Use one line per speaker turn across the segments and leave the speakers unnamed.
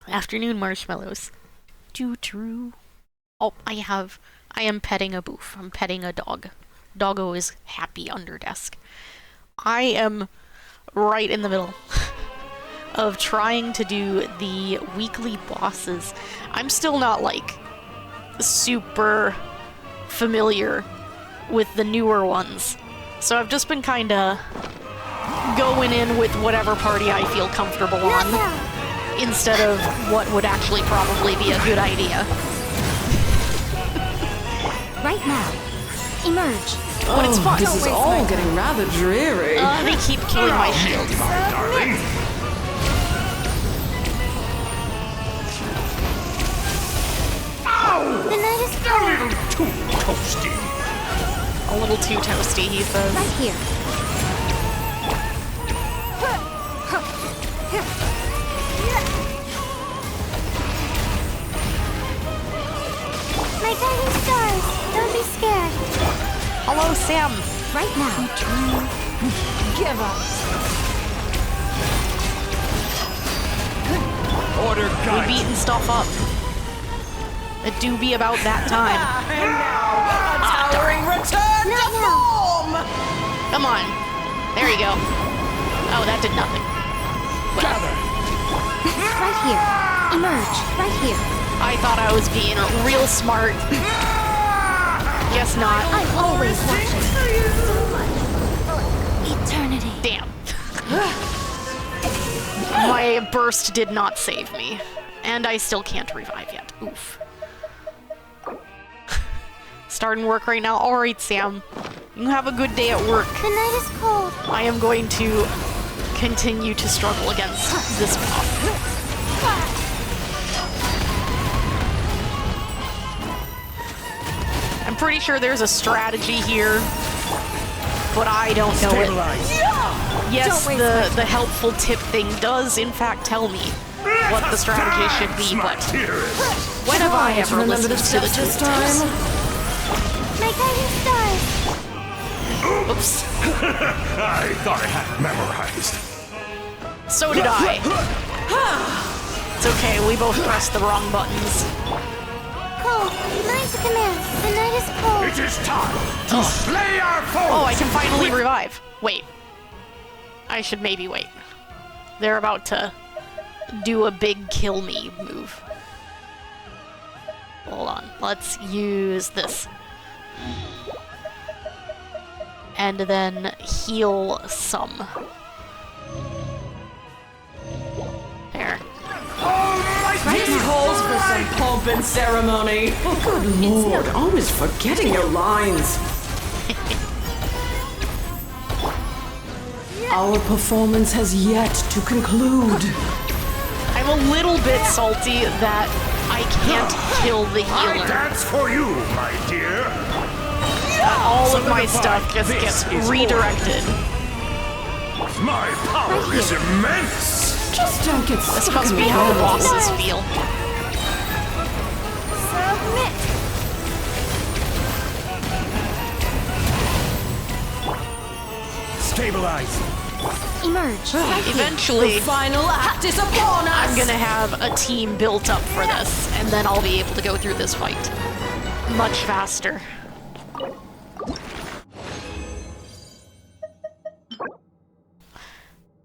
Afternoon marshmallows. Too true. Oh, I am petting a boof. I'm petting a dog. Doggo is happy under desk. I am right in the middle of trying to do the weekly bosses. I'm still not, like, super familiar with the newer ones. So I've just been kinda going in with whatever party I feel comfortable on, instead of what would actually probably be a good idea.
Right now. Emerge.
But it's fun.
This is all getting rather dreary.
They keep killing my shield.
My darling. Ow!
The night is
A
coming.
little too toasty.
A little too toasty, he says.
Right here. My guiding stars. Don't be scared.
Hello, Sam.
Right now.
Give up.
Order
We
guide.
beating stuff up. It do be about that time.
And now, a towering return to form!
Come on. There you go. Oh, that did nothing.
Gather.
Right here. Emerge. Right here.
I thought I was being real smart. Guess not.
I'm always watching. Eternity.
Damn. My burst did not save me. And I still can't revive yet. Oof. Starting work right now. Alright, Sam. You have a good day at work.
The night is cold.
I am going to continue to struggle against this boss. I'm pretty sure there's a strategy here, but I don't know it.
Stabilize.
Yes, the helpful tip thing does in fact tell me what the strategy should be,
My
but
dearest.
when have I ever
Remember
listened
the
to the
steps this
tunes?
time?
My guiding stars.
Oops.
I thought I had it memorized.
So did I. It's okay, we both pressed the wrong buttons.
Cold. Mine to command. The night is cold.
It is time to slay our foes.
Oh, I can finally revive. Wait. I should maybe wait. They're about to do a big kill me move. Hold on. Let's use this. And then heal some. There.
This calls for some pomp and ceremony. Good lord, always forgetting your lines. Our performance has yet to conclude.
I'm a little bit salty that I can't kill the
I
healer.
dance for you, my dear.
All of my stuff just gets redirected.
My power is immense.
Just don't get
This
stuck
must
in
be
the
how the
middle.
bosses feel.
Submit.
Stabilize.
Emerge. Right here.
Eventually,
The final act is upon us.
I'm gonna have a team built up for this, and then I'll be able to go through this fight much faster.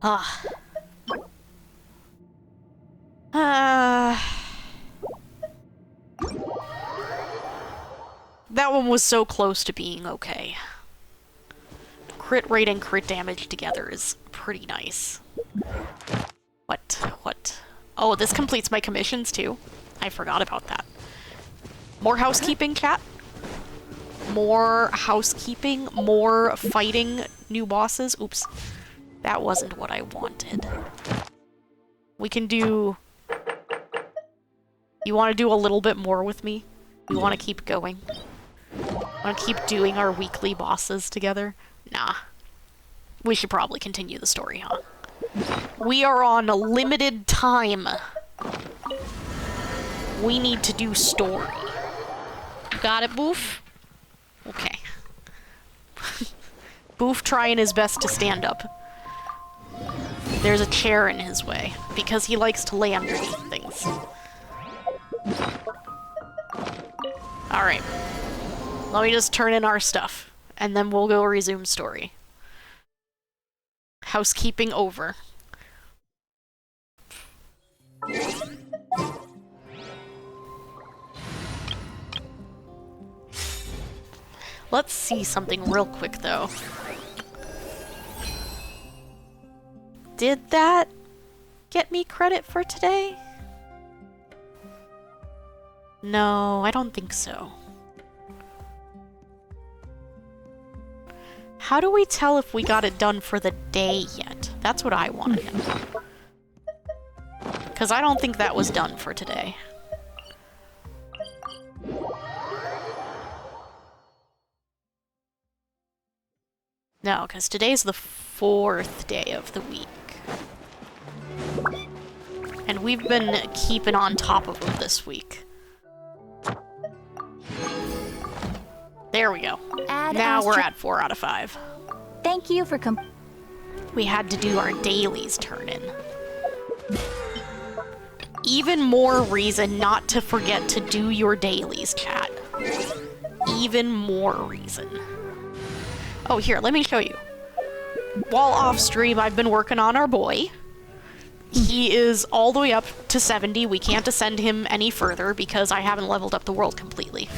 Ah. That one was so close to being okay. Crit rate and crit damage together is pretty nice. What? Oh, this completes my commissions too. I forgot about that. More housekeeping, chat? More housekeeping, more fighting new bosses. Oops. That wasn't what I wanted. We can do... You want to do a little bit more with me? You want to keep going? Want to keep doing our weekly bosses together? Nah. We should probably continue the story, huh? We are on a limited time. We need to do story. Got it, Boof? Okay. Boof trying his best to stand up. There's a chair in his way, because he likes to lay underneath things. Alright. Let me just turn in our stuff, and then we'll go resume story. Housekeeping over. Let's see something real quick, though. Did that get me credit for today? No, I don't think so. How do we tell if we got it done for the day yet? That's what I want to know. Because I don't think that was done for today. No, because today's the 4th day of the week. And we've been keeping on top of them this week. There we go. Now we're at 4 out of 5.
Thank you for
We had to do our dailies turn in. Even more reason not to forget to do your dailies, chat. Even more reason. Oh, here, let me show you. While off stream, I've been working on our boy. He is all the way up to 70. We can't ascend him any further because I haven't leveled up the world completely.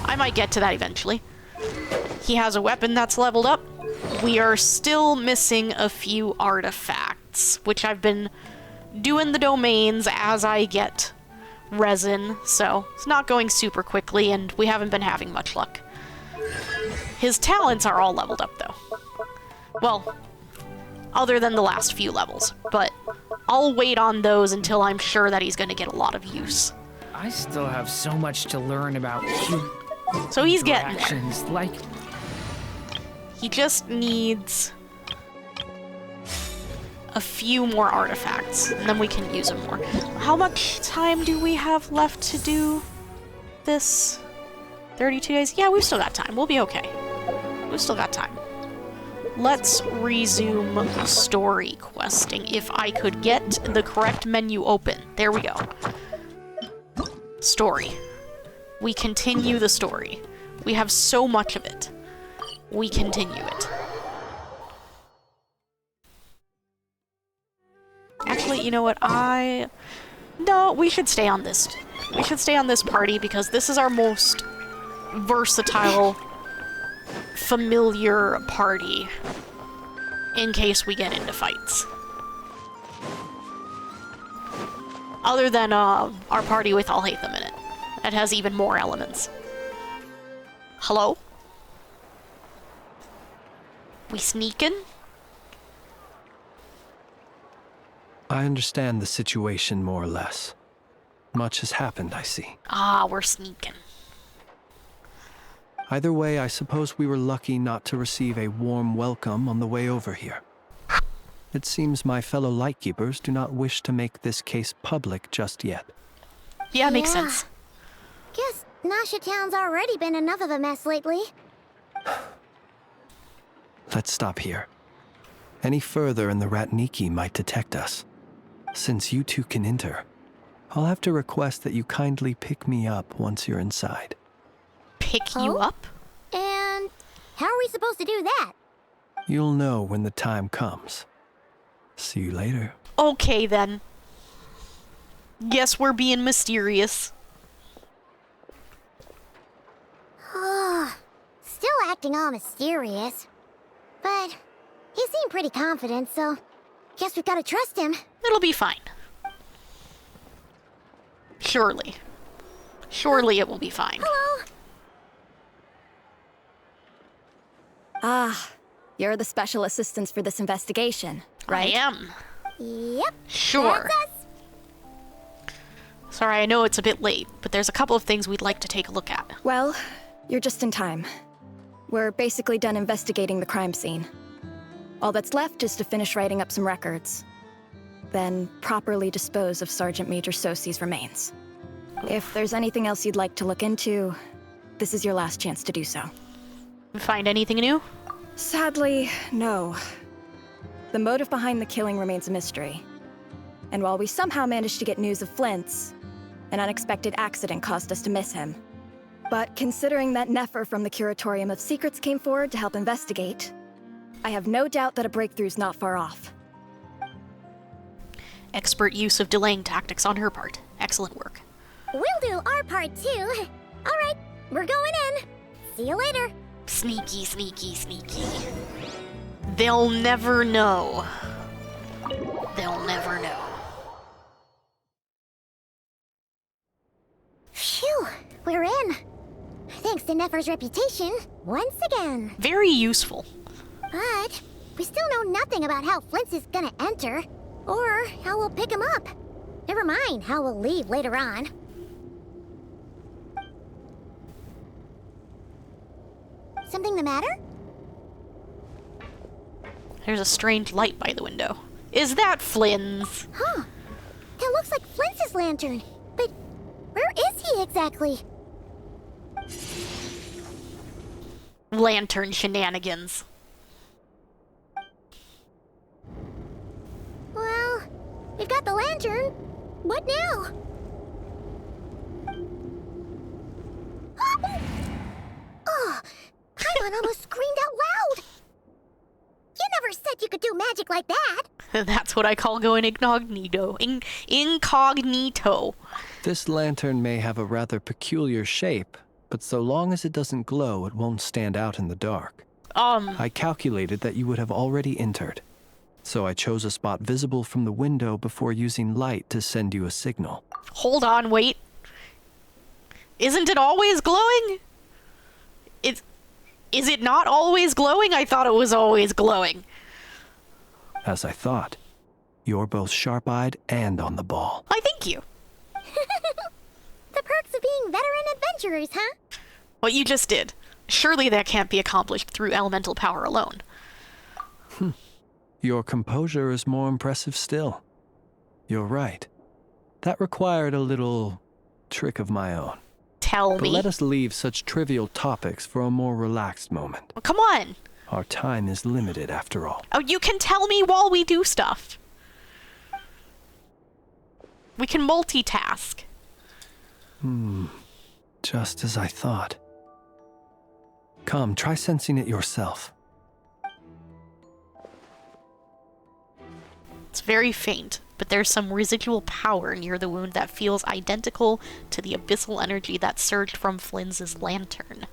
I might get to that eventually. He has a weapon that's leveled up. We are still missing a few artifacts, which I've been doing the domains as I get resin, so it's not going super quickly, and we haven't been having much luck. His talents are all leveled up, though. Well, other than the last few levels, but I'll wait on those until I'm sure that he's going to get a lot of use.
I still have so much to learn about
So he's getting there.
interactions, like
He just needs a few more artifacts, and then we can use them more. How much time do we have left to do this? 32 days? Yeah, we've still got time. We'll be okay. We've still got time. Let's resume story questing. If I could get the correct menu open. There we go. Story. We continue the story. We have so much of it. We continue it. Actually, you know what? No, we should stay on this. We should stay on this party because this is our most versatile, familiar party in case we get into fights. Other than our party with I'll Hate Them in it. It has even more elements. Hello? We sneaking?
I understand the situation more or less. Much has happened, I see.
Ah, we're sneaking.
Either way, I suppose we were lucky not to receive a warm welcome on the way over here. It seems my fellow Lightkeepers do not wish to make this case public just yet.
Yeah, makes sense.
Guess Nasha Town's already been enough of a mess lately.
Let's stop here. Any further and the Ratniki might detect us. Since you two can enter, I'll have to request that you kindly pick me up once you're inside.
Pick you up?
And how are we supposed to do that?
You'll know when the time comes. See you later.
Okay, then. Guess we're being mysterious.
Still acting all mysterious. But he seemed pretty confident, so guess we've got to trust him.
It'll be fine. Surely. Surely it will be fine.
Hello?
Ah, you're the special assistants for this investigation, right?
I am.
Yep.
Sure.
That's us.
Sorry, I know it's a bit late, but there's a couple of things we'd like to take a look at.
Well, you're just in time. We're basically done investigating the crime scene. All that's left is to finish writing up some records. Then properly dispose of Sergeant Major Sosi's remains. If there's anything else you'd like to look into, this is your last chance to do so.
Find anything new?
Sadly, no. The motive behind the killing remains a mystery. And while we somehow managed to get news of Flint's, an unexpected accident caused us to miss him. But considering that Nefer from the Curatorium of Secrets came forward to help investigate, I have no doubt that a breakthrough's not far off.
Expert use of delaying tactics on her part. Excellent work.
We'll do our part too. All right, we're going in. See you later.
Sneaky, sneaky, sneaky. They'll never know. They'll never know.
Phew, we're in. Thanks to Nefer's reputation, once again.
Very useful.
But we still know nothing about how Flint's is gonna enter, or how we'll pick him up. Never mind how we'll leave later on. Something the matter?
There's a strange light by the window. Is that Flynn's?
Huh. That looks like Flint's lantern. But where is he exactly?
Lantern shenanigans.
Well, we've got the lantern. What now? Oh, Paimon almost screamed out loud. You never said you could do magic like that.
That's what I call going incognito. Incognito.
This lantern may have a rather peculiar shape, but so long as it doesn't glow, it won't stand out in the dark. I calculated that you would have already entered, so I chose a spot visible from the window before using light to send you a signal.
Hold on, wait. Isn't it always glowing? Is it not always glowing? I thought it was always glowing.
As I thought, you're both sharp-eyed and on the ball.
I thank you.
The perks of being veteran adventurers, huh?
What you just did. Surely that can't be accomplished through elemental power alone.
Your composure is more impressive still. You're right. That required a little trick of my own.
Tell
But
me.
let us leave such trivial topics for a more relaxed moment.
Come on.
Our time is limited after all.
Oh, you can tell me while we do stuff. We can multitask.
Just as I thought. Come, try sensing it yourself.
It's very faint, but there's some residual power near the wound that feels identical to the abyssal energy that surged from Flynn's lantern.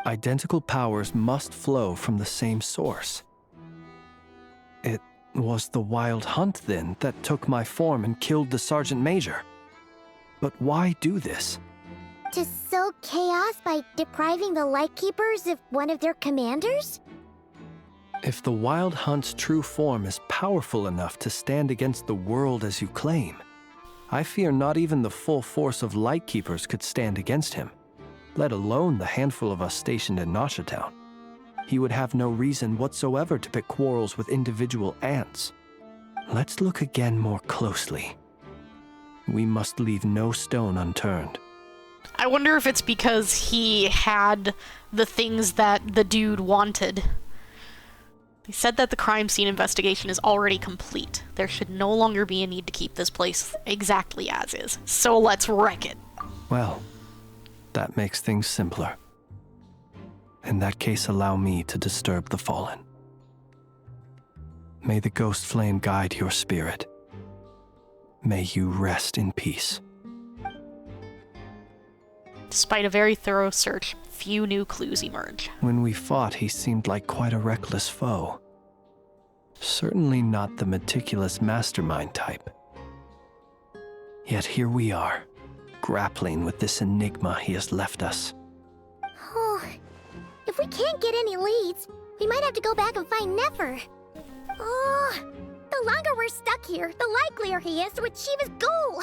Identical powers must flow from the same source. It was the wild hunt, then, that took my form and killed the Sergeant Major. But why do this?
To sow chaos by depriving the Lightkeepers of one of their commanders?
If the Wild Hunt's true form is powerful enough to stand against the world as you claim, I fear not even the full force of Lightkeepers could stand against him, let alone the handful of us stationed in Nasha Town. He would have no reason whatsoever to pick quarrels with individual ants. Let's look again more closely. We must leave no stone unturned.
I wonder if it's because he had the things that the dude wanted. He said that the crime scene investigation is already complete. There should no longer be a need to keep this place exactly as is. So let's wreck it.
Well, that makes things simpler. In that case, allow me to disturb the fallen. May the ghost flame guide your spirit. May you rest in peace.
Despite a very thorough search, few new clues emerge.
When we fought, he seemed like quite a reckless foe. Certainly not the meticulous mastermind type. Yet here we are, grappling with this enigma he has left us.
Oh, if we can't get any leads, we might have to go back and find Nefer. Oh, the longer we're stuck here, the likelier he is to achieve his goal.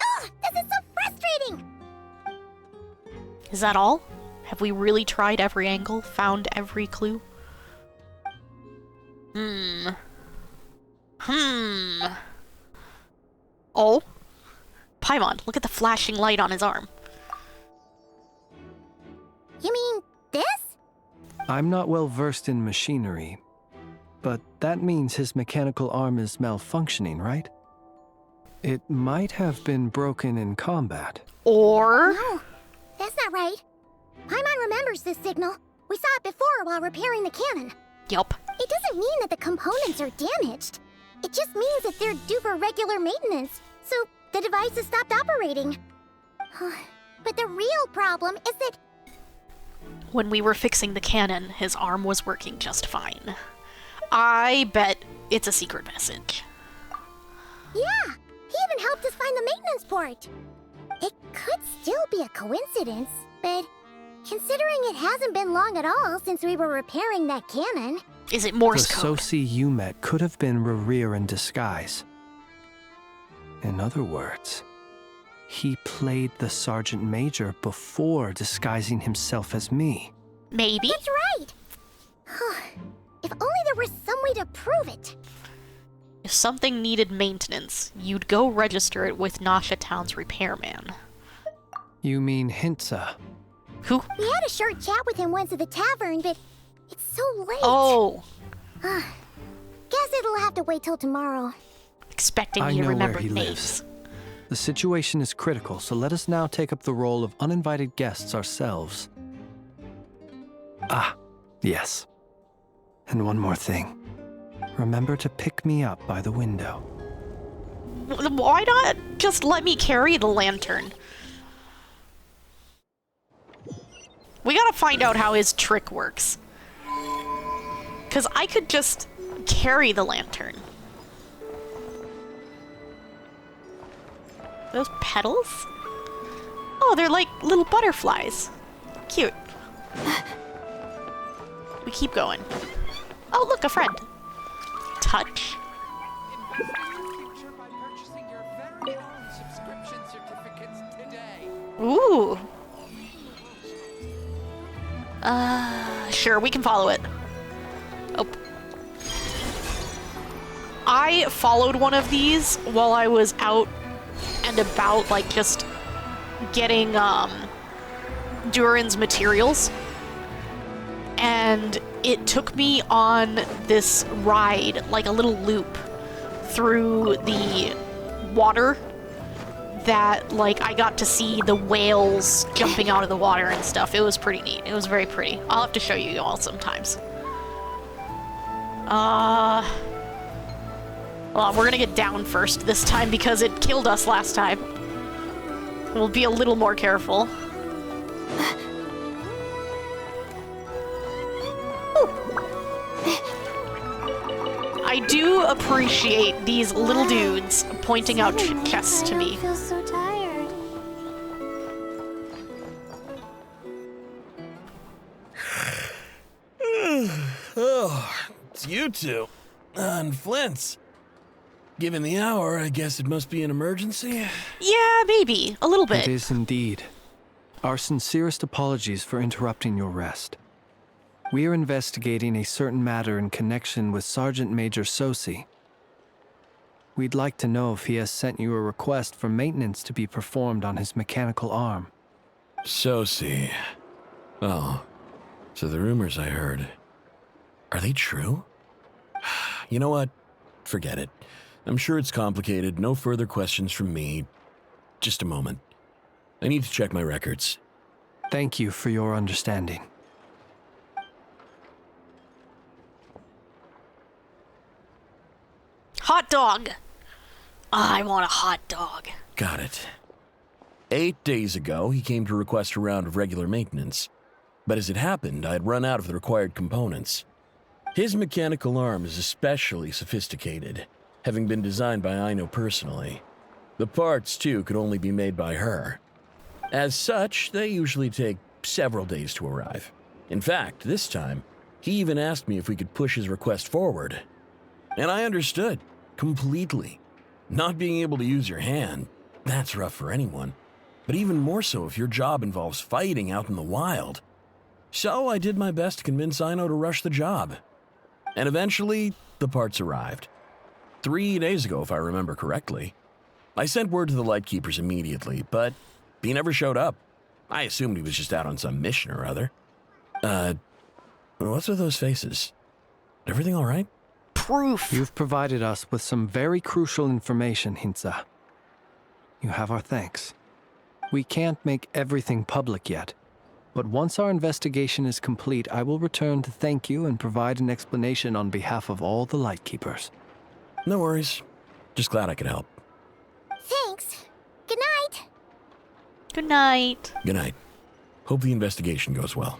Oh, this is so frustrating!
Is that all? Have we really tried every angle, found every clue? Oh? Paimon, look at the flashing light on his arm.
You mean this?
I'm not well versed in machinery, but that means his mechanical arm is malfunctioning, right? It might have been broken in combat.
Or...
No, that's not right. Paimon remembers this signal. We saw it before while repairing the cannon.
Yup.
It doesn't mean that the components are damaged. It just means that they're due for regular maintenance, so the device has stopped operating. But the real problem is that...
When we were fixing the cannon, his arm was working just fine. I bet it's a secret message.
Yeah, he even helped us find the maintenance port. It could still be a coincidence, but considering it hasn't been long at all since we were repairing that cannon...
Is it
The
Morse code?
Soci you met could have been Rerir in disguise. In other words, he played the Sergeant Major before disguising himself as me.
Maybe?
That's right! If only there were some way to prove it.
If something needed maintenance, you'd go register it with Nasha Town's repairman.
You mean Hintsa?
Who?
We had a short chat with him once at the tavern, but it's so late.
Oh,
Guess it'll have to wait till tomorrow.
expecting
I
you to
know
remember
where he
names.
lives. The situation is critical, so let us now take up the role of uninvited guests ourselves. Ah, yes. And one more thing. Remember to pick me up by the window.
Why not just let me carry the lantern? We gotta find out how his trick works. Because I could just carry the lantern. Those petals? Oh, they're like little butterflies. Cute. We keep going. Oh, look, a friend. Touch. Ooh. Sure, we can follow it. Oh. I followed one of these while I was out and about, like, just getting, Durin's materials. And it took me on this ride, like a little loop, through the water that, like, I got to see the whales jumping out of the water and stuff. It was pretty neat. It was very pretty. I'll have to show you all sometimes. Well, we're gonna get down first this time because it killed us last time. We'll be a little more careful. I do appreciate these little dudes pointing out chests to me.
I feel so tired.
Oh, it's you two. And Flint's. Given the hour, I guess it must be an emergency.
Yeah, maybe. A little bit.
It is indeed. Our sincerest apologies for interrupting your rest. We are investigating a certain matter in connection with Sergeant Major Soci. We'd like to know if he has sent you a request for maintenance to be performed on his mechanical arm.
Soci. Oh, so the rumors I heard, are they true? You know what? Forget it. I'm sure it's complicated. No further questions from me. Just a moment. I need to check my records.
Thank you for your understanding.
Hot dog. I want a hot dog.
Got it. 8 days ago, he came to request a round of regular maintenance. But as it happened, I had run out of the required components. His mechanical arm is especially sophisticated, having been designed by Aino personally. The parts, too, could only be made by her. As such, they usually take several days to arrive. In fact, this time, he even asked me if we could push his request forward. And I understood, completely. Not being able to use your hand, that's rough for anyone. But even more so if your job involves fighting out in the wild. So I did my best to convince Aino to rush the job. And eventually, the parts arrived. 3 days ago, if I remember correctly. I sent word to the Lightkeepers immediately, but he never showed up. I assumed he was just out on some mission or other. What's with those faces? Everything all right?
Proof.
You've provided us with some very crucial information, Hintsa. You have our thanks. We can't make everything public yet, But once our investigation is complete, I will return to thank you and provide an explanation on behalf of all the Lightkeepers.
No worries. Just glad I could help.
Thanks. Good night.
Good night.
Good night. Hope the investigation goes well.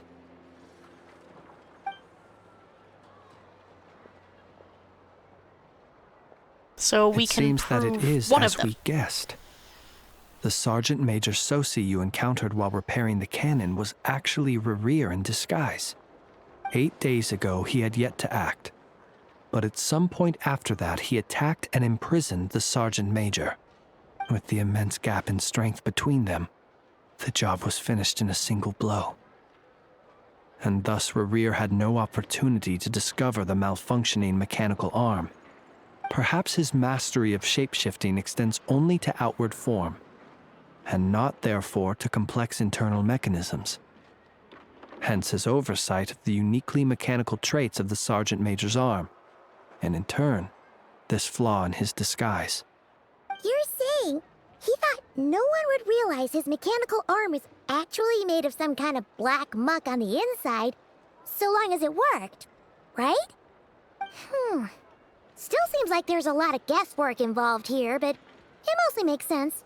So we
it
can
seems
prove
that it is
one
as
of them.
we guessed. The Sergeant Major Sosi you encountered while repairing the cannon was actually Rerir in disguise. 8 days ago, he had yet to act. But at some point after that, he attacked and imprisoned the Sergeant Major. With the immense gap in strength between them, the job was finished in a single blow. And thus Rerir had no opportunity to discover the malfunctioning mechanical arm. Perhaps his mastery of shapeshifting extends only to outward form, and not therefore to complex internal mechanisms. Hence his oversight of the uniquely mechanical traits of the Sergeant Major's arm, and in turn, this flaw in his disguise.
You're saying he thought no one would realize his mechanical arm is actually made of some kind of black muck on the inside, so long as it worked, right? Still seems like there's a lot of guesswork involved here, but it mostly makes sense.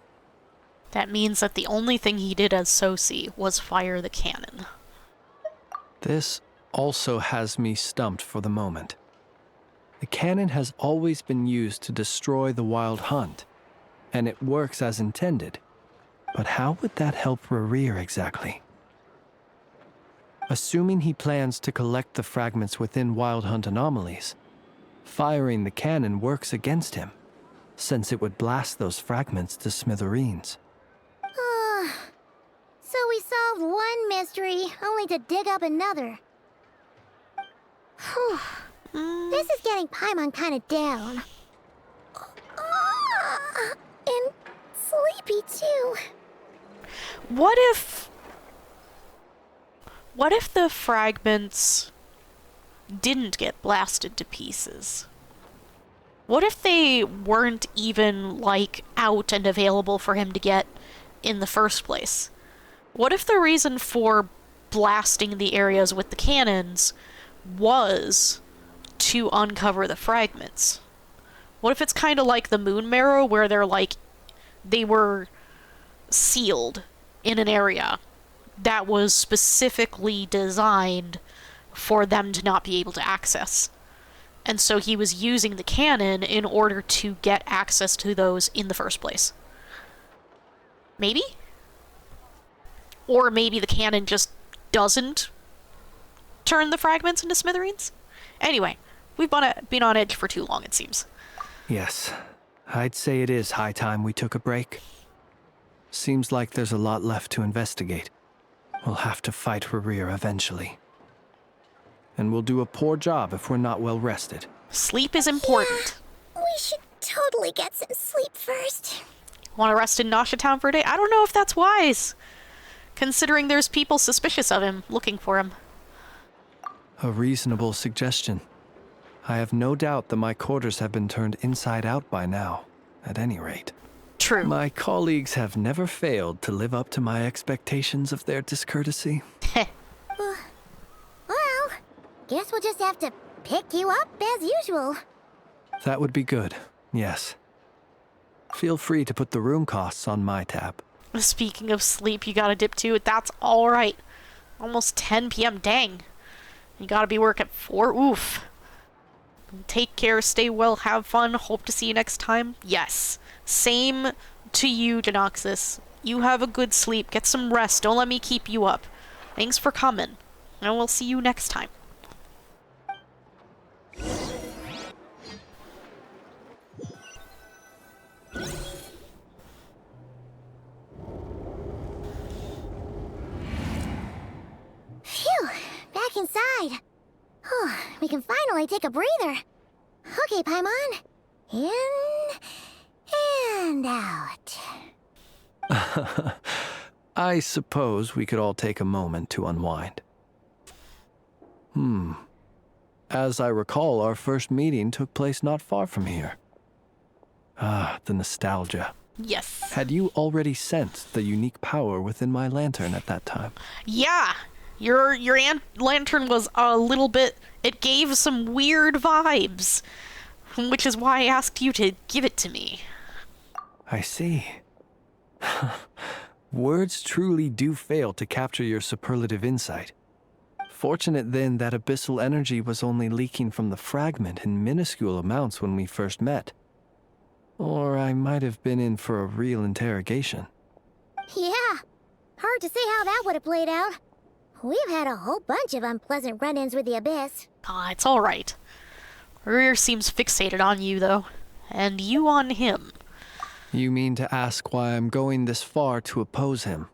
That means that the only thing he did as Sosi was fire the cannon.
This also has me stumped for the moment. The cannon has always been used to destroy the Wild Hunt, and it works as intended. But how would that help Rerir exactly? Assuming he plans to collect the fragments within Wild Hunt anomalies, firing the cannon works against him, since it would blast those fragments to smithereens.
So we solved one mystery, only to dig up another. Whew. This is getting Paimon kind of down. And sleepy, too.
What if the fragments didn't get blasted to pieces? What if they weren't even, like, out and available for him to get in the first place? What if the reason for blasting the areas with the cannons was to uncover the fragments? What if it's kind of like the Moon Marrow, where they were sealed in an area that was specifically designed for them to not be able to access? And so he was using the cannon in order to get access to those in the first place. Maybe? Or maybe the cannon just doesn't turn the fragments into smithereens? Anyway, we've been on edge for too long, it seems.
Yes, I'd say it is high time we took a break. Seems like there's a lot left to investigate. We'll have to fight Rerir eventually. And we'll do a poor job if we're not well rested.
Sleep is important.
Yeah, we should totally get some sleep first.
Want to rest in Nasha Town for a day? I don't know if that's wise, considering there's people suspicious of him, looking for him.
A reasonable suggestion. I have no doubt that my quarters have been turned inside out by now, at any rate.
True.
My colleagues have never failed to live up to my expectations of their discourtesy.
Well, guess we'll just have to pick you up as usual.
That would be good, yes. Feel free to put the room costs on my tab.
Speaking of sleep, you gotta dip too. That's alright. Almost 10 p.m. Dang. You gotta be work at 4. Oof. Take care, stay well, have fun. Hope to see you next time. Yes. Same to you, Genoxus. You have a good sleep. Get some rest. Don't let me keep you up. Thanks for coming. And we'll see you next time.
Phew, back inside. We can finally take a breather. Okay, Paimon. In and out.
I suppose we could all take a moment to unwind. As I recall, our first meeting took place not far from here. Ah, the nostalgia.
Yes.
Had you already sensed the unique power within my lantern at that time?
Yeah, Your lantern was a little bit. It gave some weird vibes, which is why I asked you to give it to me.
I see. Words truly do fail to capture your superlative insight. Fortunate then that abyssal energy was only leaking from the fragment in minuscule amounts when we first met. Or I might have been in for a real interrogation.
Yeah, hard to say how that would have played out. We've had a whole bunch of unpleasant run-ins with the Abyss.
Ah, it's alright. Rear seems fixated on you, though. And you on him.
You mean to ask why I'm going this far to oppose him?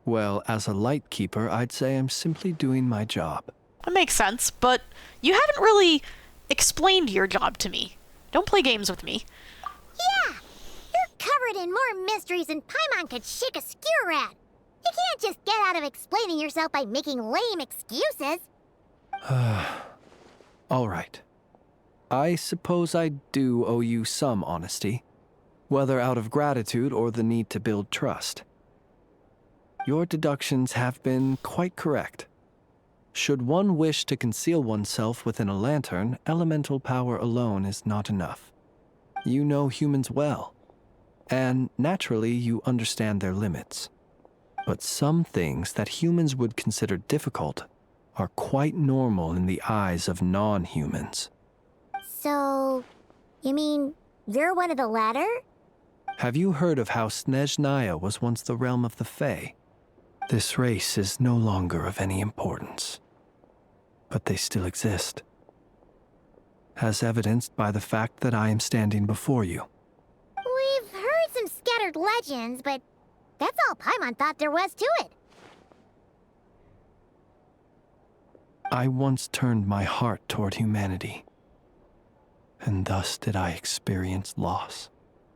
Well, as a Lightkeeper, I'd say I'm simply doing my job.
That makes sense, but you haven't really explained your job to me. Don't play games with me.
Yeah, you're covered in more mysteries than Paimon could shake a skewer at. You can't just get out of explaining yourself by making lame excuses.
All right. I suppose I do owe you some honesty, whether out of gratitude or the need to build trust. Your deductions have been quite correct. Should one wish to conceal oneself within a lantern, elemental power alone is not enough. You know humans well, and naturally you understand their limits. But some things that humans would consider difficult are quite normal in the eyes of non-humans.
So, you mean you're one of the latter?
Have you heard of how Snezhnaya was once the realm of the Fae? This race is no longer of any importance, but they still exist, as evidenced by the fact that I am standing before you.
We've heard some scattered legends, but that's all Paimon thought there was to it.
I once turned my heart toward humanity, and thus did I experience loss.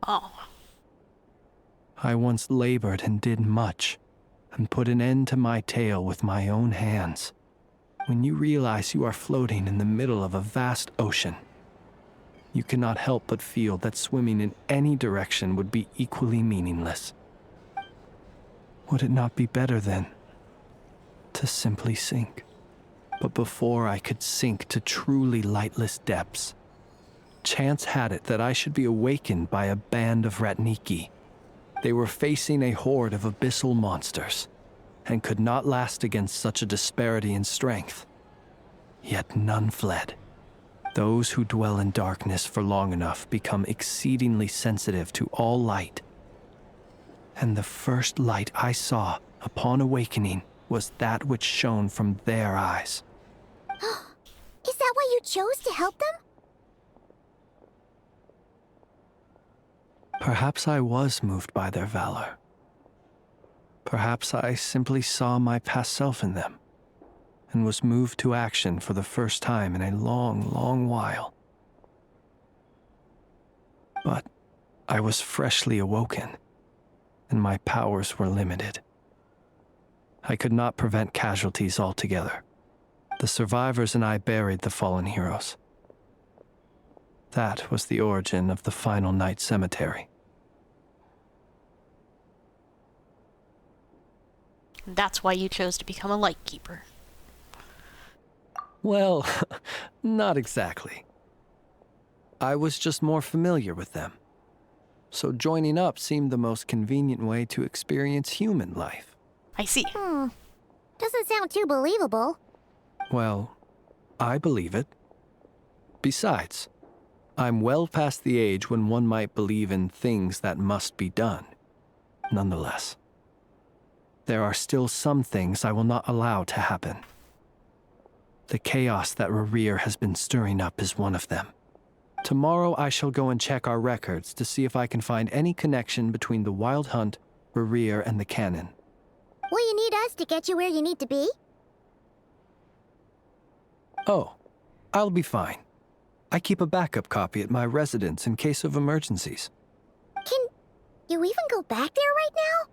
Oh.
I once labored and did much, and put an end to my tale with my own hands. When you realize you are floating in the middle of a vast ocean, you cannot help but feel that swimming in any direction would be equally meaningless. Would it not be better, then, to simply sink? But before I could sink to truly lightless depths, chance had it that I should be awakened by a band of Ratniki. They were facing a horde of abyssal monsters, and could not last against such a disparity in strength. Yet none fled. Those who dwell in darkness for long enough become exceedingly sensitive to all light. And the first light I saw upon awakening was that which shone from their eyes.
Is that why you chose to help them?
Perhaps I was moved by their valor. Perhaps I simply saw my past self in them, and was moved to action for the first time in a long, long while. But I was freshly awoken, and my powers were limited. I could not prevent casualties altogether. The survivors and I buried the fallen heroes. That was the origin of the final night cemetery.
That's why you chose to become a Lightkeeper.
Well, not exactly. I was just more familiar with them. So joining up seemed the most convenient way to experience human life.
I see.
Doesn't sound too believable.
Well, I believe it. Besides, I'm well past the age when one might believe in things that must be done. Nonetheless, there are still some things I will not allow to happen. The chaos that Rerir has been stirring up is one of them. Tomorrow I shall go and check our records to see if I can find any connection between the Wild Hunt, Rerir, and the Cannon.
Will you need us to get you where you need to be?
Oh, I'll be fine. I keep a backup copy at my residence in case of emergencies.
Can you even go back there right now?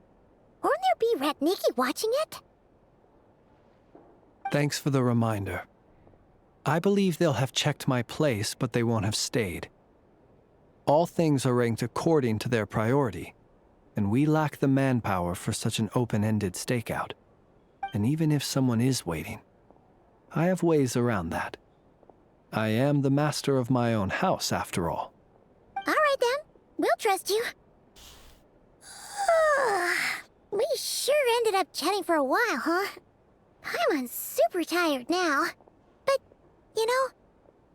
Won't there be Ratniki watching it?
Thanks for the reminder. I believe they'll have checked my place, but they won't have stayed. All things are ranked according to their priority, and we lack the manpower for such an open-ended stakeout. And even if someone is waiting, I have ways around that. I am the master of my own house, after all.
All right then, we'll trust you. We sure ended up chatting for a while, huh? I'm super tired now. But, you know,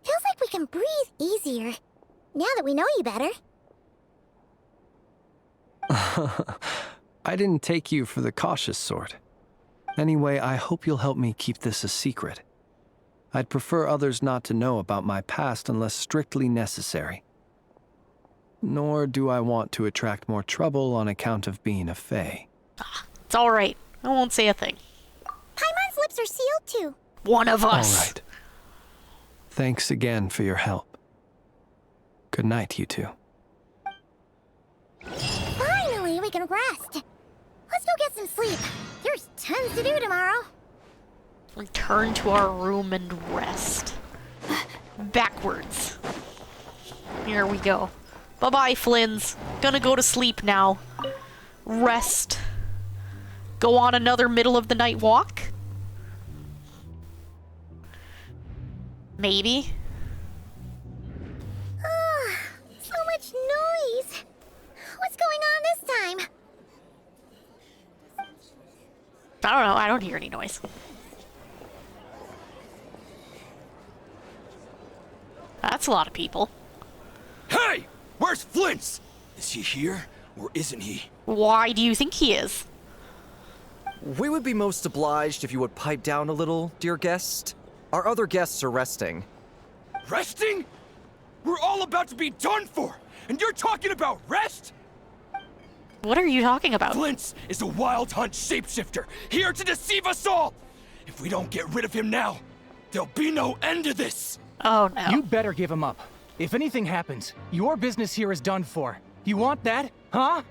feels like we can breathe easier now that we know you better.
I didn't take you for the cautious sort. Anyway, I hope you'll help me keep this a secret. I'd prefer others not to know about my past unless strictly necessary. Nor do I want to attract more trouble on account of being a fae.
It's all right. I won't say a thing.
Paimon's lips are sealed too.
One of us.
All right. Thanks again for your help. Good night, you two.
Finally, we can rest. Let's go get some sleep. There's tons to do tomorrow.
Return to our room and rest. Backwards. Here we go. Bye-bye, Flynn's. Gonna go to sleep now. Rest. Go on another middle-of-the-night walk? Maybe.
So much noise. What's going on this time?
I don't know. I don't hear any noise. That's a lot of people.
Hey! Where's Flint's? Is he here, or isn't he?
Why do you think he is?
We would be most obliged if you would pipe down a little, dear guest. Our other guests are resting.
Resting? We're all about to be done for, and you're talking about rest?
What are you talking about?
Flint's is a wild hunt shapeshifter, here to deceive us all! If we don't get rid of him now, there'll be no end to this!
Oh, no.
You better give him up. If anything happens, your business here is done for. You want that, huh?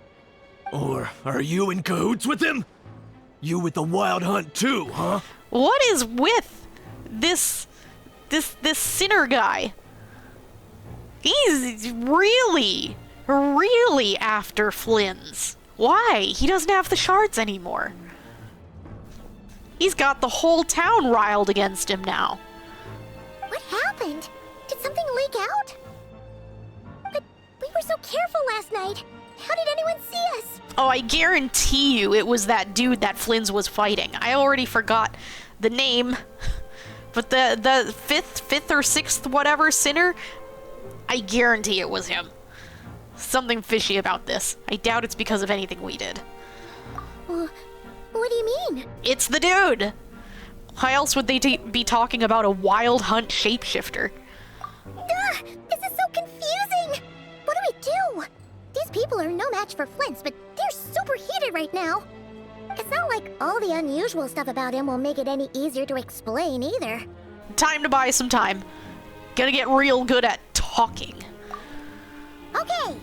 Or are you in cahoots with him? You with the wild hunt too, huh?
What is with this sinner guy? He's really after Flynn's. Why? He doesn't have the shards anymore. He's got the whole town riled against him now.
What happened? Did something leak out? But we were so careful last night. How did anyone see us?
Oh, I guarantee you it was that dude that Flynn's was fighting. I already forgot the name, but the fifth or sixth whatever sinner, I guarantee it was him. Something fishy about this. I doubt it's because of anything we did.
What do you mean?
It's the dude! Why else would they be talking about a wild hunt shapeshifter?
This is so confusing! What do we do? These people are no match for Flint's, but they're super heated right now. It's not like all the unusual stuff about him will make it any easier to explain either.
Time to buy some time. Gonna get real good at talking.
Okay.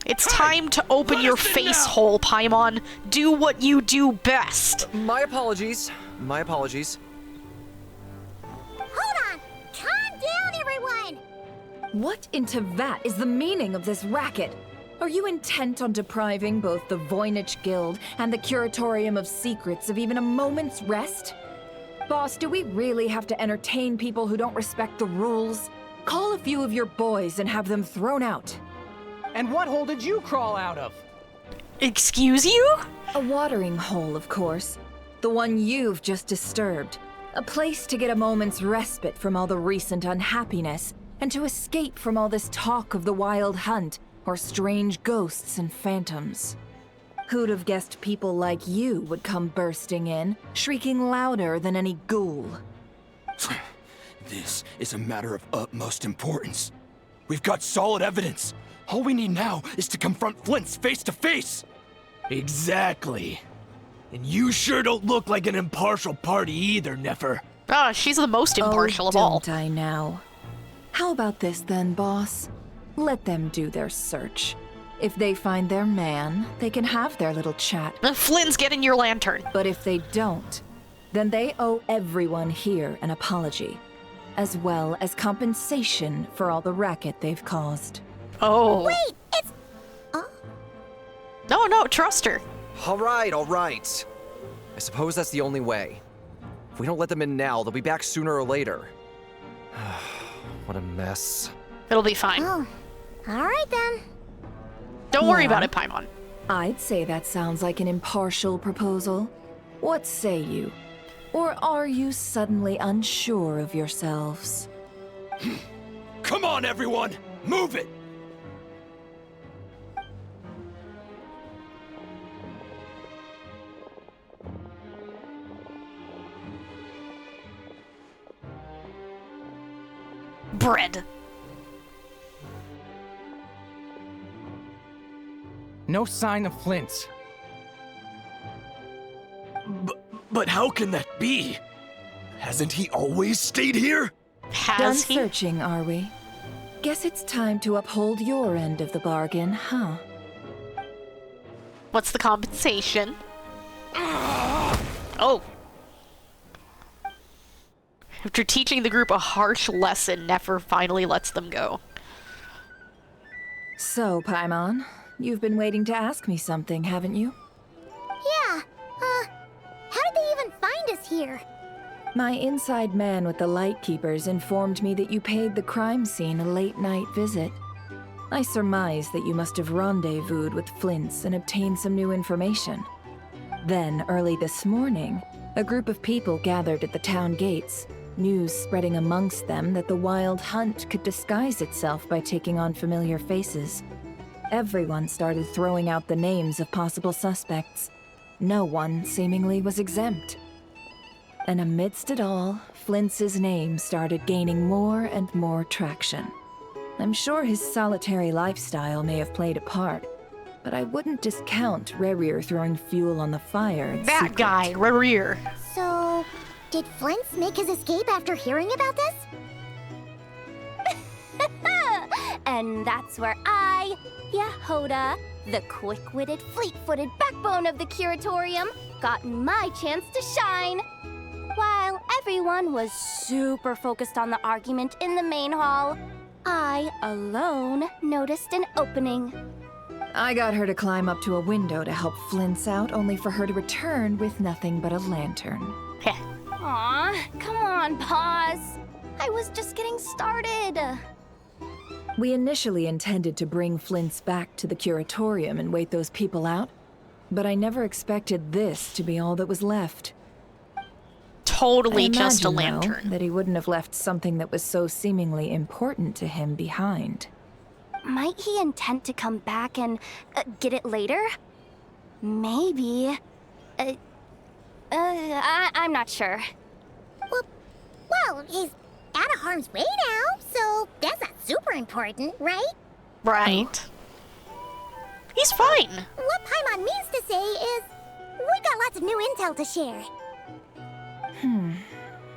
It's time to open your face hole, Paimon. Do what you do best.
My apologies. My apologies.
Hold on! Calm down, everyone!
What in Tevat is the meaning of this racket? Are you intent on depriving both the Voynich Guild and the Curatorium of Secrets of even a moment's rest? Boss, do we really have to entertain people who don't respect the rules? Call a few of your boys and have them thrown out.
And what hole did you crawl out of?
Excuse you?
A watering hole, of course. The one you've just disturbed. A place to get a moment's respite from all the recent unhappiness, and to escape from all this talk of the wild hunt, or strange ghosts and phantoms. Who'd have guessed people like you would come bursting in, shrieking louder than any ghoul?
This is a matter of utmost importance. We've got solid evidence. All we need now is to confront Flint's face to face. Exactly. And you sure don't look like an impartial party either, Nefer.
Ah, she's the most impartial of all.
Don't I now? How about this then, boss? Let them do their search. If they find their man, they can have their little chat.
Flynn's getting your lantern.
But if they don't, then they owe everyone here an apology, as well as compensation for all the racket they've caused.
Oh.
Wait, it's...
No, trust her.
All right, all right. I suppose that's the only way. If we don't let them in now, they'll be back sooner or later. What a mess.
It'll be fine.
Oh, alright then.
Don't worry
Yeah.
about it, Paimon.
I'd say that sounds like an impartial proposal. What say you? Or are you suddenly unsure of yourselves?
Come on, everyone! Move it!
Bread.
No sign of Flint's.
But how can that be? Hasn't he always stayed here?
Done
Has he?
searching, are we? Guess it's time to uphold your end of the bargain, huh?
What's the compensation? Oh. After teaching the group a harsh lesson, Nefer finally lets them go.
So, Paimon, you've been waiting to ask me something, haven't you?
Yeah, how did they even find us here?
My inside man with the Lightkeepers informed me that you paid the crime scene a late-night visit. I surmise that you must have rendezvoused with Flint's and obtained some new information. Then, early this morning, a group of people gathered at the town gates, news spreading amongst them that the wild hunt could disguise itself by taking on familiar faces. Everyone started throwing out the names of possible suspects. No one, seemingly, was exempt. And amidst it all, Flint's name started gaining more and more traction. I'm sure his solitary lifestyle may have played a part, but I wouldn't discount Rerir throwing fuel on the fire in
That
secret.
guy, Rerir.
So, did Flint's make his escape after hearing about this? And that's where I, Yehoda, the quick-witted, fleet-footed backbone of the Curatorium, got my chance to shine. While everyone was super focused on the argument in the main hall, I alone noticed an opening.
I got her to climb up to a window to help Flint's out, only for her to return with nothing but a lantern.
Heh.
Aw, come on, pause. I was just getting started.
We initially intended to bring Flint's back to the Curatorium and wait those people out, but I never expected this to be all that was left.
Totally
I
just a
imagine, though,
lantern.
that he wouldn't have left something that was so seemingly important to him behind.
Might he intend to come back and get it later? Maybe. I'm not sure. Well, he's out of harm's way now, so that's not super important, right?
Right. He's fine.
What Paimon means to say is, we got lots of new intel to share.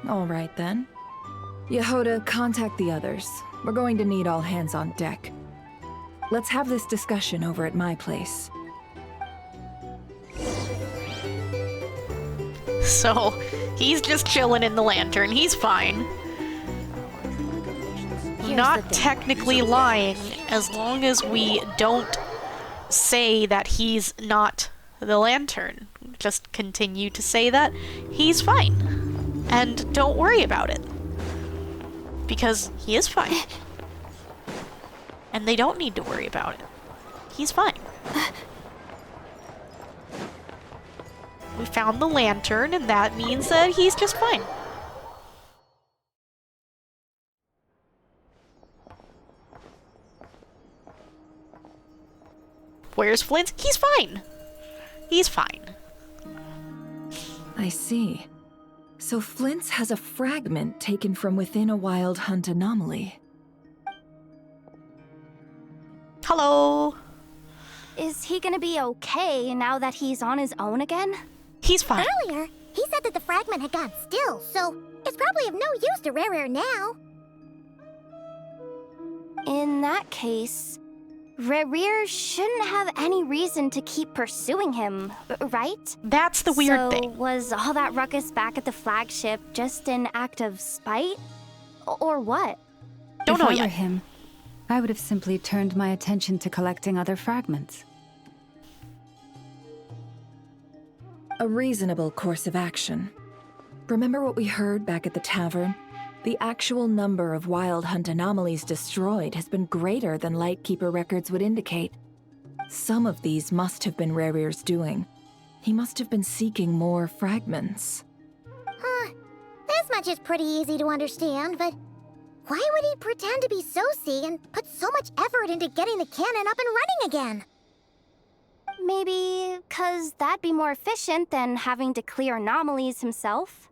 All right, then. Yehoda, contact the others. We're going to need all hands on deck. Let's have this discussion over at my place.
So, he's just chilling in the lantern. He's fine. Not technically lying, as long as we don't say that he's not the lantern. Just continue to say that he's fine. And don't worry about it. Because he is fine. And they don't need to worry about it. He's fine. We found the lantern, and that means that he's just fine. Where's Flint? He's fine. He's fine.
I see. So Flint's has a fragment taken from within a wild hunt anomaly.
Hello.
Is he gonna be okay now that he's on his own again?
He's fine.
Earlier, he said that the fragment had gone still, so it's probably of no use to Rerir now. In that case, Rerir shouldn't have any reason to keep pursuing him, right?
That's the weird
so
thing.
Was all that ruckus back at the flagship just an act of spite? Or what?
Don't know
If I were
yet.
him, I would have simply turned my attention to collecting other fragments.
A reasonable course of action. Remember what we heard back at the tavern? The actual number of Wild Hunt anomalies destroyed has been greater than Lightkeeper records would indicate. Some of these must have been Rarir's doing. He must have been seeking more fragments.
This much is pretty easy to understand, but why would he pretend to be Soci and put so much effort into getting the cannon up and running again?
Maybe 'cause that'd be more efficient than having to clear anomalies himself?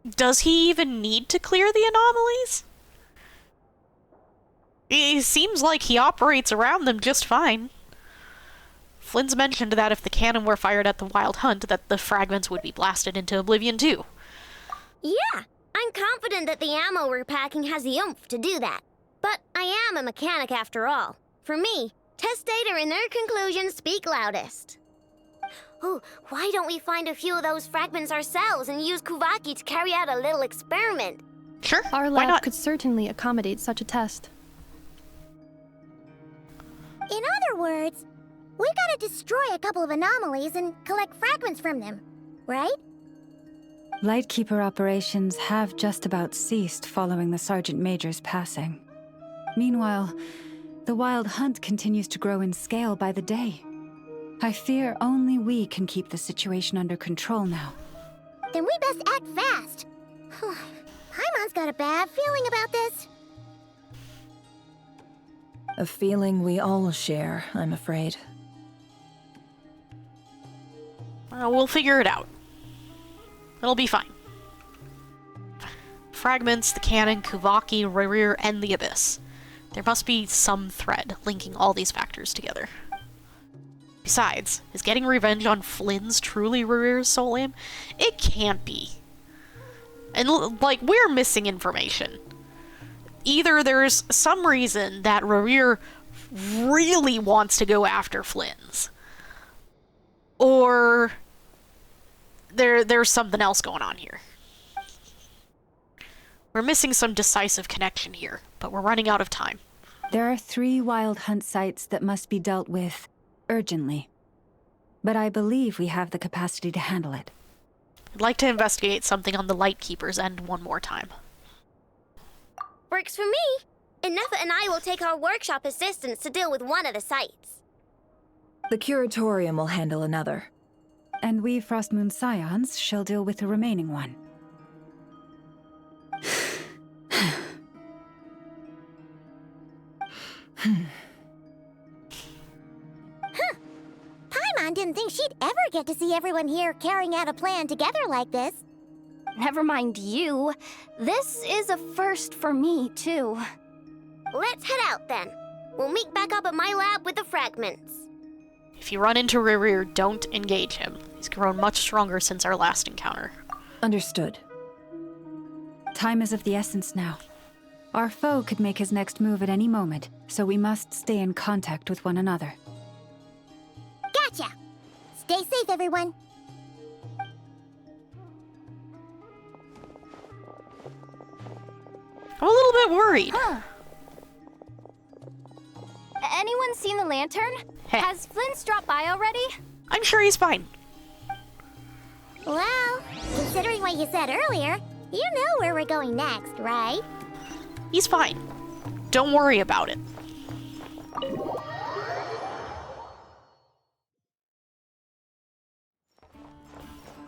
Does he even need to clear the anomalies? It seems like he operates around them just fine. Flynn's mentioned that if the cannon were fired at the Wild Hunt, that the fragments would be blasted into oblivion too.
Yeah, I'm confident that the ammo we're packing has the oomph to do that. But I am a mechanic after all. For me, test data and their conclusions speak loudest. Oh, why don't we find a few of those fragments ourselves and use Kuvaki to carry out a little experiment?
Sure,
Our
why
lab
not?
could certainly accommodate such a test.
In other words, we gotta destroy a couple of anomalies and collect fragments from them, right?
Lightkeeper operations have just about ceased following the Sergeant Major's passing. Meanwhile, the Wild Hunt continues to grow in scale by the day. I fear only we can keep the situation under control now.
Then we best act fast. Paimon's got a bad feeling about this.
A feeling we all share, I'm afraid.
We'll figure it out. It'll be fine. Fragments, the cannon, Kuvaki, Rarir, and the Abyss. There must be some thread linking all these factors together. Besides, is getting revenge on Flynn's truly Rarir's soul aim? It can't be. And, like, we're missing information. Either there's some reason that Rarir really wants to go after Flynn's, or there's something else going on here. We're missing some decisive connection here, but we're running out of time.
There are 3 Wild Hunt sites that must be dealt with urgently. But I believe we have the capacity to handle it.
I'd like to investigate something on the Lightkeeper's end one more time.
Works for me. And Neffa and I will take our workshop assistants to deal with one of the sites.
The Curatorium will handle another.
And we Frostmoon Scions shall deal with the remaining one.
Paimon didn't think she'd ever get to see everyone here carrying out a plan together like this.
Never mind you. This is a first for me, too.
Let's head out then. We'll meet back up at my lab with the fragments.
If you run into Rarir, don't engage him. He's grown much stronger since our last encounter.
Understood.
Time is of the essence now. Our foe could make his next move at any moment, so we must stay in contact with one another.
Gotcha! Stay safe, everyone.
I'm a little bit worried.
Anyone seen the lantern?
Heh.
Has Flint dropped by already?
I'm sure he's fine.
Well, considering what you said earlier, you know where we're going next, right?
He's fine. Don't worry about it.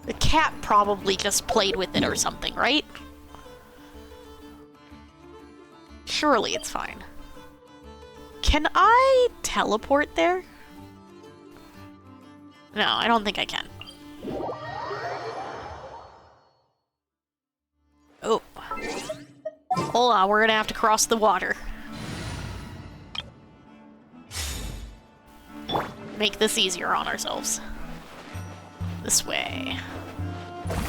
The cat probably just played with it or something, right? Surely it's fine. Can I teleport there? No, I don't think I can. Oh. Hold on, we're gonna have to cross the water. Make this easier on ourselves. This way.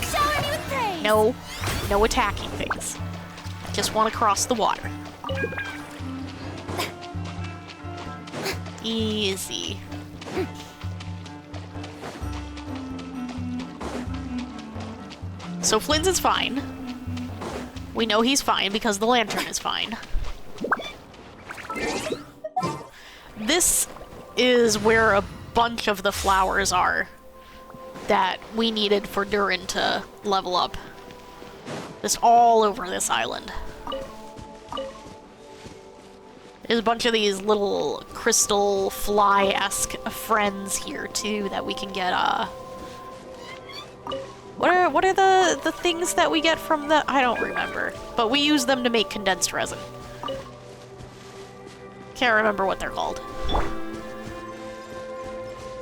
Shower me with praise!
No, no attacking things. I just want to cross the water. Easy. So Flynn's is fine. We know he's fine because the lantern is fine. This is where a bunch of the flowers are. that we needed for Durin to level up. Just all over this island. There's a bunch of these little crystal fly-esque friends here too that we can get. What are the things that we get from the? I don't remember, but we use them to make condensed resin. Can't remember what they're called.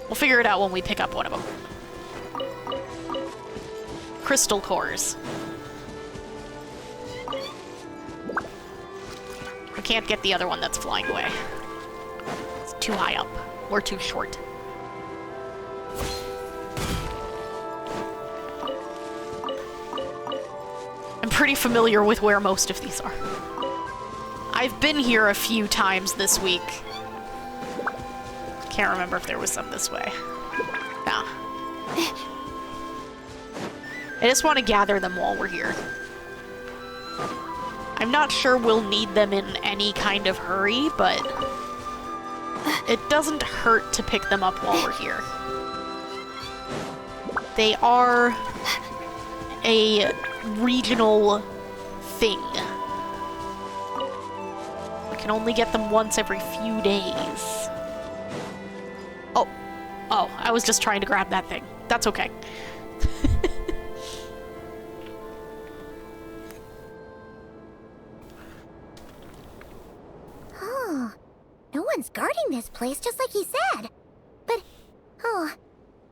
We'll figure it out when we pick up one of them. Crystal cores. We can't get the other one that's flying away. It's too high up. We're too short. I'm pretty familiar with where most of these are. I've been here a few times this week. Can't remember if there was some this way. Nah. I just want to gather them while we're here. I'm not sure we'll need them in any kind of hurry, but it doesn't hurt to pick them up while we're here. They are a regional thing. We can only get them once every few days. Oh, I was just trying to grab that thing. That's okay.
Oh, no one's guarding this place, just like he said. But, oh,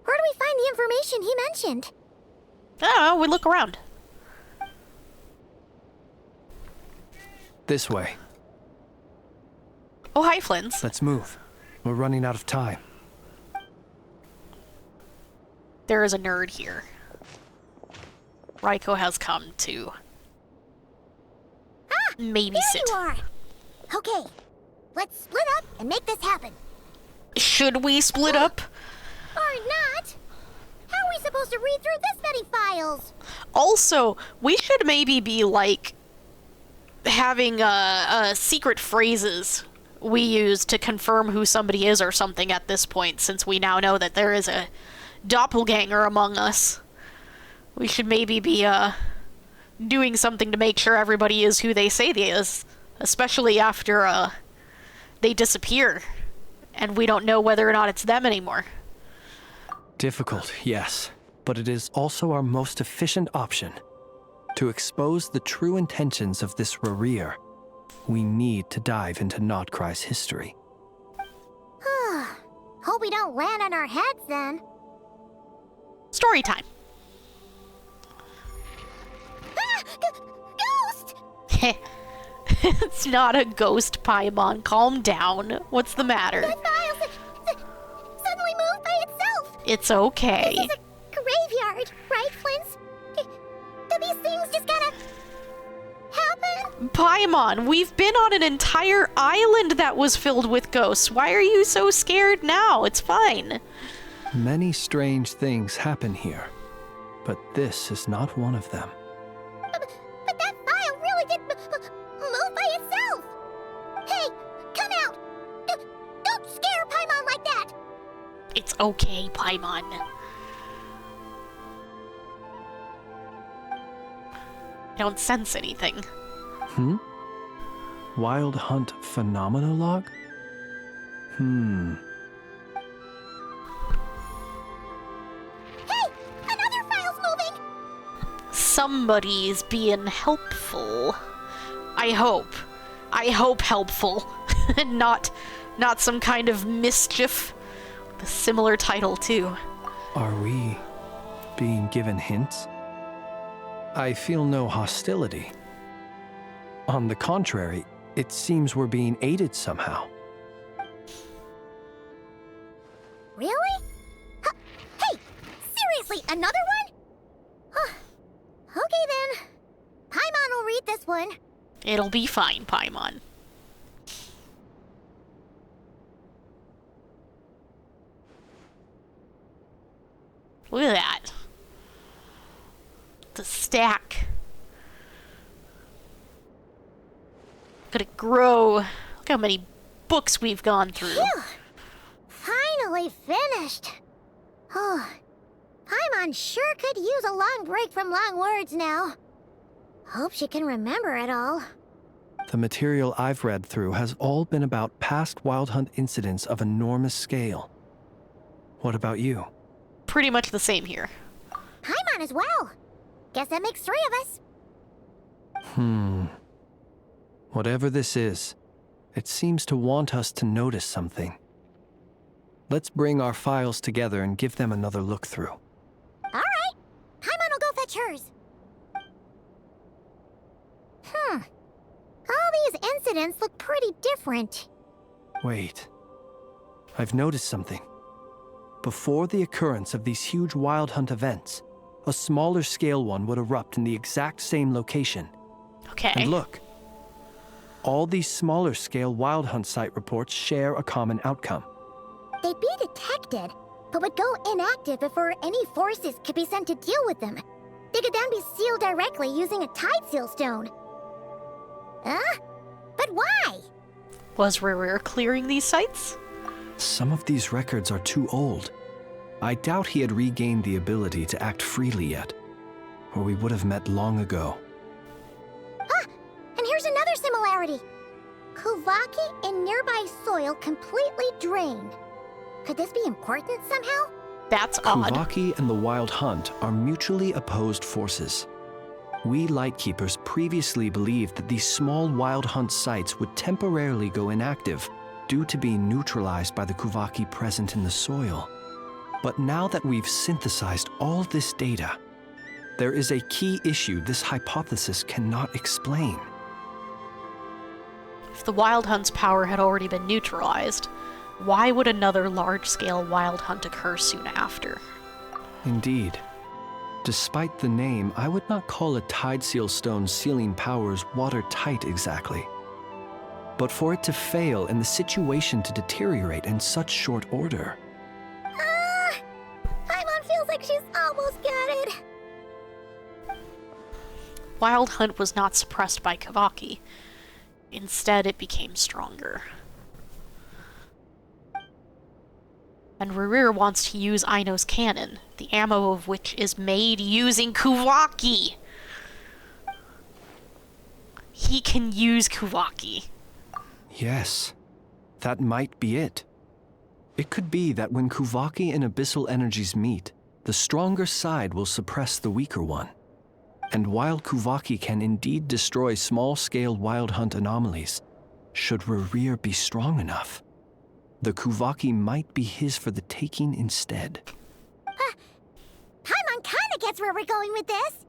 where do we find the information he mentioned?
I don't know, we look around.
This way.
Oh, hi, Flins.
Let's move. We're running out of time.
There is a nerd here. Raiko has come to babysit.
There you are. Okay, let's split up and make this happen.
Should we split up?
Or not? How are we supposed to read through this many files?
Also, we should maybe be like having secret phrases we use to confirm who somebody is or something at this point, since we now know that there is a doppelganger among us. We should maybe be doing something to make sure everybody is who they say they is, especially after they disappear and we don't know whether or not it's them anymore.
Difficult, yes, but it is also our most efficient option. To expose the true intentions of this Rarir, we need to dive into Nodcry's history.
Hope we don't land on our heads then.
Story time.
Ghost!
It's not a ghost, Paimon. Calm down. What's the matter?
That file suddenly moved by itself.
It's okay.
This is a graveyard, right, Flint? Do these things just gotta happen?
Paimon, we've been on an entire island that was filled with ghosts. Why are you so scared now? It's fine.
Many strange things happen here, but this is not one of them.
But that file really did move by itself. Hey, come out! Don't scare Paimon like that!
It's okay, Paimon. I don't sense anything.
Wild Hunt Phenomenologue?
Hey! Another file's moving!
Somebody's being helpful. I hope. I hope helpful. not some kind of mischief. With a similar title, too.
Are we being given hints? I feel no hostility. On the contrary, it seems we're being aided somehow.
Really? Hey! Seriously, another one? Okay then. Paimon will read this one.
It'll be fine, Paimon. Look at that. The stack. Look at it grow. Look how many books we've gone through.
Phew. Finally finished. Oh, Paimon sure could use a long break from long words now. Hope she can remember it all.
The material I've read through has all been about past Wild Hunt incidents of enormous scale. What about you?
Pretty much the same here.
Paimon as well. Guess that makes 3 of us.
Whatever this is, it seems to want us to notice something. Let's bring our files together and give them another look through.
Alright. Paimon will go fetch hers. All these incidents look pretty different.
Wait. I've noticed something. Before the occurrence of these huge Wild Hunt events, a smaller scale one would erupt in the exact same location.
Okay.
And look. All these smaller scale Wild Hunt site reports share a common outcome.
They'd be detected, but would go inactive before any forces could be sent to deal with them. They could then be sealed directly using a tide seal stone. Huh? But why?
Was Rerir clearing these sites?
Some of these records are too old. I doubt he had regained the ability to act freely yet, or we would have met long ago.
Ah! And here's another similarity. Kuvaki in nearby soil completely drained. Could this be important somehow?
That's odd.
Kuvaki and the Wild Hunt are mutually opposed forces. We Lightkeepers previously believed that these small Wild Hunt sites would temporarily go inactive due to being neutralized by the Kuvaki present in the soil. But now that we've synthesized all this data, there is a key issue this hypothesis cannot explain.
If the Wild Hunt's power had already been neutralized, why would another large-scale Wild Hunt occur soon after?
Indeed. Despite the name, I would not call a tide seal stone's sealing powers watertight exactly. But for it to fail and the situation to deteriorate in such short order.
Paimon feels like she's almost got it.
Wild Hunt was not suppressed by Kavaki. Instead, it became stronger. And Rerir wants to use Aino's cannon, the ammo of which is made using Kuvaki. He can use Kuvaki.
Yes, that might be it. It could be that when Kuvaki and abyssal energies meet, the stronger side will suppress the weaker one. And while Kuvaki can indeed destroy small-scale Wild Hunt anomalies, should Rerir be strong enough, the Kuvaki might be his for the taking instead.
Paimon kinda gets where we're going with this.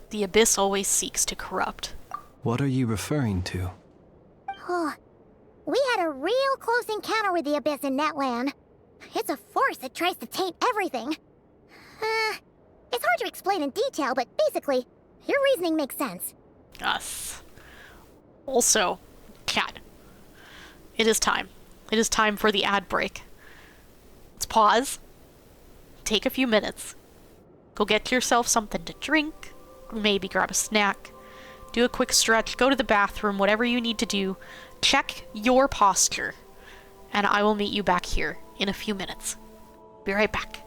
The Abyss always seeks to corrupt.
What are you referring to?
Oh, we had a real close encounter with the Abyss in Netland. It's a force that tries to taint everything. It's hard to explain in detail, but basically, your reasoning makes sense.
Us. Also, Cat. It is time. It is time for the ad break. Let's pause. Take a few minutes. Go get yourself something to drink. Maybe grab a snack. Do a quick stretch. Go to the bathroom. Whatever you need to do. Check your posture. And I will meet you back here in a few minutes. Be right back.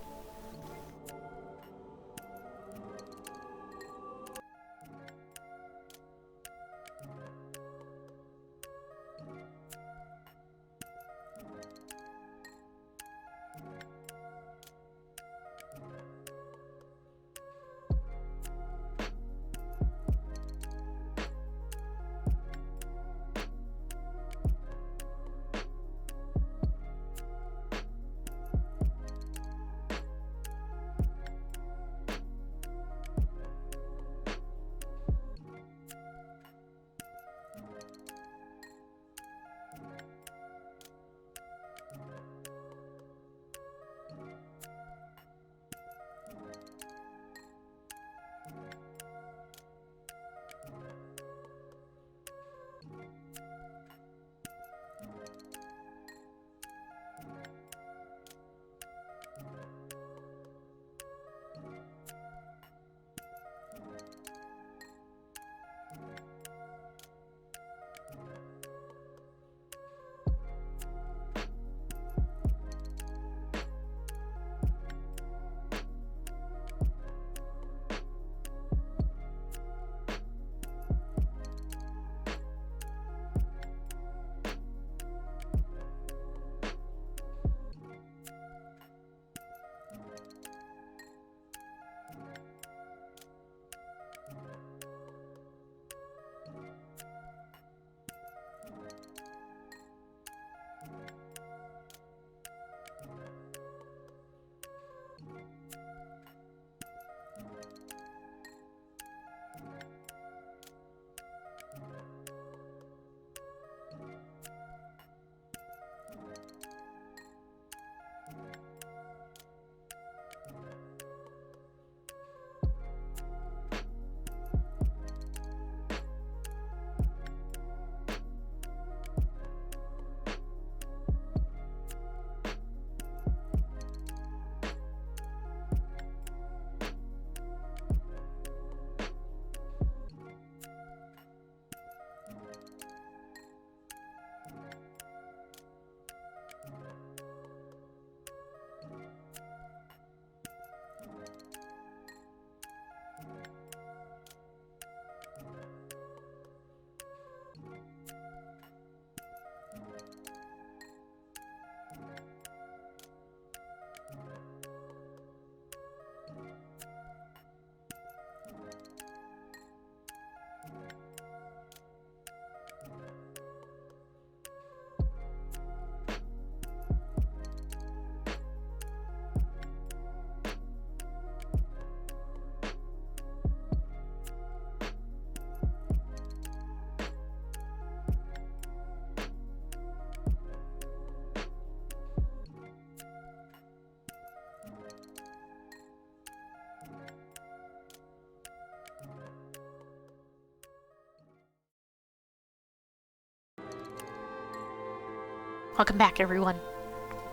Welcome back, everyone.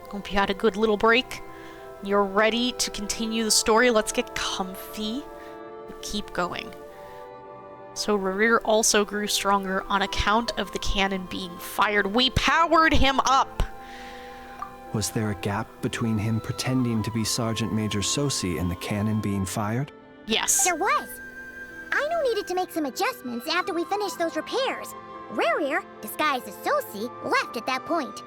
Hope you had a good little break. You're ready to continue the story. Let's get comfy. Keep going. So Rerir also grew stronger on account of the cannon being fired. We powered him up!
Was there a gap between him pretending to be Sergeant Major Sosi and the cannon being fired?
Yes.
There was. Aino needed to make some adjustments after we finished those repairs. Rerir, disguised as Sosi, left at that point,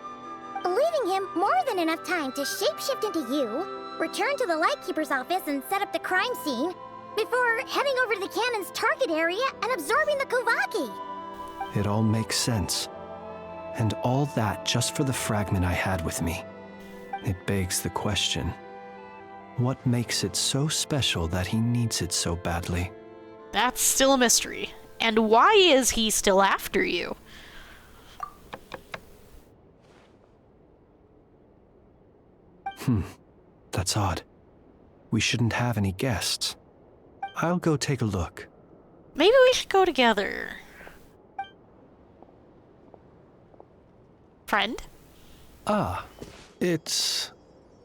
leaving him more than enough time to shapeshift into you, return to the Lightkeeper's office and set up the crime scene, before heading over to the cannon's target area and absorbing the Kovaki.
It all makes sense. And all that just for the fragment I had with me. It begs the question, what makes it so special that he needs it so badly?
That's still a mystery. And why is he still after you?
That's odd. We shouldn't have any guests. I'll go take a look.
Maybe we should go together. Friend?
Ah, it's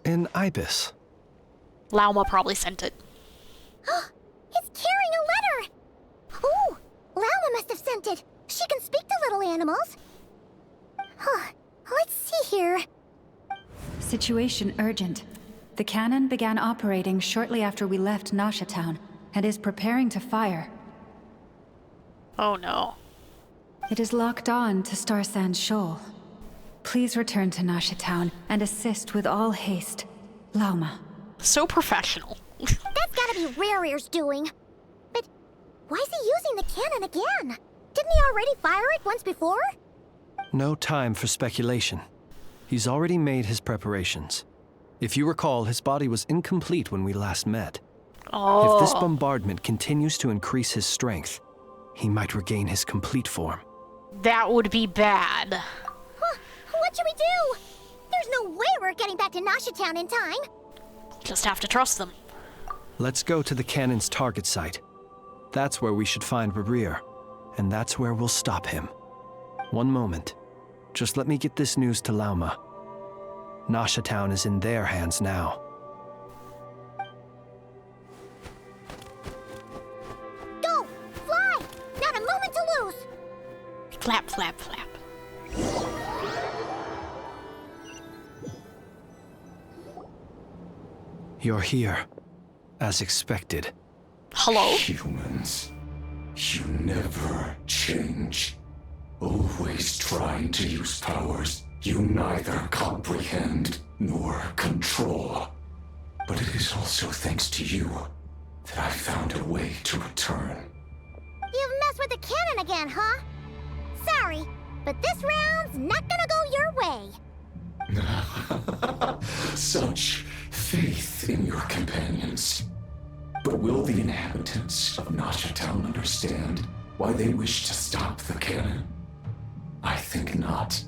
an ibis.
Lauma probably sent it.
It's carrying a letter! Ooh, Lauma must have sent it. She can speak to little animals. Let's see here.
Situation urgent. The cannon began operating shortly after we left Nasha Town and is preparing to fire.
Oh no.
It is locked on to Star Sand Shoal. Please return to Nasha Town and assist with all haste. Lauma.
So professional.
That's gotta be Rerir's doing. But why is he using the cannon again? Didn't he already fire it once before?
No time for speculation. He's already made his preparations. If you recall, his body was incomplete when we last met.
Oh.
If this bombardment continues to increase his strength, he might regain his complete form.
That would be bad.
What should we do? There's no way we're getting back to Nasha Town in time.
Just have to trust them.
Let's go to the cannon's target site. That's where we should find Rerir, and that's where we'll stop him. One moment. Just let me get this news to Lauma. Nasha Town is in their hands now.
Go! Fly! Not a moment to lose!
Flap, flap, flap.
You're here, as expected.
Hello?
Humans, you never change. Always trying to use powers you neither comprehend nor control. But it is also thanks to you that I found a way to return.
You've messed with the cannon again, huh? Sorry, but this round's not gonna go your way.
Such faith in your companions. But will the inhabitants of Nasha Town understand why they wish to stop the cannon? I think not.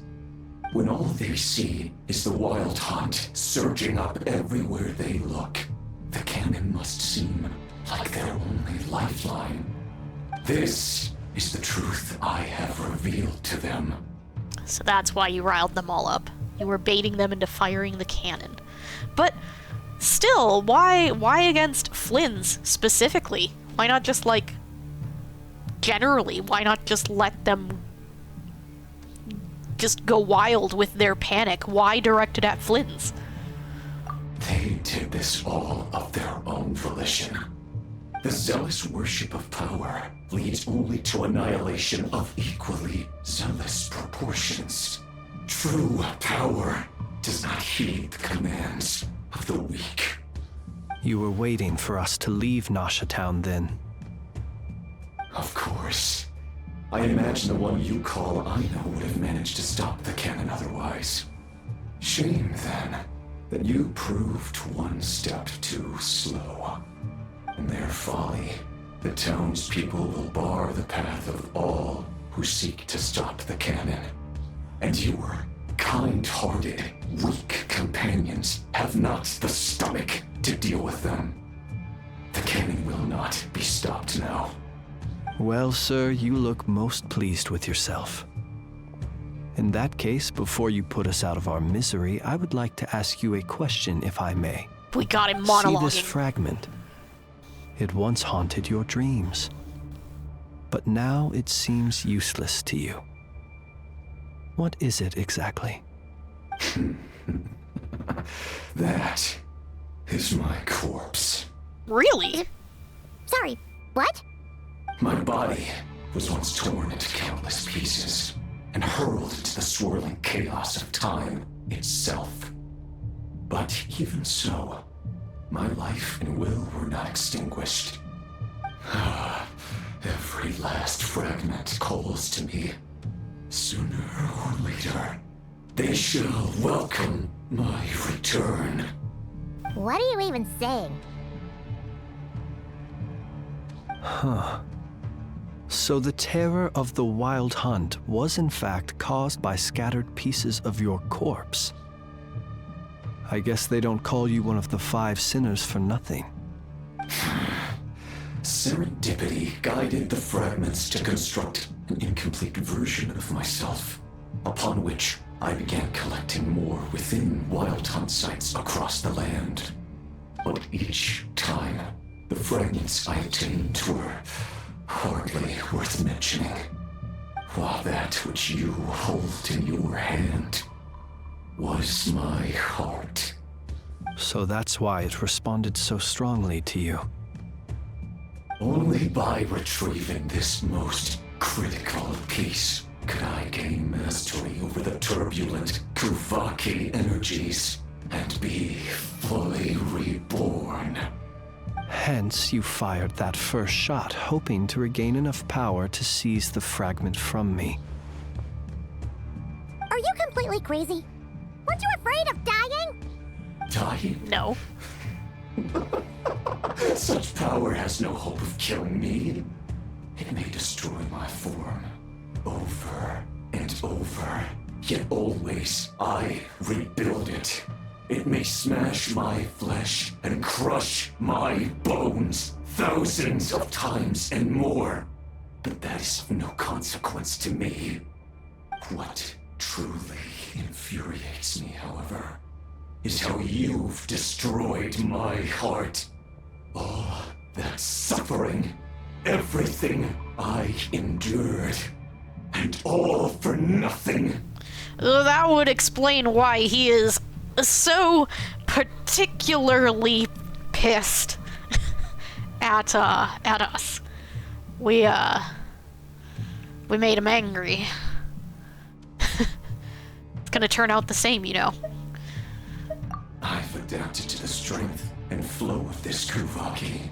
When all they see is the wild hunt surging up everywhere they look, the cannon must seem like their only lifeline. This is the truth I have revealed to them.
So that's why you riled them all up. You were baiting them into firing the cannon. But still, why against Flynn's specifically? Why not just, like, generally? Why not just let them just go wild with their panic? Why direct it at Flynn's?
They did this all of their own volition. The zealous worship of power leads only to annihilation of equally zealous proportions. True power does not heed the commands of the weak.
You were waiting for us to leave Nasha Town then.
Of course. I imagine the one you call Aina would have managed to stop the cannon otherwise. Shame, then, that you proved one step too slow. In their folly, the townspeople will bar the path of all who seek to stop the cannon. And your kind-hearted, weak companions have not the stomach to deal with them. The cannon will not be stopped now.
Well, sir, you look most pleased with yourself. In that case, before you put us out of our misery, I would like to ask you a question, if I may.
We got him monologuing.
See this fragment? It once haunted your dreams, but now it seems useless to you. What is it exactly?
That is my corpse.
Really?
Sorry, what?
My body was once torn into countless pieces and hurled into the swirling chaos of time itself. But even so, my life and will were not extinguished. Every last fragment calls to me. Sooner or later, they shall welcome my return.
What are you even saying?
Huh. So the terror of the Wild Hunt was in fact caused by scattered pieces of your corpse. I guess they don't call you one of the 5 sinners for nothing.
Serendipity guided the fragments to construct an incomplete version of myself, upon which I began collecting more within Wild Hunt sites across the land. But each time, the fragments I obtained were hardly worth mentioning, while that which you hold in your hand was my heart.
So that's why it responded so strongly to you.
Only by retrieving this most critical piece could I gain mastery over the turbulent Kuvaki energies and be fully reborn.
Hence, you fired that first shot, hoping to regain enough power to seize the fragment from me.
Are you completely crazy? Weren't you afraid of dying?
Dying?
No.
Such power has no hope of killing me. It may destroy my form over and over, yet always I rebuild it. It may smash my flesh and crush my bones thousands of times and more, but that is of no consequence to me. What truly infuriates me, however, is how you've destroyed my heart. All that suffering, everything I endured, and all for nothing.
That would explain why he is so particularly pissed at us. We made him angry. It's gonna turn out the same, you know.
I've adapted to the strength and flow of this Kuvaki.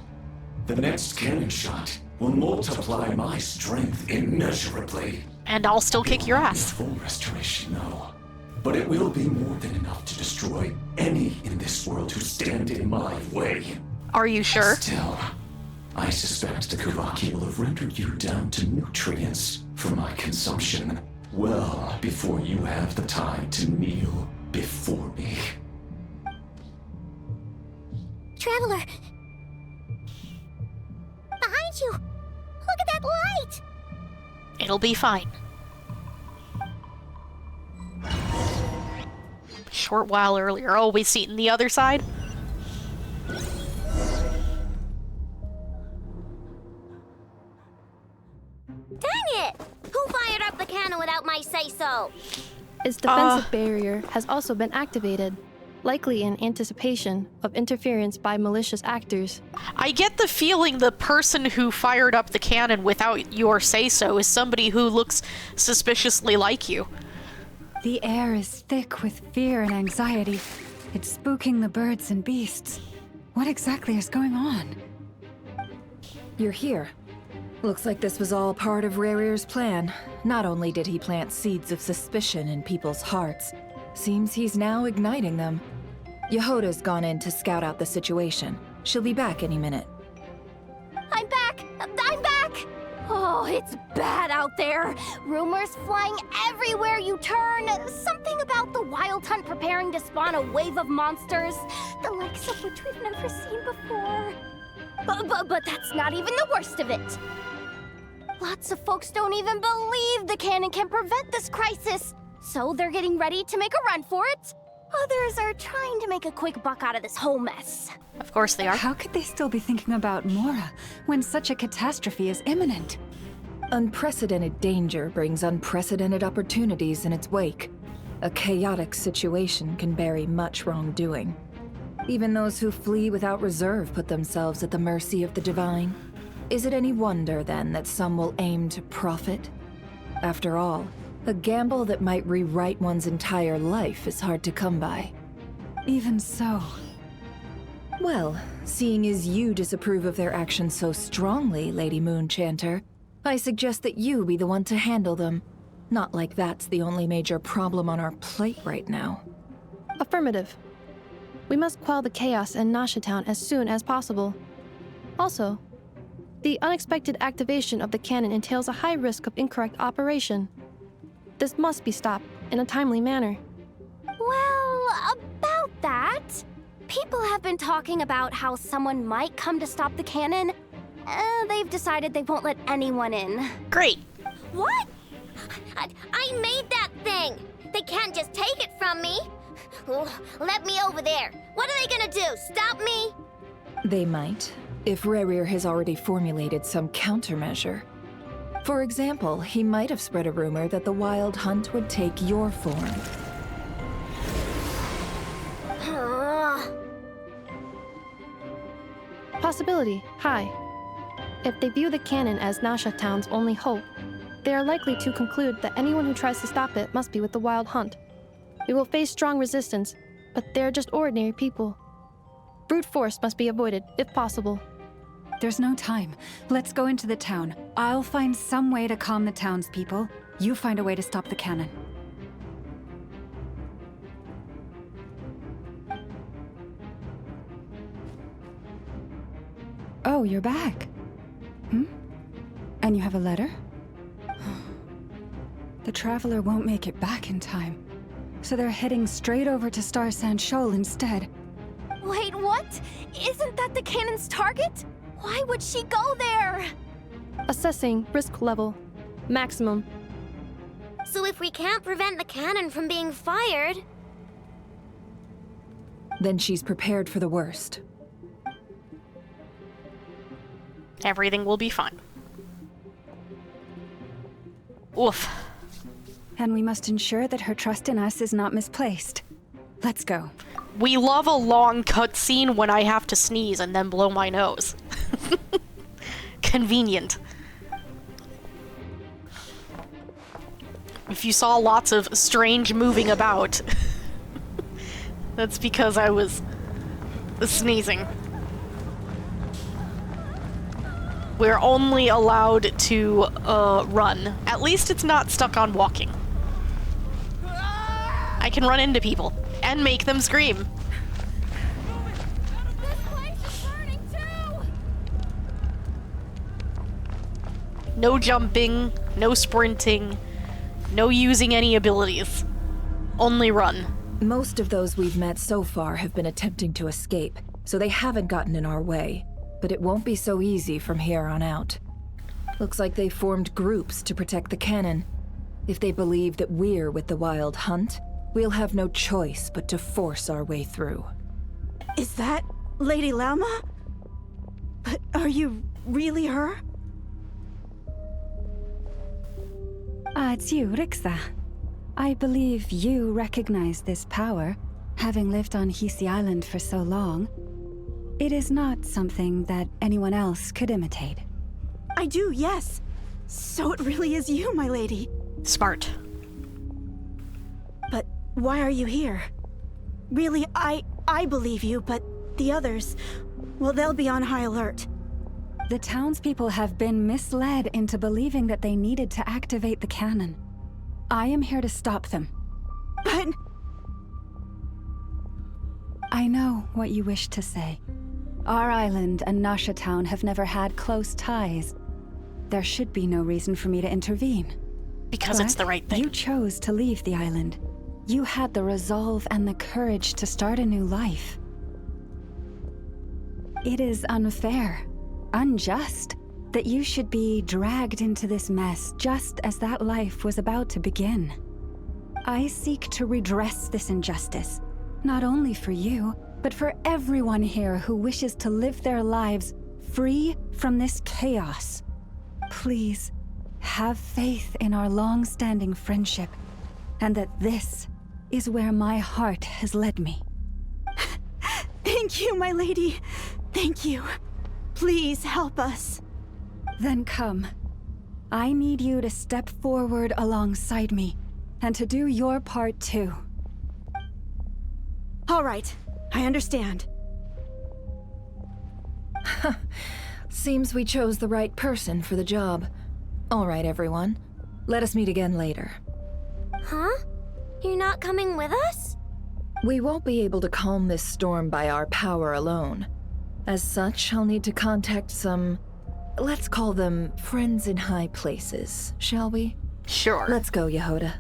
The next cannon shot will multiply my strength immeasurably.
And I'll still kick your ass.
Full restoration, no. But it will be more than enough to destroy any in this world who stand in my way.
Are you sure?
Still, I suspect the Kuvaki will have rendered you down to nutrients for my consumption well before you have the time to kneel before me.
Traveler! Behind you! Look at that light!
It'll be fine. Short while earlier. Oh, we see it in the other side?
Dang it! Who fired up the cannon without my say-so?
Its defensive barrier has also been activated, likely in anticipation of interference by malicious actors.
I get the feeling the person who fired up the cannon without your say-so is somebody who looks suspiciously like you.
The air is thick with fear and anxiety. It's spooking the birds and beasts. What exactly is going on?
You're here. Looks like this was all part of Rarir's plan. Not only did he plant seeds of suspicion in people's hearts, seems he's now igniting them. Yehoda's gone in to scout out the situation. She'll be back any minute.
I'm back! I'm back! Oh, it's bad out there. Rumors flying everywhere you turn. Something about the Wild Hunt preparing to spawn a wave of monsters, the likes of which we've never seen before. But that's not even the worst of it. Lots of folks don't even believe the cannon can prevent this crisis, so they're getting ready to make a run for it. Others are trying to make a quick buck out of this whole mess.
Of course they are.
How could they still be thinking about Mora when such a catastrophe is imminent?
Unprecedented danger brings unprecedented opportunities in its wake. A chaotic situation can bury much wrongdoing. Even those who flee without reserve put themselves at the mercy of the divine. Is it any wonder, then, that some will aim to profit? After all, a gamble that might rewrite one's entire life is hard to come by.
Even so.
Well, seeing as you disapprove of their actions so strongly, Lady Moonchanter, I suggest that you be the one to handle them. Not like that's the only major problem on our plate right now.
Affirmative. We must quell the chaos in Nasha Town as soon as possible. Also, the unexpected activation of the cannon entails a high risk of incorrect operation. This must be stopped in a timely manner.
Well, about that, people have been talking about how someone might come to stop the cannon. They've decided they won't let anyone in.
Great.
What? I made that thing. They can't just take it from me. Let me over there. What are they gonna do? Stop me?
They might, if Rarir has already formulated some countermeasure. For example, he might have spread a rumor that the Wild Hunt would take your form.
Possibility high. If they view the cannon as Nasha Town's only hope, they are likely to conclude that anyone who tries to stop it must be with the Wild Hunt. We will face strong resistance, but they're just ordinary people. Brute force must be avoided, if possible.
There's no time. Let's go into the town. I'll find some way to calm the townspeople. You find a way to stop the cannon. Oh, you're back. And you have a letter? The Traveler won't make it back in time. So they're heading straight over to Star Sand Shoal instead.
Wait, what? Isn't that the cannon's target? Why would she go there?
Assessing risk level. Maximum.
So if we can't prevent the cannon from being fired...
Then she's prepared for the worst.
Everything will be fine. Oof.
And we must ensure that her trust in us is not misplaced. Let's go.
We love a long cutscene when I have to sneeze and then blow my nose. Convenient. If you saw lots of strange moving about, that's because I was sneezing. We're only allowed to run. At least it's not stuck on walking. I can run into people and make them scream. No jumping, no sprinting, no using any abilities. Only run.
Most of those we've met so far have been attempting to escape, so they haven't gotten in our way. But it won't be so easy from here on out. Looks like they formed groups to protect the cannon. If they believe that we're with the Wild Hunt, we'll have no choice but to force our way through.
Is that Lady Lauma? But are you really her?
It's you, Rixa. I believe you recognize this power, having lived on Hisi Island for so long. It is not something that anyone else could imitate.
I do, yes. So it really is you, my lady.
Smart.
But why are you here? Really, I believe you, but the others, Well, they'll be on high alert.
The townspeople have been misled into believing that they needed to activate the cannon. I am here to stop them.
But...
I know what you wish to say. Our island and Nasha Town have never had close ties. There should be no reason for me to intervene.
Because it's the right thing.
You chose to leave the island. You had the resolve and the courage to start a new life. It is unfair, unjust, that you should be dragged into this mess just as that life was about to begin. I seek to redress this injustice, not only for you, but for everyone here who wishes to live their lives free from this chaos. Please, have faith in our long-standing friendship, and that this is where my heart has led me.
Thank you, my lady. Thank you. Please help us.
Then come. I need you to step forward alongside me, and to do your part too.
All right, I understand.
Seems we chose the right person for the job. All right, everyone. Let us meet again later.
Huh? You're not coming with us?
We won't be able to calm this storm by our power alone. As such, I'll need to contact some... let's call them friends in high places, shall we?
Sure.
Let's go, Yehoda.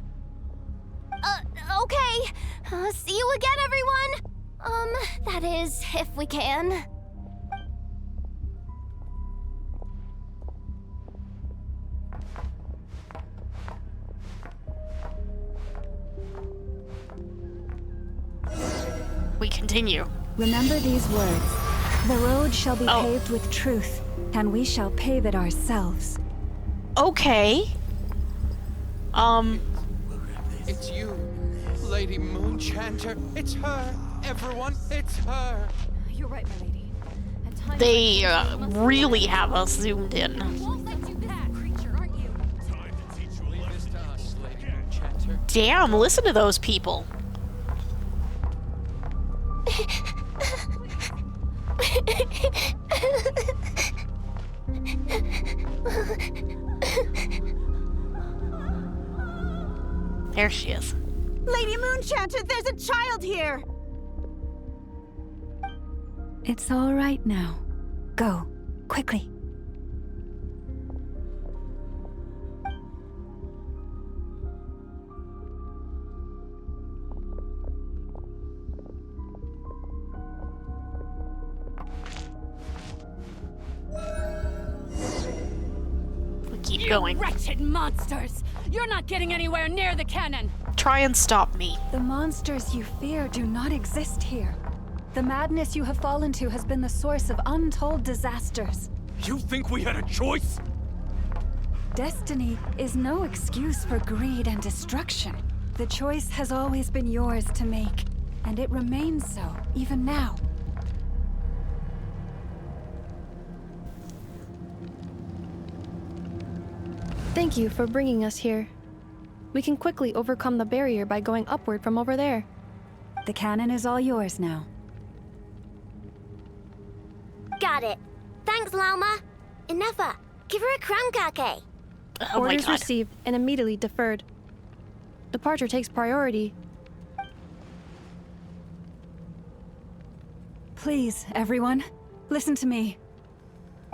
Okay. See you again, everyone. That is, if we can.
We continue.
Remember these words. The road shall be paved with truth, and we shall pave it ourselves.
Okay.
It's you, Lady Moonchanter. It's her. Everyone, it's her.
You're right, my lady.
They really have us zoomed in. Damn, listen to those people. There she is.
Lady Moonchanter, there's a child here!
It's all right now. Go, quickly.
Keep going.
You wretched monsters! You're not getting anywhere near the cannon!
Try and stop me.
The monsters you fear do not exist here. The madness you have fallen to has been the source of untold disasters.
You think we had a choice?
Destiny is no excuse for greed and destruction. The choice has always been yours to make, and it remains so, even now.
Thank you for bringing us here. We can quickly overcome the barrier by going upward from over there.
The cannon is all yours now.
Got it. Thanks, Lauma. Inefa, give her a crown kake.
Oh my
Orders
God.
received and immediately deferred. Departure takes priority.
Please, everyone, listen to me.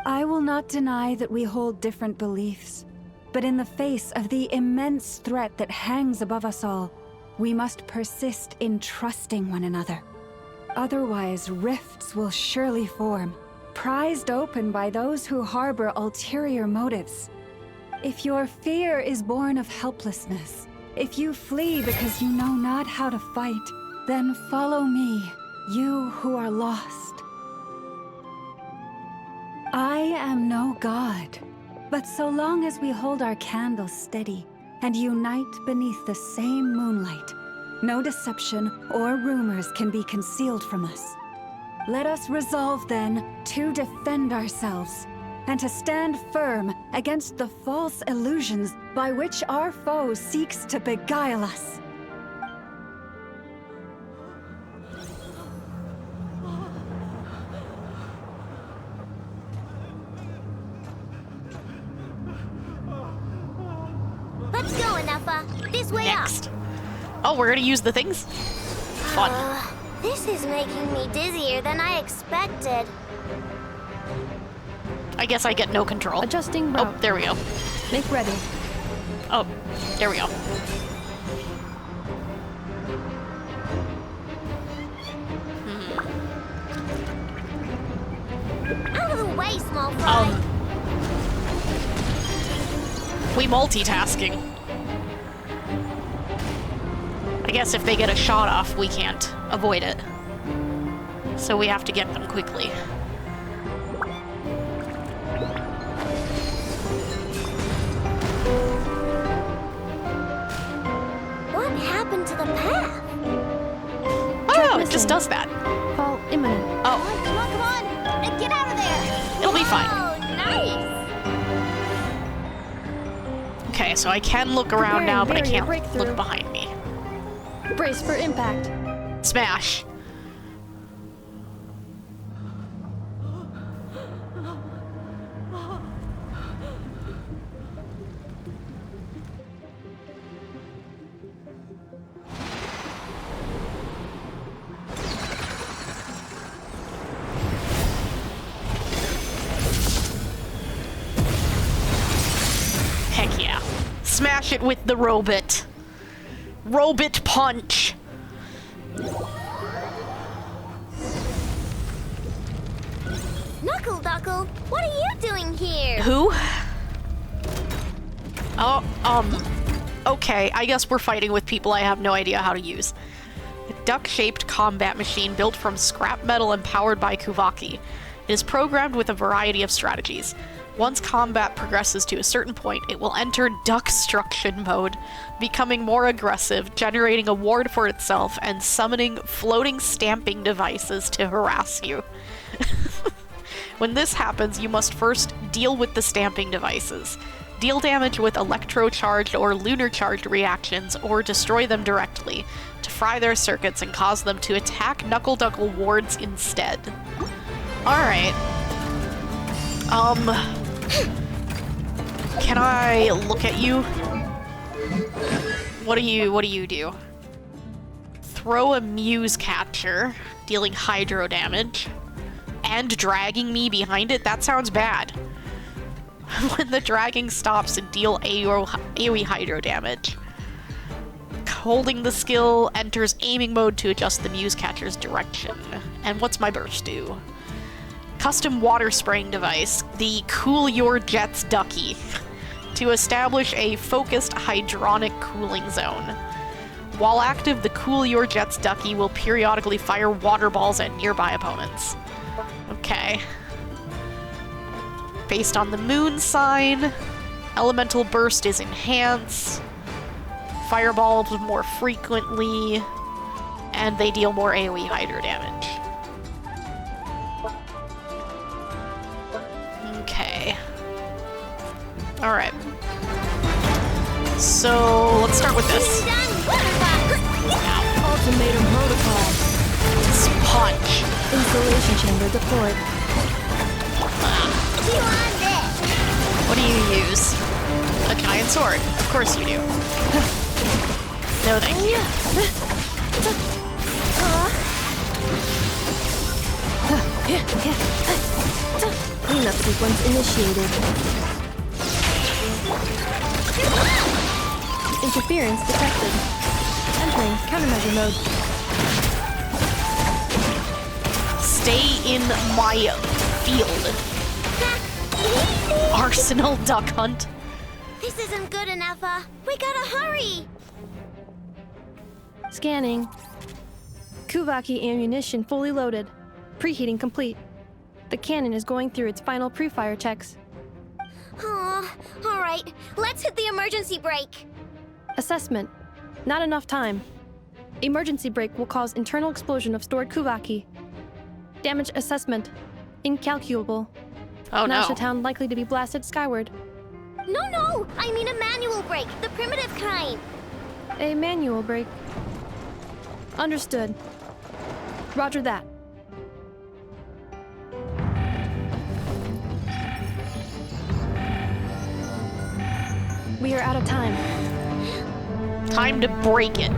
I will not deny that we hold different beliefs, but in the face of the immense threat that hangs above us all, we must persist in trusting one another. Otherwise, rifts will surely form, prized open by those who harbor ulterior motives. If your fear is born of helplessness, if you flee because you know not how to fight, then follow me, you who are lost. I am no god, but so long as we hold our candles steady and unite beneath the same moonlight, no deception or rumors can be concealed from us. Let us resolve then to defend ourselves and to stand firm against the false illusions by which our foe seeks to beguile us.
Alpha. This way
Next. Oh, we're gonna use the things? Fun.
This is making me dizzier than I expected.
I guess I get no control.
Adjusting route.
Oh, there we go.
Make ready.
Oh, there we go.
Out of the way, small fry.
We multitasking. I guess if they get a shot off, we can't avoid it. So we have to get them quickly.
What happened to the path?
Oh, it just does that.
Fall imminent.
Oh.
Come on, come on! Get out of there!
It'll be fine.
Oh, nice!
Okay, so I can look around now, but I can't
breakthrough.
look behind me.
Brace for impact.
Smash. Heck yeah. Smash it with the robot. Robot punch.
Knuckle Duckle, what are you doing here?
Who? Oh, okay, I guess we're fighting with people I have no idea how to use. A duck-shaped combat machine built from scrap metal and powered by Kuvaki. It is programmed with a variety of strategies. Once combat progresses to a certain point, it will enter duckstruction mode, becoming more aggressive, generating a ward for itself, and summoning floating stamping devices to harass you. When this happens, you must first deal with the stamping devices. Deal damage with electro-charged or lunar-charged reactions, or destroy them directly, to fry their circuits and cause them to attack Knuckle Duckle wards instead. Alright. Can I look at you? What do you do? Throw a Muse Catcher, dealing hydro damage, and dragging me behind it? That sounds bad. When the dragging stops, deal AoE hydro damage. Holding the skill enters aiming mode to adjust the Muse Catcher's direction. And what's my burst do? Custom water spraying device, the Cool Your Jets Ducky, to establish a focused hydronic cooling zone. While active, the Cool Your Jets Ducky will periodically fire water balls at nearby opponents. Okay. Based on the moon sign, elemental burst is enhanced, fireballs more frequently, and they deal more AoE hydro damage. Okay. Alright. So, let's start with this.
Ultimatum protocol.
Punch.
Installation chamber deployed.
What do you use? A giant sword. Of course you do. No thank you.
Cleanup sequence initiated. Interference detected. Entering countermeasure mode.
Stay in my field. Arsenal Duck Hunt.
This isn't good enough, we gotta hurry!
Scanning. Kuvaki ammunition fully loaded. Preheating complete. The cannon is going through its final pre-fire checks.
Aw, alright, let's hit the emergency brake.
Assessment. Not enough time. Emergency brake will cause internal explosion of stored Kuvaki. Damage assessment. Incalculable.
Oh no.
Nasha Town likely to be blasted skyward.
No, I mean a manual brake, the primitive kind.
A manual brake. Understood. Roger that. We are out of time.
Time to break it.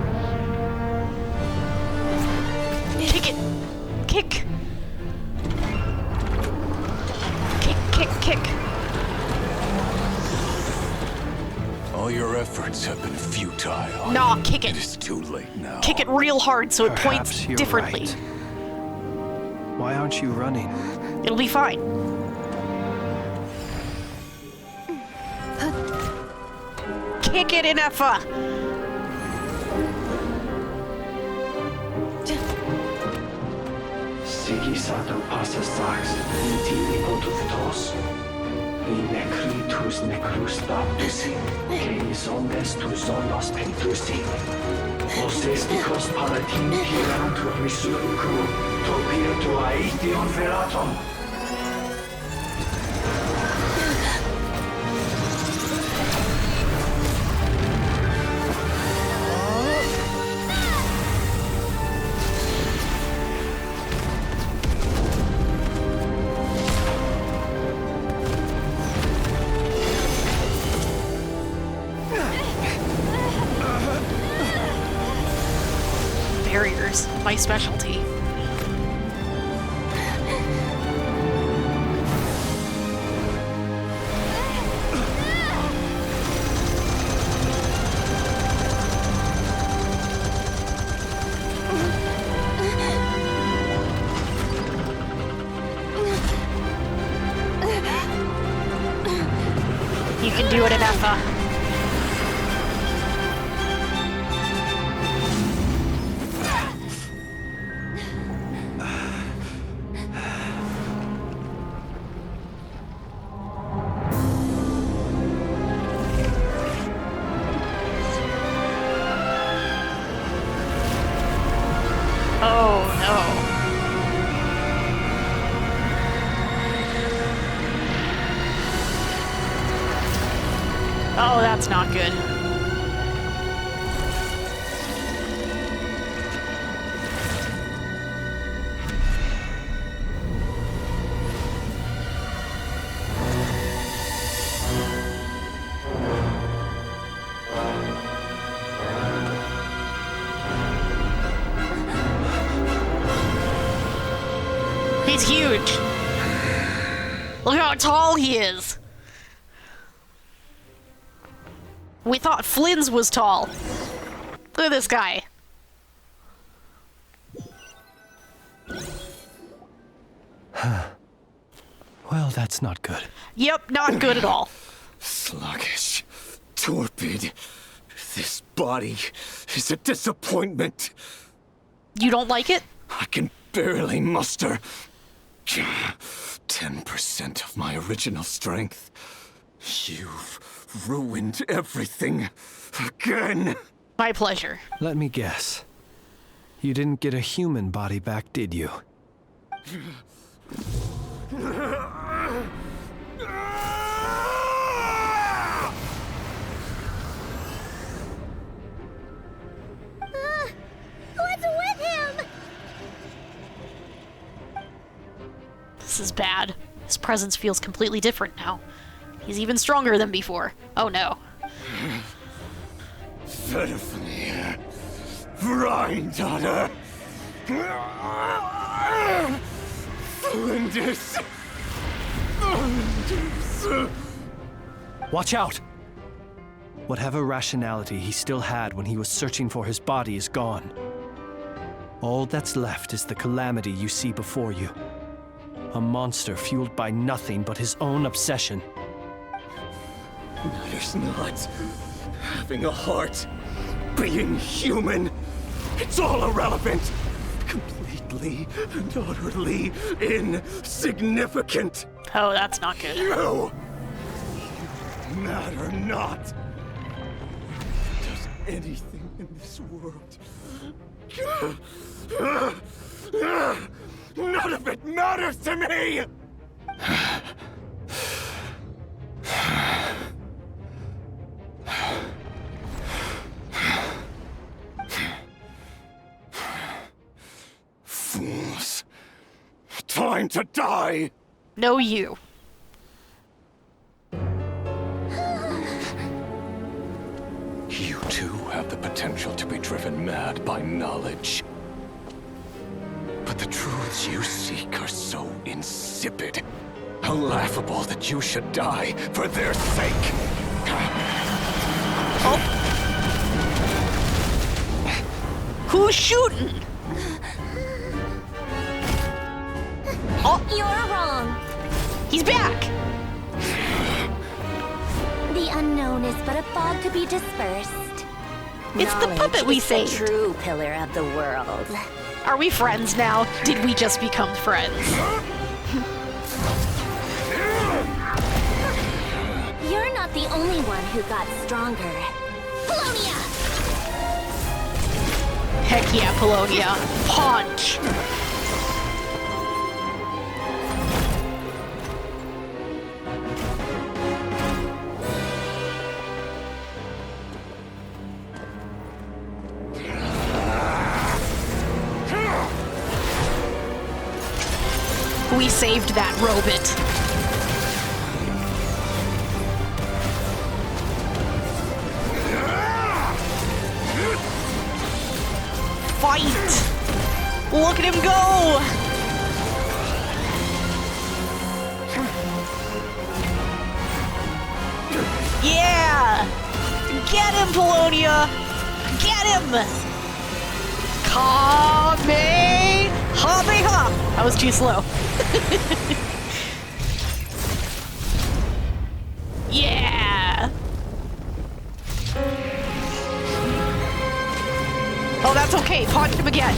Kick it. Kick. Kick.
All your efforts have been futile.
Nah, kick it.
It is too late now.
Kick it real hard so it
Perhaps
points
you're
differently.
right. Why aren't you running?
It'll be fine. Kick it, Inefa!
Sigi sato passa sax, intimi potutos. I necritus necrus baptusi, que ondes tu zonos pentusi. Osesticos palatin pirantur resurcu, topir tu aetion veratum.
Barriers, my specialty. You can do it, Inefa. Oh no. Oh, that's not good. He's huge. Look how tall he is. We thought Flynn's was tall. Look at this guy.
Well, that's not good.
Yep, not good at all.
Sluggish. Torpid. This body is a disappointment.
You don't like it?
I can barely muster 10% of my original strength. You've ruined everything again.
My pleasure.
Let me guess. You didn't get a human body back, did you?
What's with him?
This is bad. His presence feels completely different now. He's even stronger than before. Oh no.
Verfnir. Vrindaughter. Flinders.
Watch out! Whatever rationality he still had when he was searching for his body is gone. All that's left is the calamity you see before you. A monster fueled by nothing but his own obsession.
Matters not. Having a heart. Being human. It's all irrelevant. Completely and utterly insignificant.
Oh, that's not good.
You matter not. Does anything in this world. None of it matters to me! Fools. Time to die!
No, you.
You two have the potential to be driven mad by knowledge. But the truths you seek are so insipid, how laughable that you should die for their sake.
Who's shooting?
You're wrong.
He's back.
The unknown is but a fog to be dispersed.
It's the puppet we
is the
saved.
true pillar of the world.
Are we friends now? Did we just become friends?
You're not the only one who got stronger. Polonia!
Heck yeah, Polonia. Punch! We saved that robot. Fight! Look at him go! Yeah! Get him, Polonia! Get him! Kamehameha! That was too slow. Yeah! Oh, that's okay. Punch him again.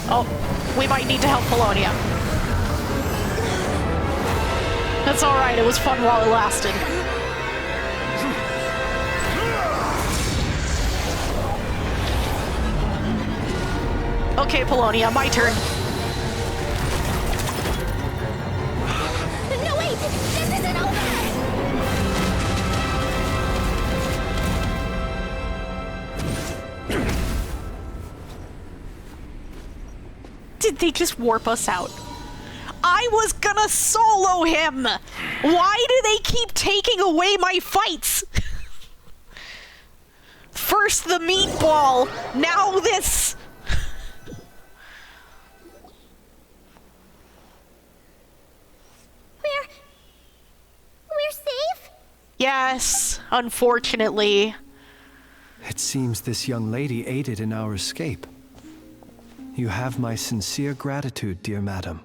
Oh, we might need to help Polonia. That's alright. It was fun while it lasted. Okay, Polonia, my turn.
No, wait! This isn't over!
Did they just warp us out? I was gonna solo him! Why do they keep taking away my fights? First the meatball, now this!
We're safe?
Yes, unfortunately.
It seems this young lady aided in our escape. You have my sincere gratitude, dear madam.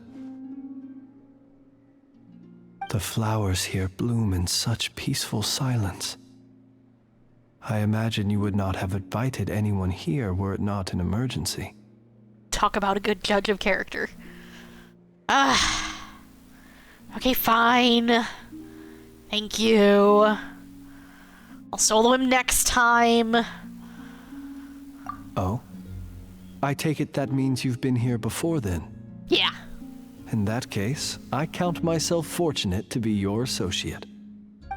The flowers here bloom in such peaceful silence. I imagine you would not have invited anyone here were it not an emergency.
Talk about a good judge of character. Okay, fine. Thank you. I'll solo him next time.
Oh? I take it that means you've been here before then?
Yeah.
In that case, I count myself fortunate to be your associate.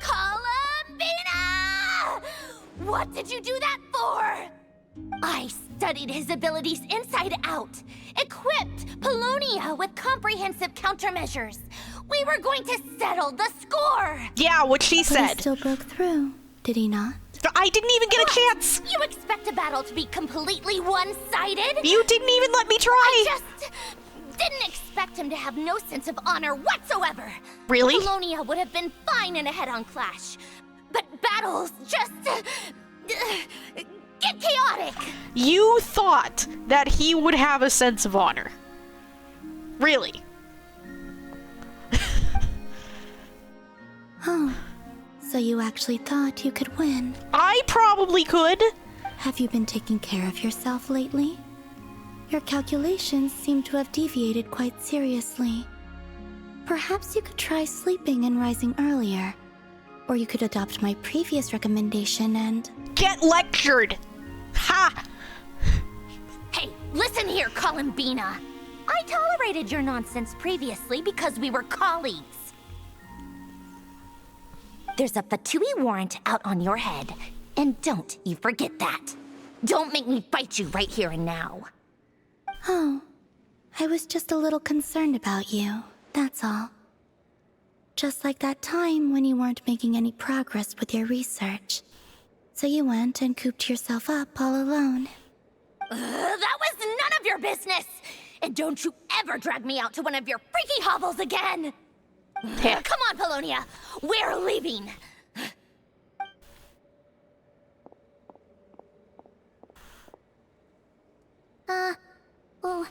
Columbina! What did you do that for? I studied his abilities inside out, equipped Polonia with comprehensive countermeasures. We were going to settle the score.
Yeah, what she
But
said.
he still broke through, did he not?
I didn't even get a chance.
You expect a battle to be completely one-sided?
You didn't even let me try.
I just didn't expect him to have no sense of honor whatsoever.
Really?
Polonia would have been fine in a head-on clash. But battles just get chaotic.
You thought that he would have a sense of honor. Really?
Oh, so you actually thought you could win?
I probably could.
Have you been taking care of yourself lately? Your calculations seem to have deviated quite seriously. Perhaps you could try sleeping and rising earlier. Or you could adopt my previous recommendation and...
Get lectured! Ha!
Hey, listen here, Columbina. I tolerated your nonsense previously because we were colleagues. There's a Fatui warrant out on your head, and don't you forget that. Don't make me fight you right here and now. Oh, I was just a little concerned about you, that's all. Just like that time when you weren't making any progress with your research. So you went and cooped yourself up all alone.
That was none of your business! And don't you ever drag me out to one of your freaky hovels again! Come on, Polonia! We're leaving!
Well,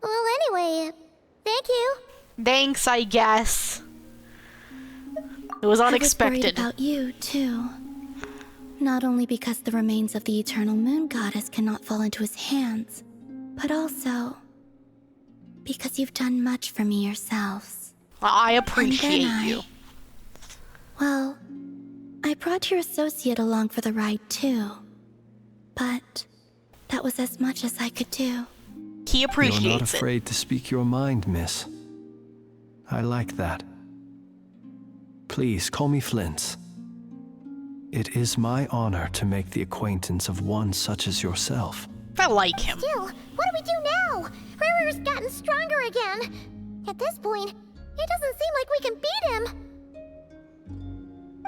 anyway, thank you.
Thanks, I guess. It was unexpected.
I was worried about you, too. Not only because the remains of the eternal moon goddess cannot fall into his hands, but also because you've done much for me yourselves.
I appreciate you.
Well, I brought your associate along for the ride, too. But that was as much as I could do.
He appreciates it.
You're not afraid to speak your mind, miss. I like that. Please call me Flint's. It is my honor to make the acquaintance of one such as yourself.
I like him.
Still, what do we do now? Rirer's gotten stronger again. At this point, it doesn't seem like we can beat him.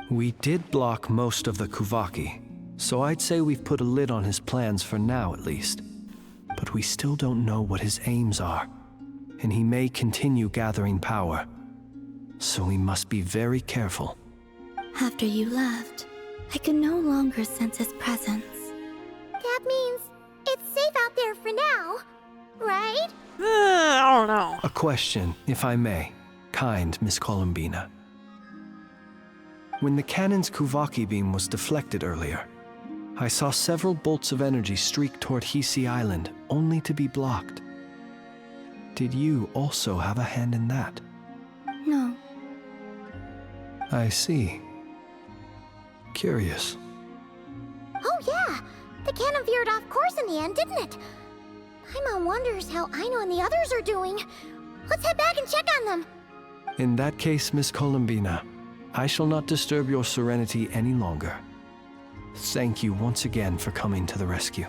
We did block most of the Kuvaki, so I'd say we've put a lid on his plans for now at least. But we still don't know what his aims are, and he may continue gathering power. So we must be very careful.
After you left, I could no longer sense his presence. That means it's safe out there for now, right?
I don't know.
A question, if I may, kind Miss Columbina. When the cannon's Kuvaki beam was deflected earlier, I saw several bolts of energy streak toward Hisi Island, only to be blocked. Did you also have a hand in that?
No.
I see. Curious.
Oh yeah! The cannon veered off course in the end, didn't it? Paimon wonders how Aino and the others are doing. Let's head back and check on them.
In that case, Miss Columbina, I shall not disturb your serenity any longer. Thank you once again for coming to the rescue.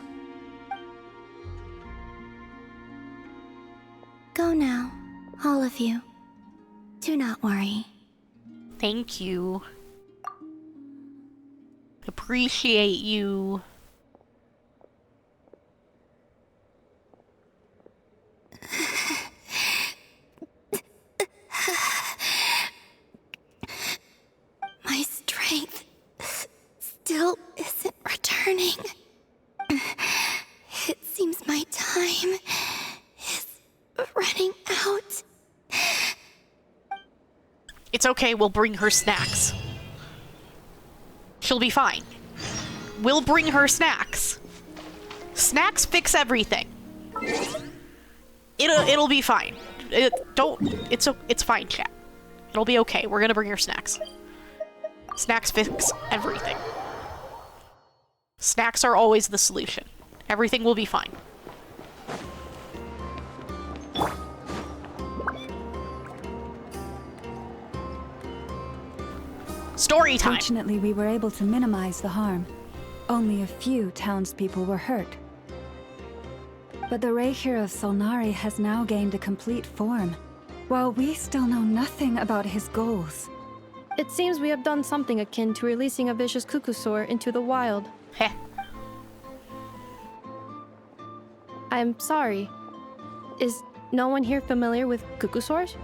Go now, all of you. Do not worry.
Thank you. Appreciate you.
My strength still isn't returning. It seems my time is running out.
It's okay, we'll bring her snacks. She'll be fine. We'll bring her snacks. Snacks fix everything. It'll be fine. It's fine, chat. It'll be okay. We're gonna bring her snacks. Snacks fix everything. Snacks are always the solution. Everything will be fine. Story time!
Fortunately, we were able to minimize the harm. Only a few townspeople were hurt. But the Reikir of Solnari has now gained a complete form, while we still know nothing about his goals.
It seems we have done something akin to releasing a vicious Kukusaur into the wild.
Heh.
I'm sorry. Is no one here familiar with Kukusaurs?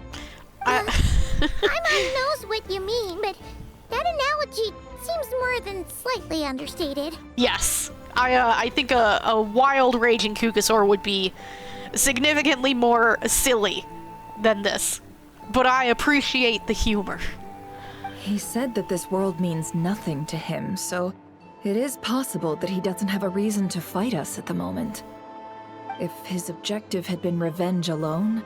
Paimon knows what you mean, but that analogy seems more than slightly understated.
Yes. I think a wild raging Kukusaur would be significantly more silly than this. But I appreciate the humor.
He said that this world means nothing to him, so it is possible that he doesn't have a reason to fight us at the moment. If his objective had been revenge alone,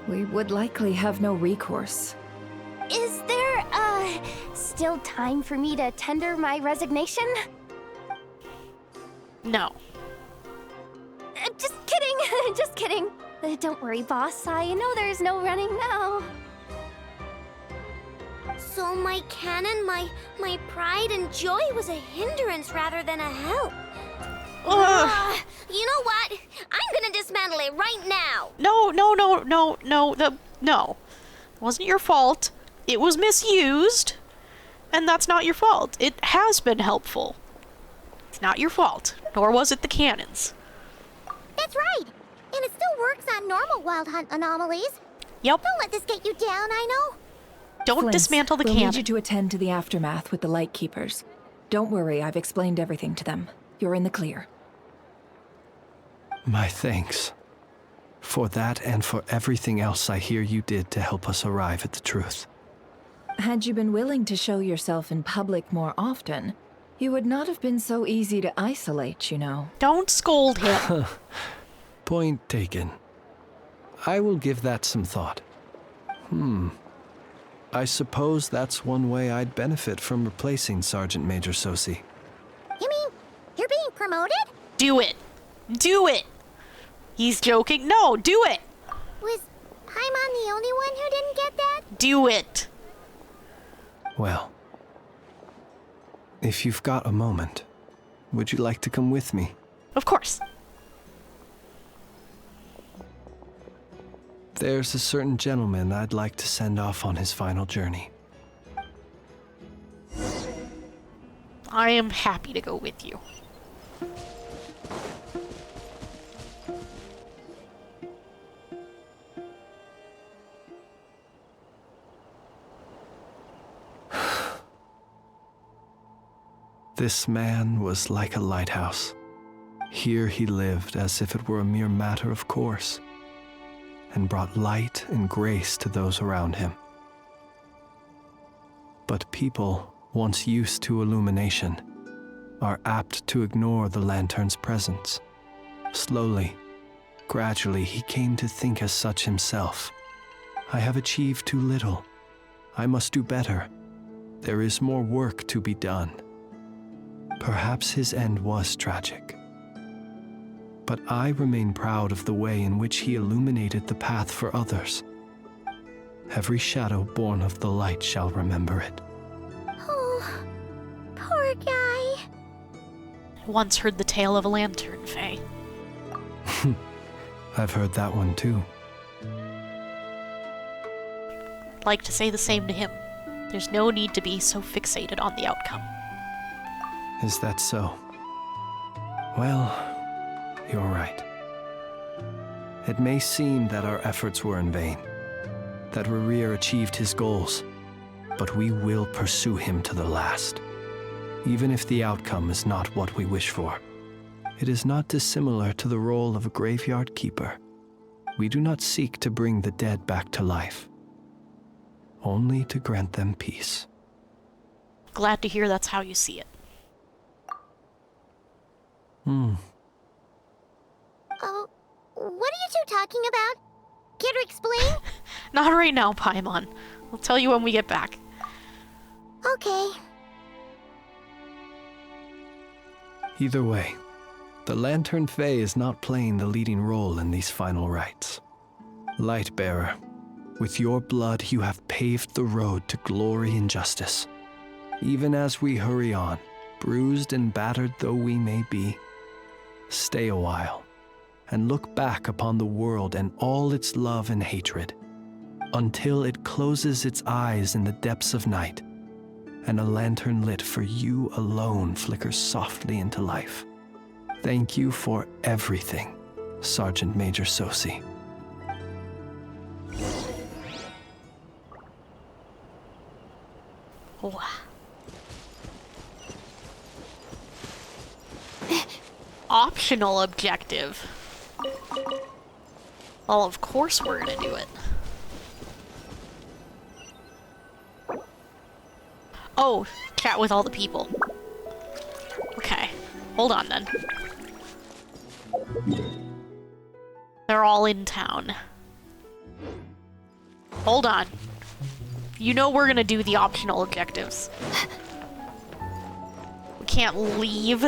we would likely have no recourse.
Is there, still time for me to tender my resignation?
No.
Just kidding, just kidding. Don't worry, boss. I know there's no running now.
So my cannon, my pride and joy was a hindrance rather than a help. You know what? I'm gonna dismantle it right now.
No. It wasn't your fault. It was misused, and that's not your fault. It has been helpful. It's not your fault, nor was it the cannons.
That's right. And it still works on normal wild hunt anomalies.
Yep.
Don't let this get you down, I know.
Don't
Flint,
dismantle the
we'll
cannon.
need you to attend to the aftermath with the Lightkeepers. Don't worry, I've explained everything to them. You're in the clear.
My thanks. For that and for everything else I hear you did to help us arrive at the truth.
Had you been willing to show yourself in public more often, you would not have been so easy to isolate, you know.
Don't scold him.
Point taken. I will give that some thought. I suppose that's one way I'd benefit from replacing Sergeant Major Sosi.
You mean you're being promoted?
Do it. Do it. He's joking. No, do it.
Was Paimon the only one who didn't get that?
Do it.
Well, if you've got a moment, would you like to come with me?
Of course.
There's a certain gentleman I'd like to send off on his final journey.
I am happy to go with you.
This man was like a lighthouse. Here he lived as if it were a mere matter of course, and brought light and grace to those around him. But people, once used to illumination, are apt to ignore the lantern's presence. Slowly, gradually, he came to think as such himself. I have achieved too little. I must do better. There is more work to be done. Perhaps his end was tragic. But I remain proud of the way in which he illuminated the path for others. Every shadow born of the light shall remember it.
Oh, poor guy.
I once heard the tale of a lantern, Faye.
I've heard that one too.
I'd like to say the same to him. There's no need to be so fixated on the outcome.
Is that so? Well, you're right. It may seem that our efforts were in vain, that Rerir achieved his goals, but we will pursue him to the last, even if the outcome is not what we wish for. It is not dissimilar to the role of a graveyard keeper. We do not seek to bring the dead back to life, only to grant them peace.
Glad to hear that's how you see it.
Oh, what are you two talking about? Care to explain?
Not right now, Paimon. I'll tell you when we get back.
Okay.
Either way, the Lantern Fae is not playing the leading role in these final rites. Lightbearer, with your blood you have paved the road to glory and justice. Even as we hurry on, bruised and battered though we may be, stay a while and look back upon the world and all its love and hatred, until it closes its eyes in the depths of night, and a lantern lit for you alone flickers softly into life. Thank you for everything, Sergeant Major Sosi.
Oh. Optional objective. Well, of course we're gonna do it. Oh, chat with all the people. Okay, hold on then. They're all in town. Hold on. You know we're gonna do the optional objectives. We can't leave.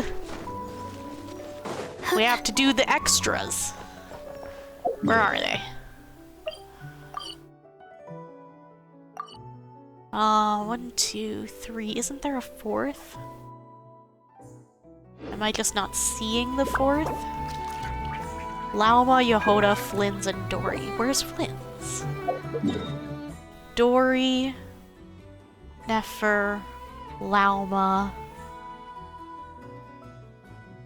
We have to do the extras. Where are they? 1, 2, 3. Isn't there a fourth? Am I just not seeing the fourth? Lauma, Yehoda, Flynn's, and Dory. Where's Flynn's? Dory, Nefer, Lauma.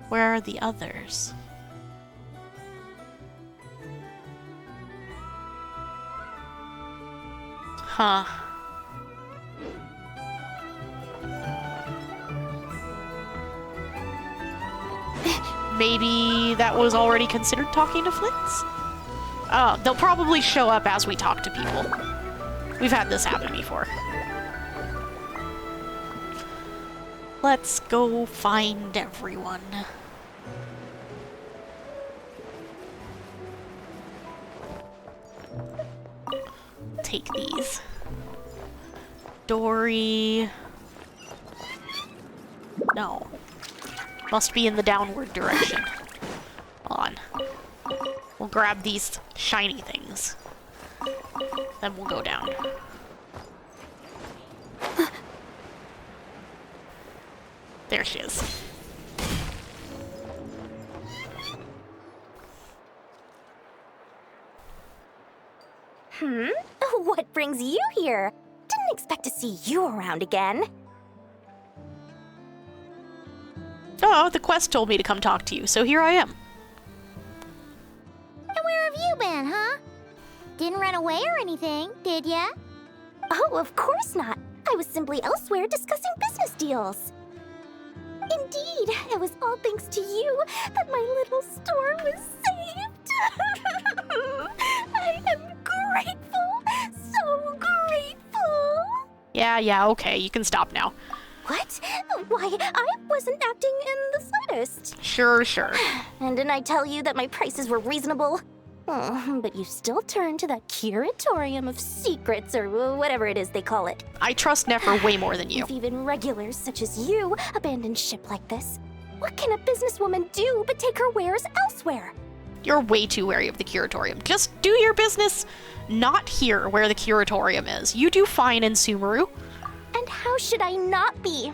Where are the others? Huh. Maybe that was already considered talking to Flint's? They'll probably show up as we talk to people. We've had this happen before. Let's go find everyone. Take these. Dory. No. Must be in the downward direction. Hold on. We'll grab these shiny things. Then we'll go down. There she is.
What brings you here? Didn't expect to see you around again.
Oh, the quest told me to come talk to you, so here I am.
And where have you been, huh? Didn't run away or anything, did ya? Oh, of course not. I was simply elsewhere discussing business deals. Indeed, it was all thanks to you that my little store was saved. I am grateful, so grateful.
Yeah, okay, you can stop now.
What? Why, I wasn't acting in the slightest.
Sure.
And didn't I tell you that my prices were reasonable? Oh, but you still turn to that curatorium of secrets, or whatever it is they call it.
I trust Nefer way more than you.
If even regulars such as you abandon ship like this, what can a businesswoman do but take her wares elsewhere?
You're way too wary of the curatorium. Just do your business not here where the curatorium is. You do fine in Sumeru.
And how should I not be,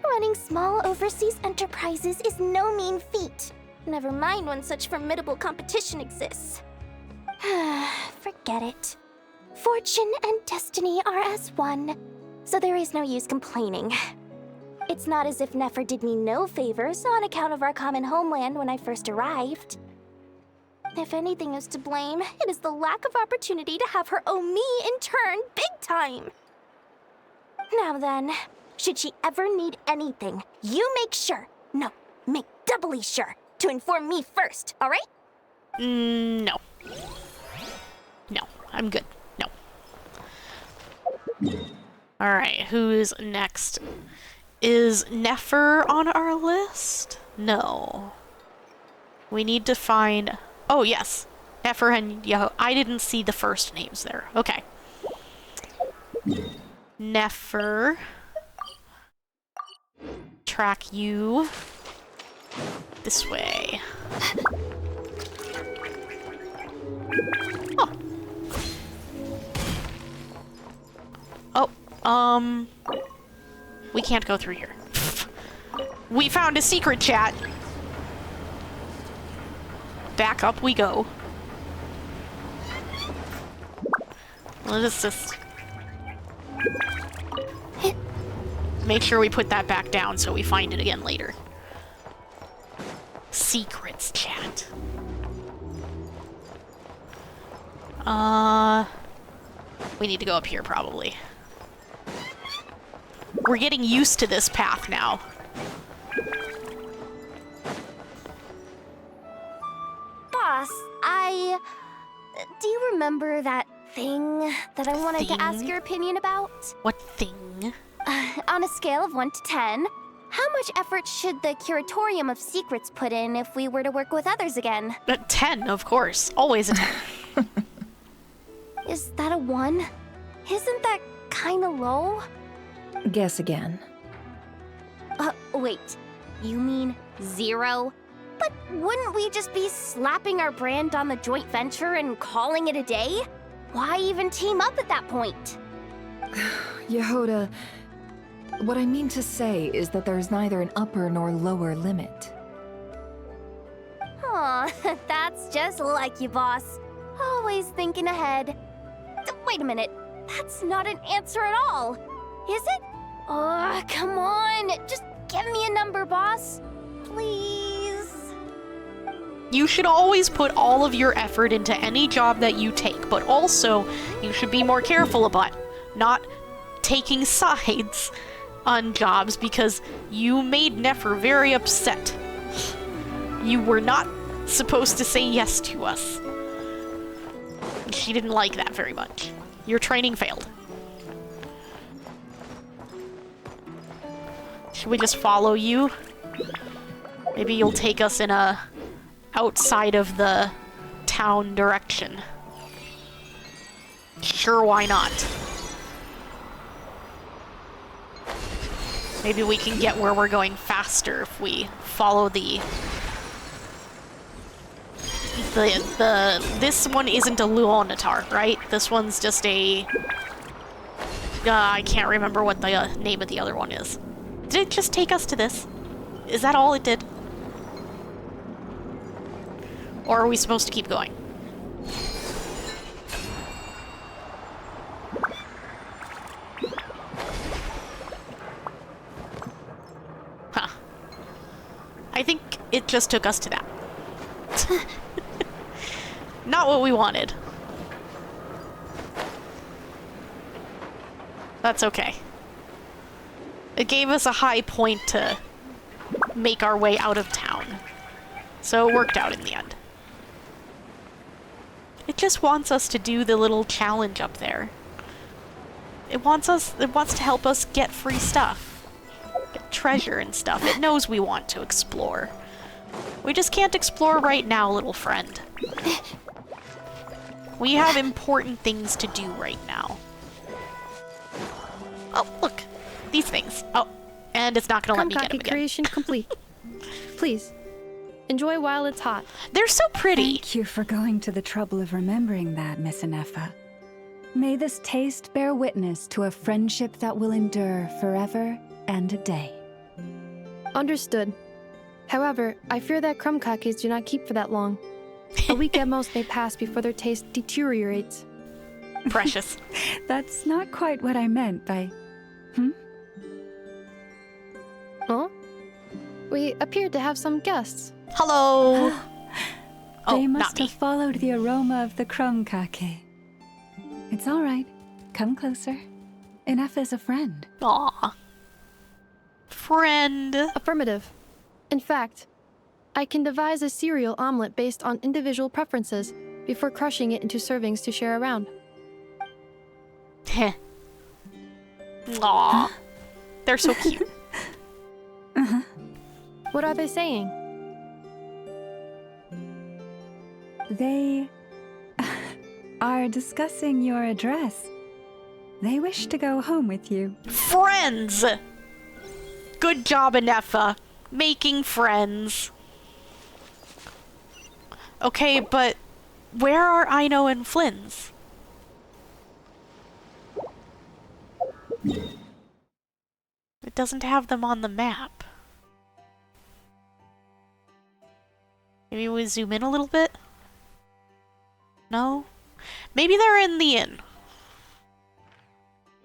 Running small overseas enterprises is no mean feat. Never mind when such formidable competition exists. Forget it. Fortune and destiny are as one, so there is no use complaining. It's not as if Nefer did me no favors on account of our common homeland when I first arrived. If anything is to blame, it is the lack of opportunity to have her owe me in turn big time. Now then, should she ever need anything, you make sure, make doubly sure, to inform me first, alright?
No. No, I'm good. No. Alright, who's next? Is Nefer on our list? No. We need to find... Oh, yes. Nefer and Yaho. I didn't see the first names there. Okay. Nefer. Track you. This way. Oh. We can't go through here. We found a secret chat. Back up we go. Let's just make sure we put that back down so we find it again later. Secrets chat. We need to go up here probably. We're getting used to this path now.
Boss, do you remember that thing that I wanted to ask your opinion about?
What thing?
On a scale of 1 to 10, how much effort should the Curatorium of Secrets put in if we were to work with others again?
10, of course. Always a 10.
Is that a 1? Isn't that kinda low?
Guess again.
Wait. You mean 0? But wouldn't we just be slapping our brand on the joint venture and calling it a day? Why even team up at that point?
Yehoda, what I mean to say is that there's neither an upper nor lower limit.
Aw, that's just like you, boss. Always thinking ahead. Wait a minute, that's not an answer at all.
Is it? Oh, come on. Just give me a number, boss. Please.
You should always put all of your effort into any job that you take, but also you should be more careful about not taking sides on jobs because you made Nefer very upset. You were not supposed to say yes to us. She didn't like that very much. Your training failed. Should we just follow you? Maybe you'll take us in a outside of the town direction. Sure, why not? Maybe we can get where we're going faster if we follow the this one isn't a Luonatar, right? This one's just a I can't remember what the name of the other one is. Did it just take us to this? Is that all it did? Or are we supposed to keep going? Huh. I think it just took us to that. Not what we wanted. That's okay. It gave us a high point to make our way out of town. So it worked out in the end. It just wants us to do the little challenge up there. It wants to help us get free stuff. Get treasure and stuff. It knows we want to explore. We just can't explore right now, little friend. We have important things to do right now. Oh, look. These things. Oh, and it's not gonna let me get them again.
Creation complete. Please, enjoy while it's hot.
They're so pretty.
Thank you for going to the trouble of remembering that, Miss Anefa. May this taste bear witness to a friendship that will endure forever and a day.
Understood. However, I fear that crumb cookies do not keep for that long. A week at most may pass before their taste deteriorates.
Precious.
That's not quite what I meant by...
Huh? We appear to have some guests.
Hello!
They must have followed the aroma of the crumb cake. It's all right. Come closer. Enough is a friend.
Aw. Friend.
Affirmative. In fact, I can devise a cereal omelet based on individual preferences before crushing it into servings to share around.
Heh. Aw. They're so cute.
What are they saying?
They are discussing your address. They wish to go home with you.
Friends! Good job, Anefa. Making friends. Okay, but where are Aino and Flynn's? It doesn't have them on the map. Maybe we zoom in a little bit? No? Maybe they're in the inn.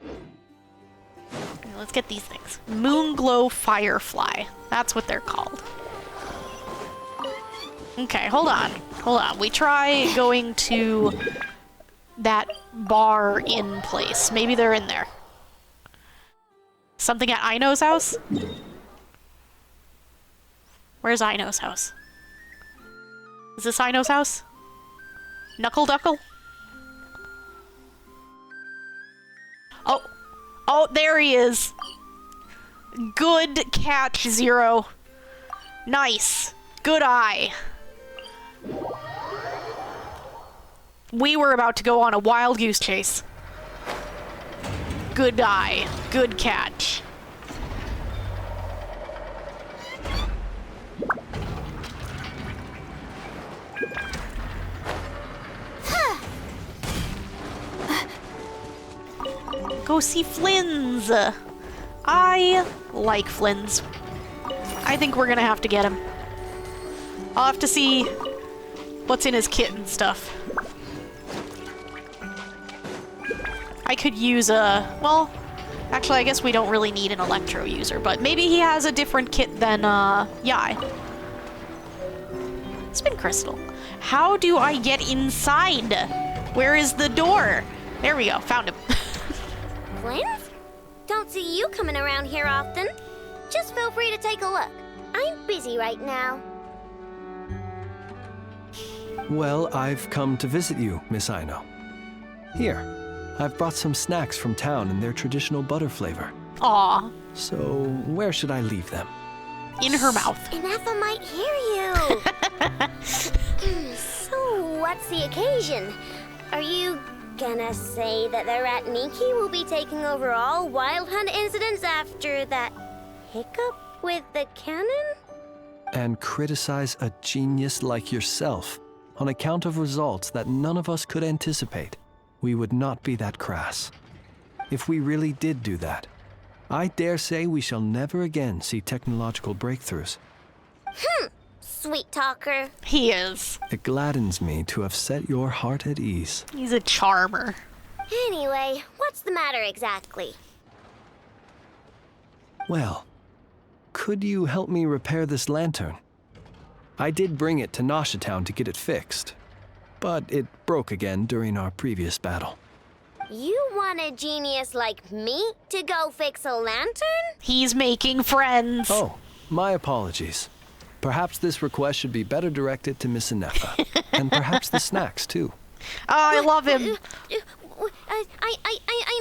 Okay, let's get these things. Moonglow Firefly. That's what they're called. Okay, hold on. Hold on. We try going to that bar inn place. Maybe they're in there. Something at Aino's house? Where's Aino's house? Is this Aino's house? Knuckle Duckle? Oh. Oh, there he is. Good catch, Zero. Nice. Good eye. We were about to go on a wild goose chase. Good eye. Good catch. Go see Flynn's. I like Flynn's. I think we're gonna have to get him. I'll have to see what's in his kit and stuff. I could use a... well, Actually, I guess we don't really need an electro user, but maybe he has a different kit than, Yai. Spin crystal. How do I get inside? Where is the door? There we go, found him.
Flint? Don't see you coming around here often. Just feel free to take a look. I'm busy right now.
Well, I've come to visit you, Miss Aino. Here, I've brought some snacks from town in their traditional butter flavor.
Aw.
So, where should I leave them?
In her mouth.
Ineffa might hear you. So, what's the occasion? Are you gonna say that the Ratniki will be taking over all Wild Hunt incidents after that hiccup with the cannon?
And criticize a genius like yourself on account of results that none of us could anticipate. We would not be that crass. If we really did do that, I dare say we shall never again see technological breakthroughs.
Sweet talker.
He is.
It gladdens me to have set your heart at ease.
He's a charmer.
Anyway, what's the matter exactly?
Well, could you help me repair this lantern? I did bring it to Nasha Town to get it fixed, but it broke again during our previous battle.
You want a genius like me to go fix a lantern?
He's making friends.
Oh, my apologies. Perhaps this request should be better directed to Miss Ineffa, and perhaps the snacks too.
Oh, I love him.
I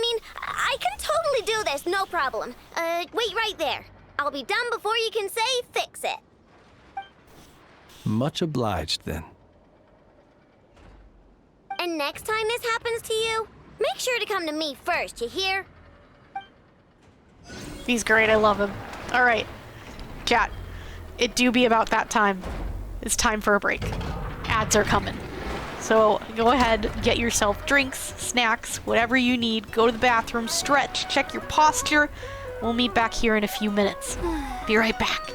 mean, I can totally do this, no problem. Wait right there. I'll be done before you can say fix it.
Much obliged, then.
And next time this happens to you, make sure to come to me first, you hear?
He's great, I love him. All right, chat. It do be about that time. It's time for a break. Ads are coming. So go ahead, get yourself drinks, snacks, whatever you need. Go to the bathroom, stretch, check your posture. We'll meet back here in a few minutes. Be right back.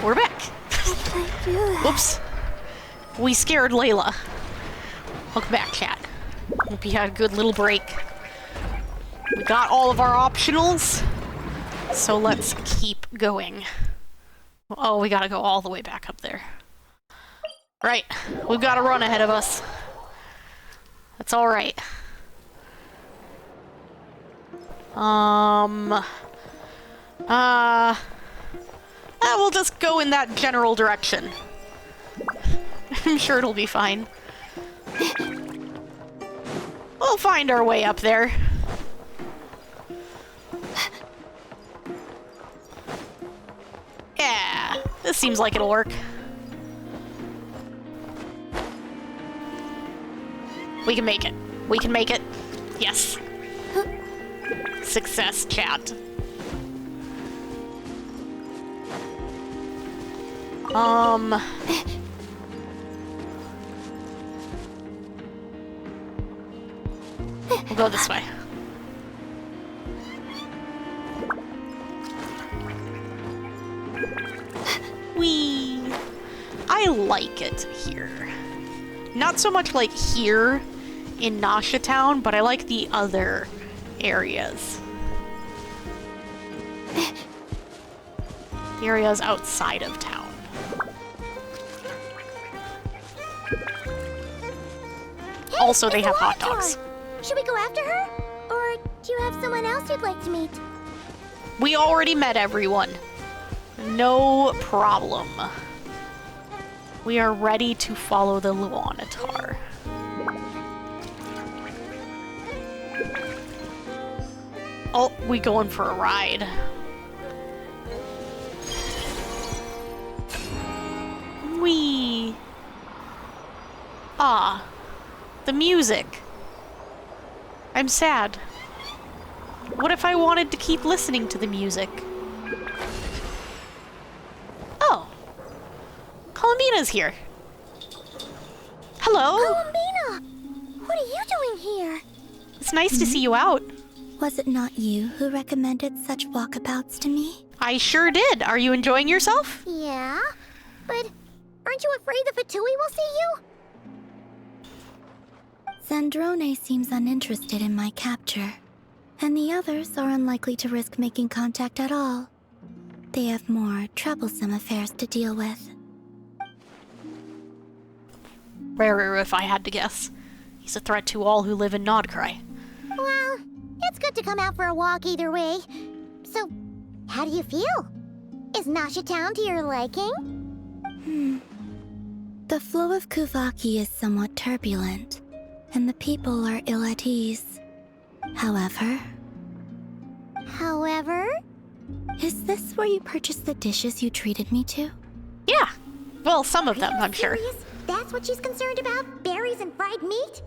We're back. Whoops. We scared Layla. Welcome back, chat. Hope you had a good little break. We got all of our optionals, so let's keep going. Oh, we gotta go all the way back up there. Right, we've got a run ahead of us. That's alright. We'll just go in that general direction. I'm sure it'll be fine. We'll find our way up there. Yeah, this seems like it'll work. We can make it. We can make it. Yes. Success, chat. We'll go this way. Whee! I like it here. Not so much like here in Nasha Town, but I like the other areas. The areas outside of town.
Hey,
Also, they
it's
have
a
hot
water
dogs.
tower. Should we go after her? Or do you have someone else you'd like to meet?
We already met everyone. No problem. We are ready to follow the Luanatar. Oh, we going for a ride. Whee! Ah, the music. I'm sad. What if I wanted to keep listening to the music? Oh. Columbina's here. Hello.
Columbina! What are you doing here?
It's nice to see you out.
Was it not you who recommended such walkabouts to me?
I sure did. Are you enjoying yourself?
Yeah, but aren't you afraid the Fatui will see you? Zandrone seems uninterested in my capture, and the others are unlikely to risk making contact at all. They have more troublesome affairs to deal with.
Rarer, if I had to guess. He's a threat to all who live in Nodcry.
Well, it's good to come out for a walk either way. So, how do you feel? Is Nasha Town to your liking? The flow of Kuvaki is somewhat turbulent, and the people are ill at ease. However... Is this where you purchased the dishes you treated me to?
Yeah. Well, some of them, I'm sure.
That's what she's concerned about? Berries and fried meat?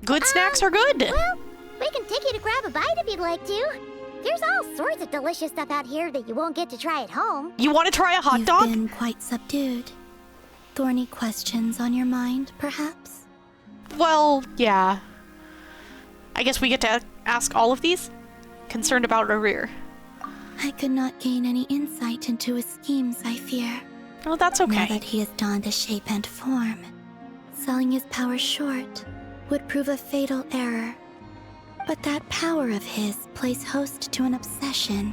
Good snacks are good.
Well, we can take you to grab a bite if you'd like to. There's all sorts of delicious stuff out here that you won't get to try at home.
You want to try a hot dog?
You've been quite subdued. Thorny questions on your mind, perhaps?
Well, yeah. I guess we get to ask all of these? Concerned about Rarir.
I could not gain any insight into his schemes, I fear.
Oh, that's okay.
Now that he has donned a shape and form, selling his power short would prove a fatal error. But that power of his plays host to an obsession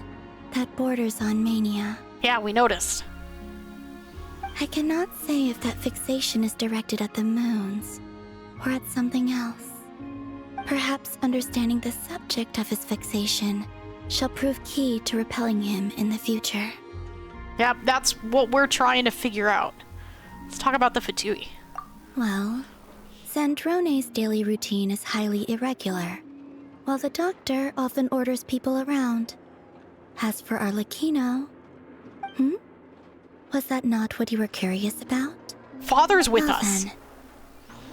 that borders on mania.
Yeah, we noticed.
I cannot say if that fixation is directed at the moons or at something else. Perhaps understanding the subject of his fixation shall prove key to repelling him in the future.
Yeah, that's what we're trying to figure out. Let's talk about the Fatui.
Well, Zandrone's daily routine is highly irregular, while the doctor often orders people around. As for Arlecchino... Was that not what you were curious about?
Father's with us.
Then,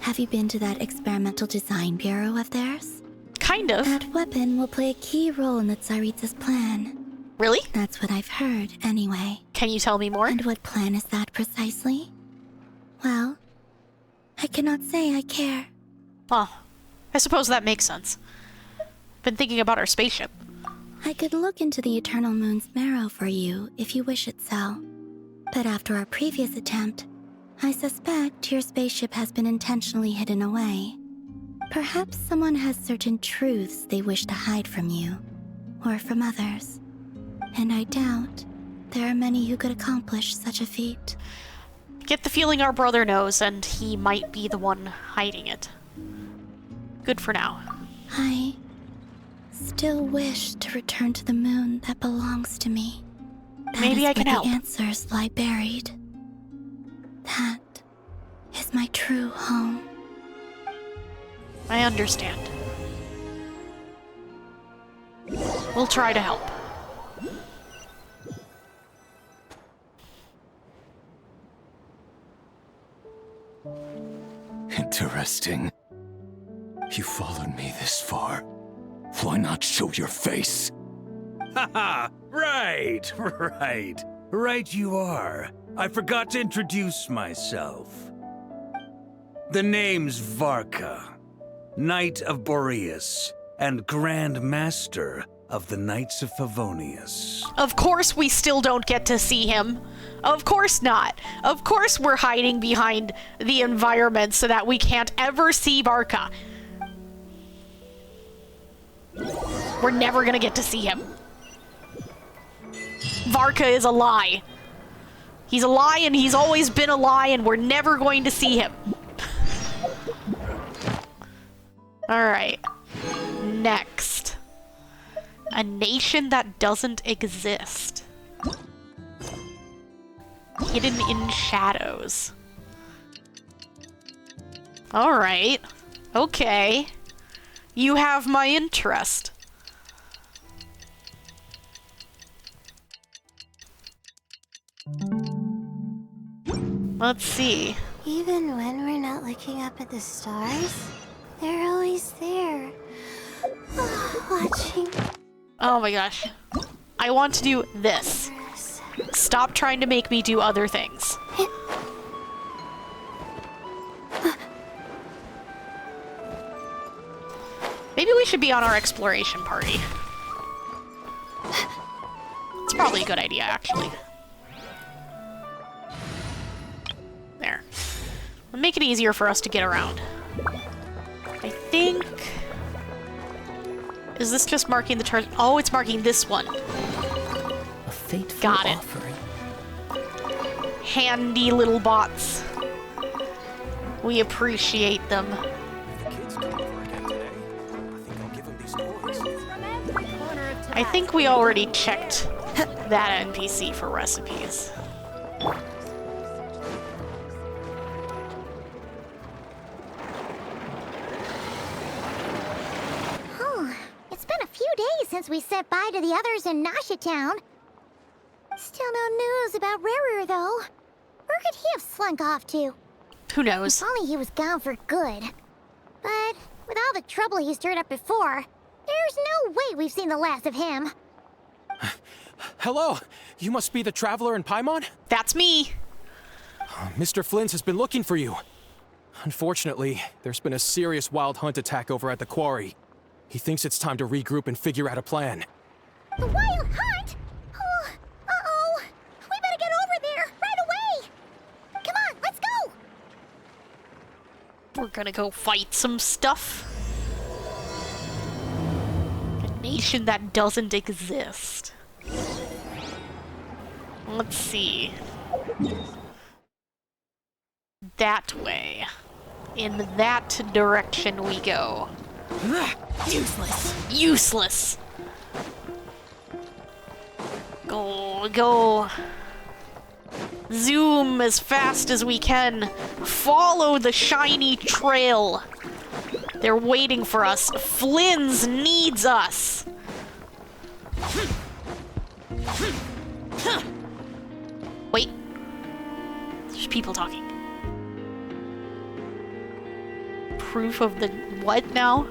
have you been to that experimental design bureau of theirs?
Kind of.
That weapon will play a key role in the Tsaritsa's plan.
Really?
That's what I've heard, anyway.
Can you tell me more?
And what plan is that precisely? Well, I cannot say I care.
Oh, I suppose that makes sense. Been thinking about our spaceship.
I could look into the Eternal Moon's marrow for you if you wish it so. But after our previous attempt, I suspect your spaceship has been intentionally hidden away. Perhaps someone has certain truths they wish to hide from you, or from others. And I doubt there are many who could accomplish such a feat.
Get the feeling our brother knows, and he might be the one hiding it. Good for now.
I still wish to return to the moon that belongs to me.
Maybe I can
where
help.
The answers lie buried. That is my true home.
I understand. We'll try to help.
Interesting. You followed me this far. Why not show your face?
Haha! Right, right. Right you are. I forgot to introduce myself. The name's Varka, Knight of Boreas, and Grand Master of the Knights of Favonius.
Of course we still don't get to see him. Of course not. Of course we're hiding behind the environment so that we can't ever see Varka. We're never gonna get to see him. Varka is a lie. He's a lie and he's always been a lie and we're never going to see him. Alright. Next. A nation that doesn't exist. Hidden in shadows. Alright. Okay. You have my interest. Let's see.
Even when we're not looking up at the stars, they're always there. Watching.
Oh my gosh. I want to do this. Stop trying to make me do other things. Maybe we should be on our exploration party. It's probably a good idea, actually. There. It'll make it easier for us to get around. I think... Is this just marking the turn? Oh, it's marking this one.
A fateful
Got it.
offering.
Handy little bots. We appreciate them. I think we already checked that NPC for recipes.
Oh, it's been a few days since we said bye to the others in Nasha Town. Still no news about Rarer, though. Where could he have slunk off to?
Who knows?
If only he was gone for good. But with all the trouble he stirred up before, there's no way we've seen the last of him.
Hello, you must be the traveler in Paimon?
That's me.
Mr. Flynn's has been looking for you. Unfortunately, there's been a serious wild hunt attack over at the quarry. He thinks it's time to regroup and figure out a plan.
The wild hunt? Oh, uh-oh. We better get over there right away. Come on, let's go.
We're gonna go fight some stuff. A nation that doesn't exist. Let's see. That way. In that direction we go.
Useless.
Useless. Go, go. Zoom as fast as we can. Follow the shiny trail. They're waiting for us. Flynn's needs us. Wait. There's people talking. Proof of the what now?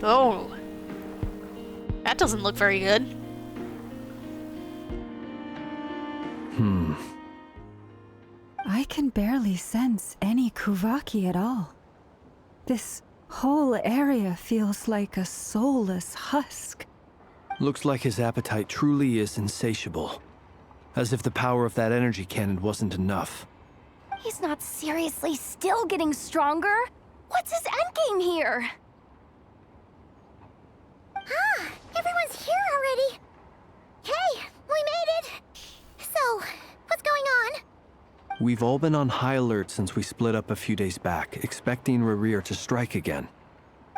Oh. That doesn't look very good.
I can barely sense any Kuvaki at all. This whole area feels like a soulless husk.
Looks like his appetite truly is insatiable. As if the power of that energy cannon wasn't enough.
He's not seriously still getting stronger? What's his endgame here?
Ah, everyone's here already. Hey, we made it. So, what's going on?
We've all been on high alert since we split up a few days back, expecting Rerir to strike again.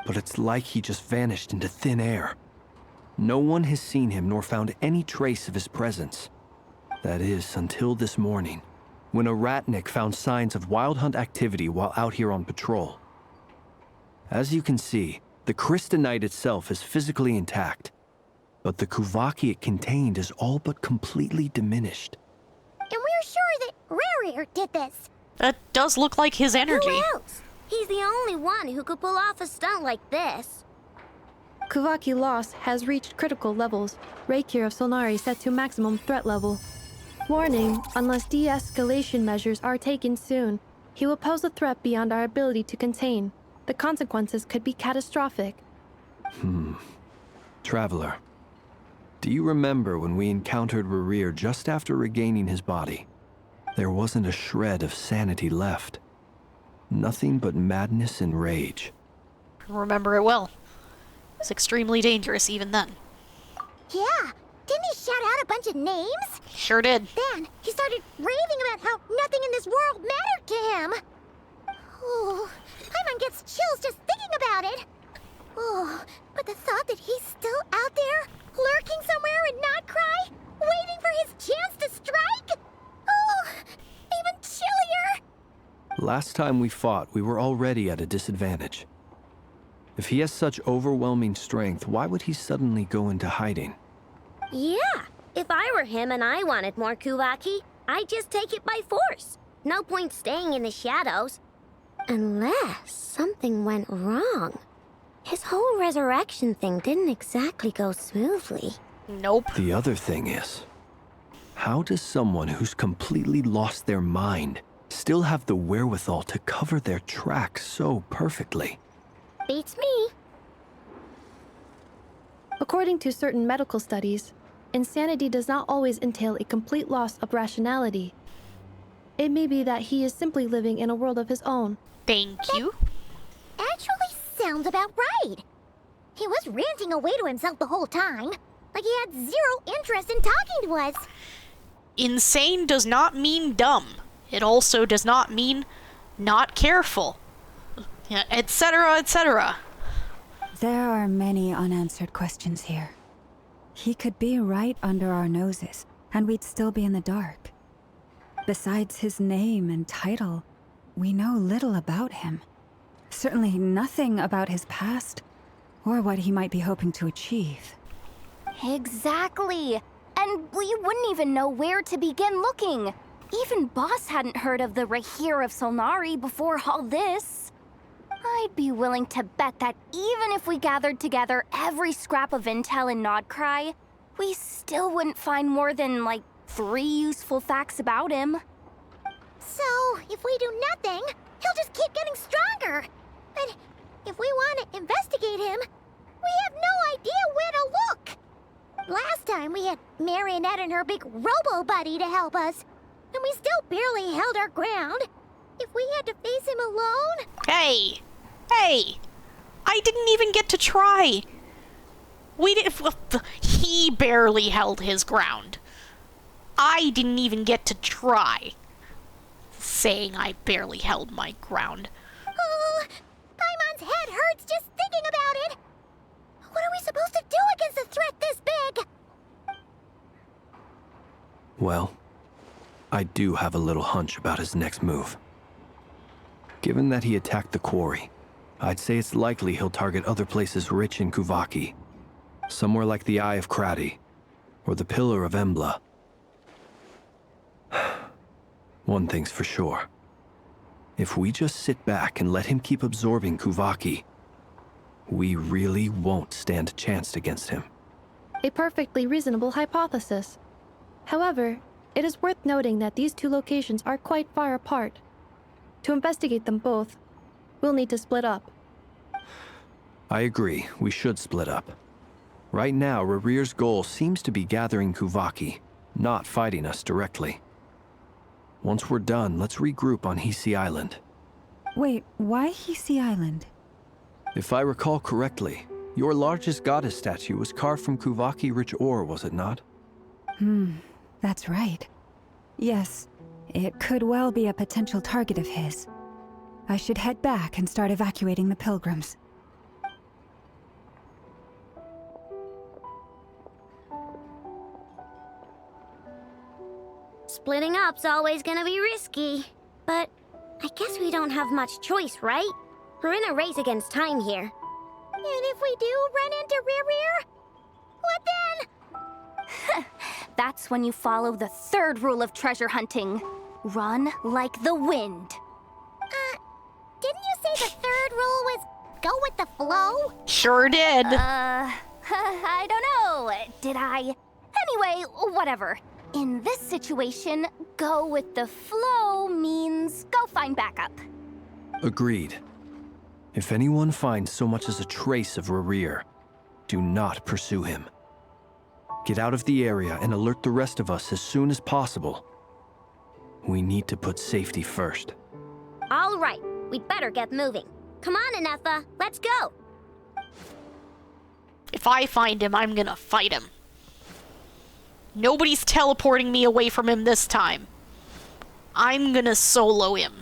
But it's like he just vanished into thin air. No one has seen him nor found any trace of his presence. That is, until this morning, when a ratnik found signs of wild hunt activity while out here on patrol. As you can see, the crystalline itself is physically intact, but the Kuvaki it contained is all but completely diminished.
And we're sure that Rerir did this.
That does look like his energy.
Who else? He's the only one who could pull off a stunt like this.
Kuvaki loss has reached critical levels. Reikir of Solnari set to maximum threat level. Warning, unless de-escalation measures are taken soon, he will pose a threat beyond our ability to contain. The consequences could be catastrophic.
Traveler, do you remember when we encountered Rerir just after regaining his body? There wasn't a shred of sanity left. Nothing but madness and rage.
Remember it well. It was extremely dangerous even then.
Yeah, didn't he shout out a bunch of names?
Sure did.
Then he started raving about how nothing in this world mattered to him. Oh, Paimon gets chills just thinking about it. Oh, but the thought that he's still out there, lurking somewhere in Not Cry, waiting for his chance to strike? Oh, even chillier.
Last time we fought, we were already at a disadvantage. If he has such overwhelming strength, why would he suddenly go into hiding?
Yeah, if I were him and I wanted more Kuvaki, I'd just take it by force. No point staying in the shadows. Unless something went wrong. His whole resurrection thing didn't exactly go smoothly.
Nope.
The other thing is, how does someone who's completely lost their mind still have the wherewithal to cover their tracks so perfectly?
Beats me.
According to certain medical studies, insanity does not always entail a complete loss of rationality. It may be that he is simply living in a world of his own.
Thank you.
Actually sounds about right. He was ranting away to himself the whole time, like he had zero interest in talking to us.
Insane does not mean dumb. It also does not mean not careful. Etc., etc.
There are many unanswered questions here. He could be right under our noses, and we'd still be in the dark. Besides his name and title, we know little about him. Certainly nothing about his past, or what he might be hoping to achieve.
Exactly. And we wouldn't even know where to begin looking. Even Boss hadn't heard of the Reikir of Solnari before all this. I'd be willing to bet that even if we gathered together every scrap of intel in Nodcry, we still wouldn't find more than, like, 3 useful facts about him.
So, if we do nothing, he'll just keep getting stronger. But if we want to investigate him, we have no idea where to look. Last time we had Marionette and her big robo-buddy to help us, and we still barely held our ground. If we had to face him alone...
Hey! Hey! I didn't even get to try! He barely held his ground. I didn't even get to try. Saying I barely held my ground.
Oh, Paimon's head hurts just thinking about it. What are we supposed to do against a threat this big?
Well, I do have a little hunch about his next move. Given that he attacked the quarry, I'd say it's likely he'll target other places rich in Kuvaki. Somewhere like the Eye of Krati, or the Pillar of Embla. One thing's for sure. If we just sit back and let him keep absorbing Kuvaki, we really won't stand a chance against him.
A perfectly reasonable hypothesis. However, it is worth noting that these two locations are quite far apart. To investigate them both, we'll need to split up.
I agree, we should split up. Right now, Rarir's goal seems to be gathering Kuvaki, not fighting us directly. Once we're done, let's regroup on Hisi Island.
Wait, why Hisi Island?
If I recall correctly, your largest goddess statue was carved from Kuvaki-rich ore, was it not?
That's right. Yes, it could well be a potential target of his. I should head back and start evacuating the pilgrims.
Splitting up's always gonna be risky. But I guess we don't have much choice, right? We're in a race against time here. And if we do run into Rear, what then?
That's when you follow the third rule of treasure hunting. Run like the wind.
Didn't you say the third rule was go with the flow?
Sure did.
I don't know. Did I? Anyway, whatever. In this situation, go with the flow means go find backup.
Agreed. If anyone finds so much as a trace of Rarir, do not pursue him. Get out of the area and alert the rest of us as soon as possible. We need to put safety first.
All right, we'd better get moving. Come on, Anefa, let's go.
If I find him, I'm gonna fight him. Nobody's teleporting me away from him this time. I'm gonna solo him.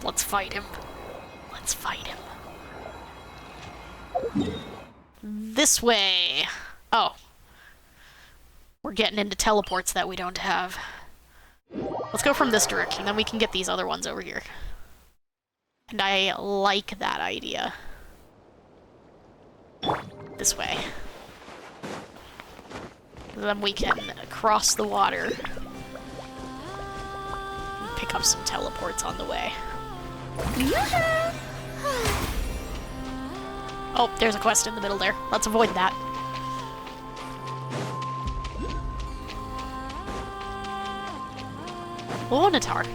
Let's fight him. Let's fight him. This way. Oh. We're getting into teleports that we don't have. Let's go from this direction, then we can get these other ones over here. And I like that idea. This way. Then we can cross the water. And pick up some teleports on the way. Oh, there's a quest in the middle there. Let's avoid that. Lonatar.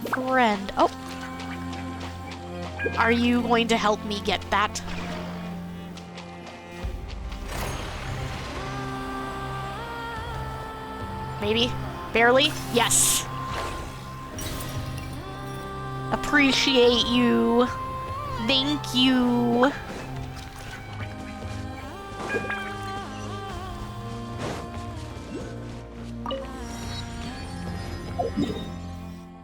Friend. Oh. Are you going to help me get that? Maybe? Barely? Yes. Appreciate you. Thank you.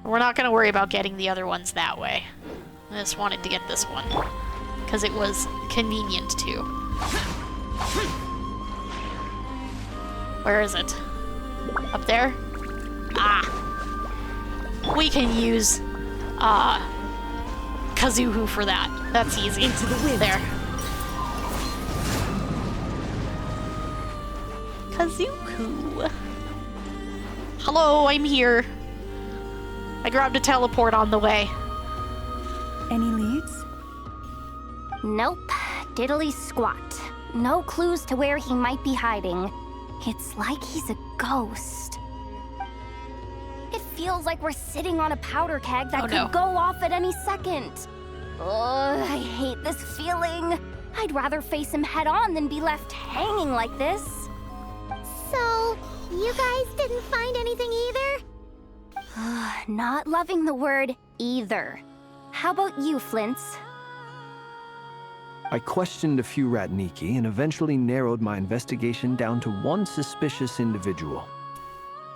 We're not gonna worry about getting the other ones that way. I just wanted to get this one, because it was convenient too. Where is it? Up there? Ah! We can use, Kazuhu for that. That's easy. Into the wind. There. Kazuhu. Hello, I'm here. I grabbed a teleport on the way.
Any leads?
Nope. Diddly squat. No clues to where he might be hiding. It's like he's a ghost. It feels like we're sitting on a powder keg that could go off at any second. Ugh, I hate this feeling. I'd rather face him head on than be left hanging like this.
So, you guys didn't find anything either?
Not loving the word either. How about you, Flint's?
I questioned a few Ratniki and eventually narrowed my investigation down to one suspicious individual.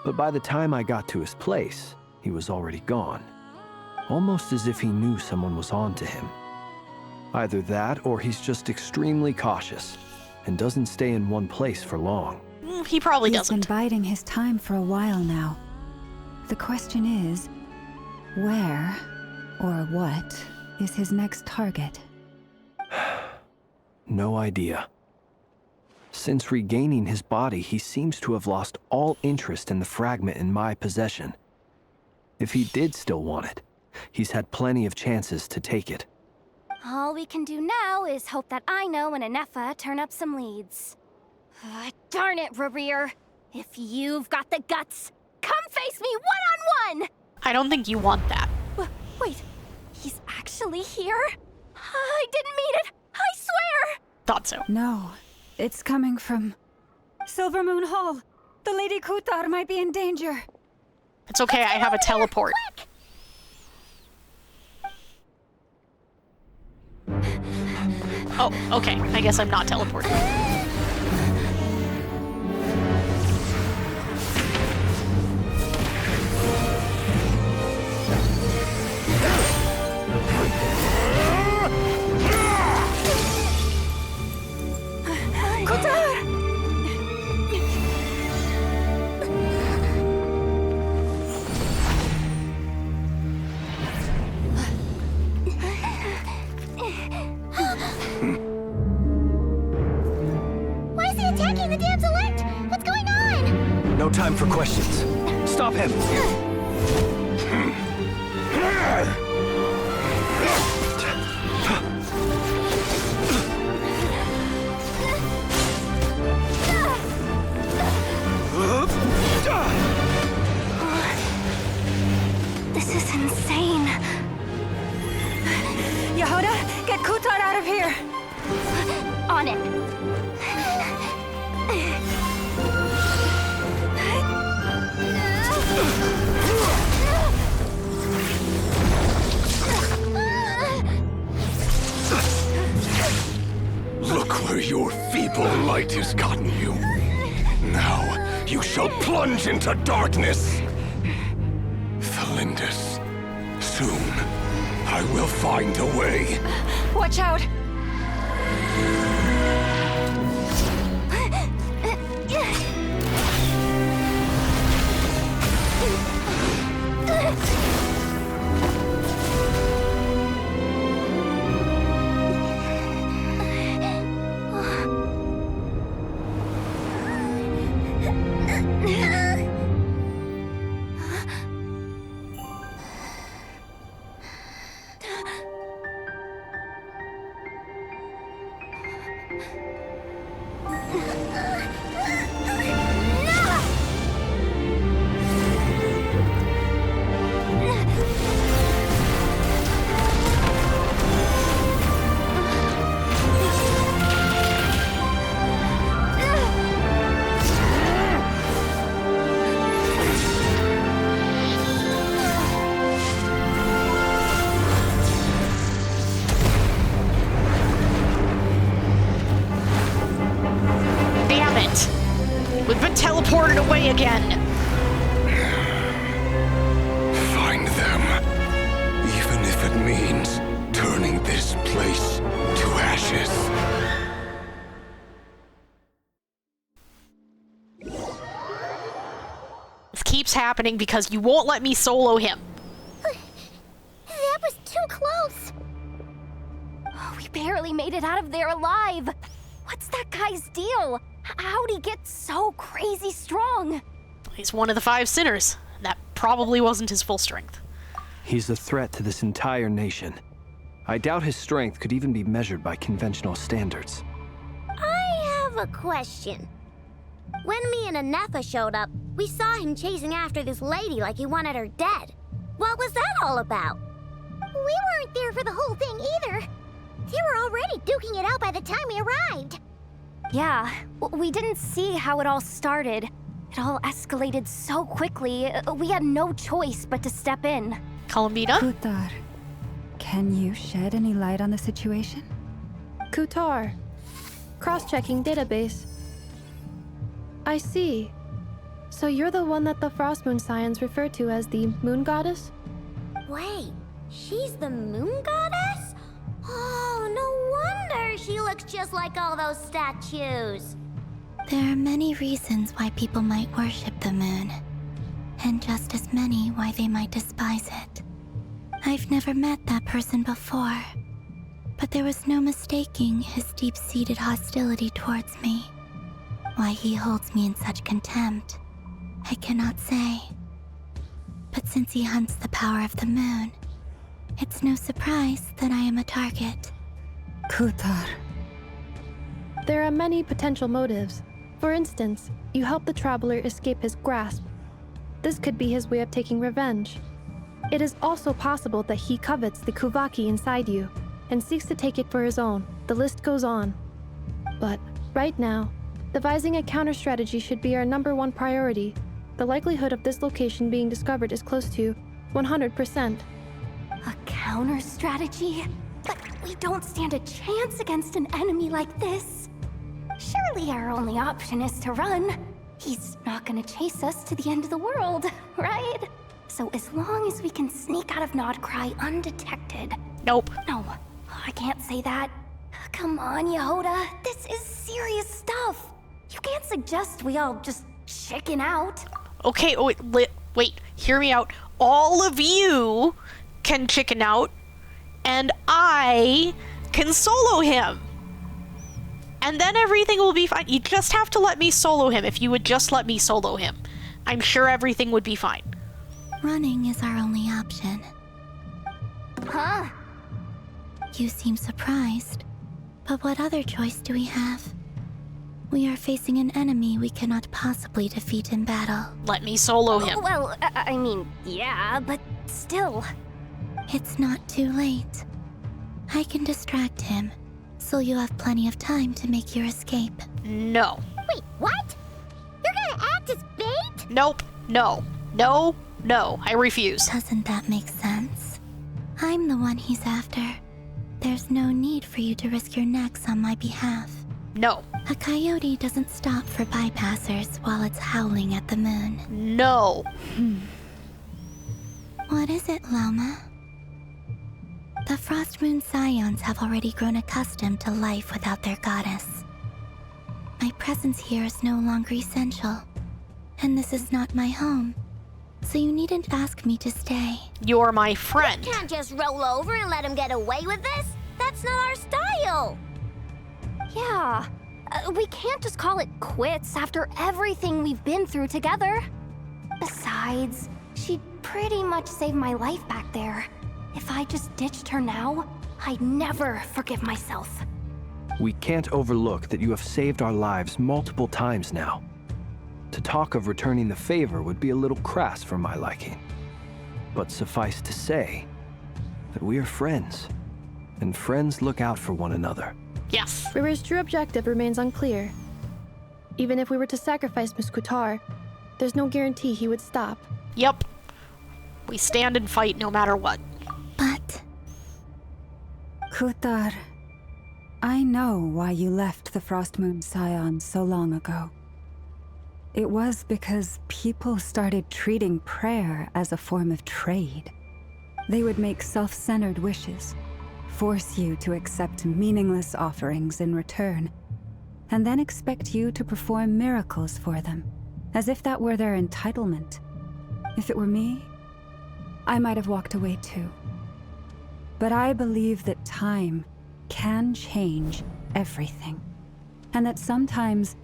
But by the time I got to his place, he was already gone. Almost as if he knew someone was on to him. Either that, or he's just extremely cautious and doesn't stay in one place for long.
He probably
doesn't. He's been biding his time for a while now. The question is, where or what is his next target?
No idea. Since regaining his body, he seems to have lost all interest in the fragment in my possession. If he did still want it, he's had plenty of chances to take it.
All we can do now is hope that Aino and Anefa turn up some leads. Darn it, Rerir. If you've got the guts, come face me one-on-one!
I don't think you want that.
Wait, he's actually here? I didn't mean it! I swear!
Thought so.
No, it's coming from Silver Moon Hall. The Lady Kutar might be in danger.
It's okay, I have a teleport. Oh, okay. I guess I'm not teleporting.
Kutar!
Why is he attacking the damsel elect? What's going on?
No time for questions. Stop him!
This is insane.
Yehuda, get Kutar out of here!
On it.
Look where your feeble light has gotten you. Now you shall plunge into darkness. Thalindus, soon I will find a way.
Watch out!
Teleported away again.
Find them, even if it means turning this place to ashes.
This keeps happening because you won't let me solo him.
That was too close.
Oh, we barely made it out of there alive. What's that guy's deal? How'd he get so crazy strong?
He's one of the 5 sinners. That probably wasn't his full strength.
He's a threat to this entire nation. I doubt his strength could even be measured by conventional standards.
I have a question. When me and Anefa showed up, we saw him chasing after this lady like he wanted her dead. What was that all about? We weren't there for the whole thing either. They were already duking it out by the time we arrived.
Yeah, we didn't see how it all started. It all escalated so quickly, we had no choice but to step in.
Columbina?
Kutar, can you shed any light on the situation?
Kutar. Cross-checking database. I see. So you're the one that the Frost Moon Scions refer to as the Moon Goddess?
Wait, she's the Moon Goddess? Oh, no wonder she looks just like all those statues.
There are many reasons why people might worship the moon, and just as many why they might despise it. I've never met that person before, but there was no mistaking his deep-seated hostility towards me. Why he holds me in such contempt, I cannot say. But since he hunts the power of the moon, It's no surprise that I am a target.
Kutar.
There are many potential motives. For instance, you help the traveler escape his grasp. This could be his way of taking revenge. It is also possible that he covets the Kuvaki inside you and seeks to take it for his own. The list goes on. But right now, devising a counter strategy should be our #1 priority. The likelihood of this location being discovered is close to 100%.
A counter strategy? But we don't stand a chance against an enemy like this. Surely our only option is to run. He's not gonna chase us to the end of the world, right? So as long as we can sneak out of Nodcry undetected...
Nope.
No, I can't say that. Come on, Yehoda. This is serious stuff. You can't suggest we all just chicken out.
Okay, wait, hear me out. All of you can chicken out, and I can solo him. And then everything will be fine. You just have to let me solo him. If you would just let me solo him, I'm sure everything would be fine.
Running is our only option.
Huh?
You seem surprised. But what other choice do we have? We are facing an enemy we cannot possibly defeat in battle.
Let me solo him.
Well, I mean, yeah, but still.
It's not too late. I can distract him, so you have plenty of time to make your escape.
No.
Wait, what? You're gonna act as bait?
Nope. No. No. No. I refuse.
Doesn't that make sense? I'm the one he's after. There's no need for you to risk your necks on my behalf.
No.
A coyote doesn't stop for bypassers while it's howling at the moon.
No.
What is it, Lama? The Frost Moon Scions have already grown accustomed to life without their goddess. My presence here is no longer essential, and this is not my home, so you needn't ask me to stay.
You're my friend.
We can't just roll over and let him get away with this. That's not our style.
Yeah, we can't just call it quits after everything we've been through together. Besides, she'd pretty much saved my life back there. If I just ditched her now, I'd never forgive myself.
We can't overlook that you have saved our lives multiple times now. To talk of returning the favor would be a little crass for my liking. But suffice to say that we are friends, and friends look out for one another.
Yes.
River's true objective remains unclear. Even if we were to sacrifice Muskutar, there's no guarantee he would stop.
Yep. We stand and fight no matter what.
But...
Kutar, I know why you left the Frost Moon Scions so long ago. It was because people started treating prayer as a form of trade. They would make self-centered wishes, force you to accept meaningless offerings in return, and then expect you to perform miracles for them, as if that were their entitlement. If it were me, I might have walked away too. But I believe that time can change everything, and that sometimes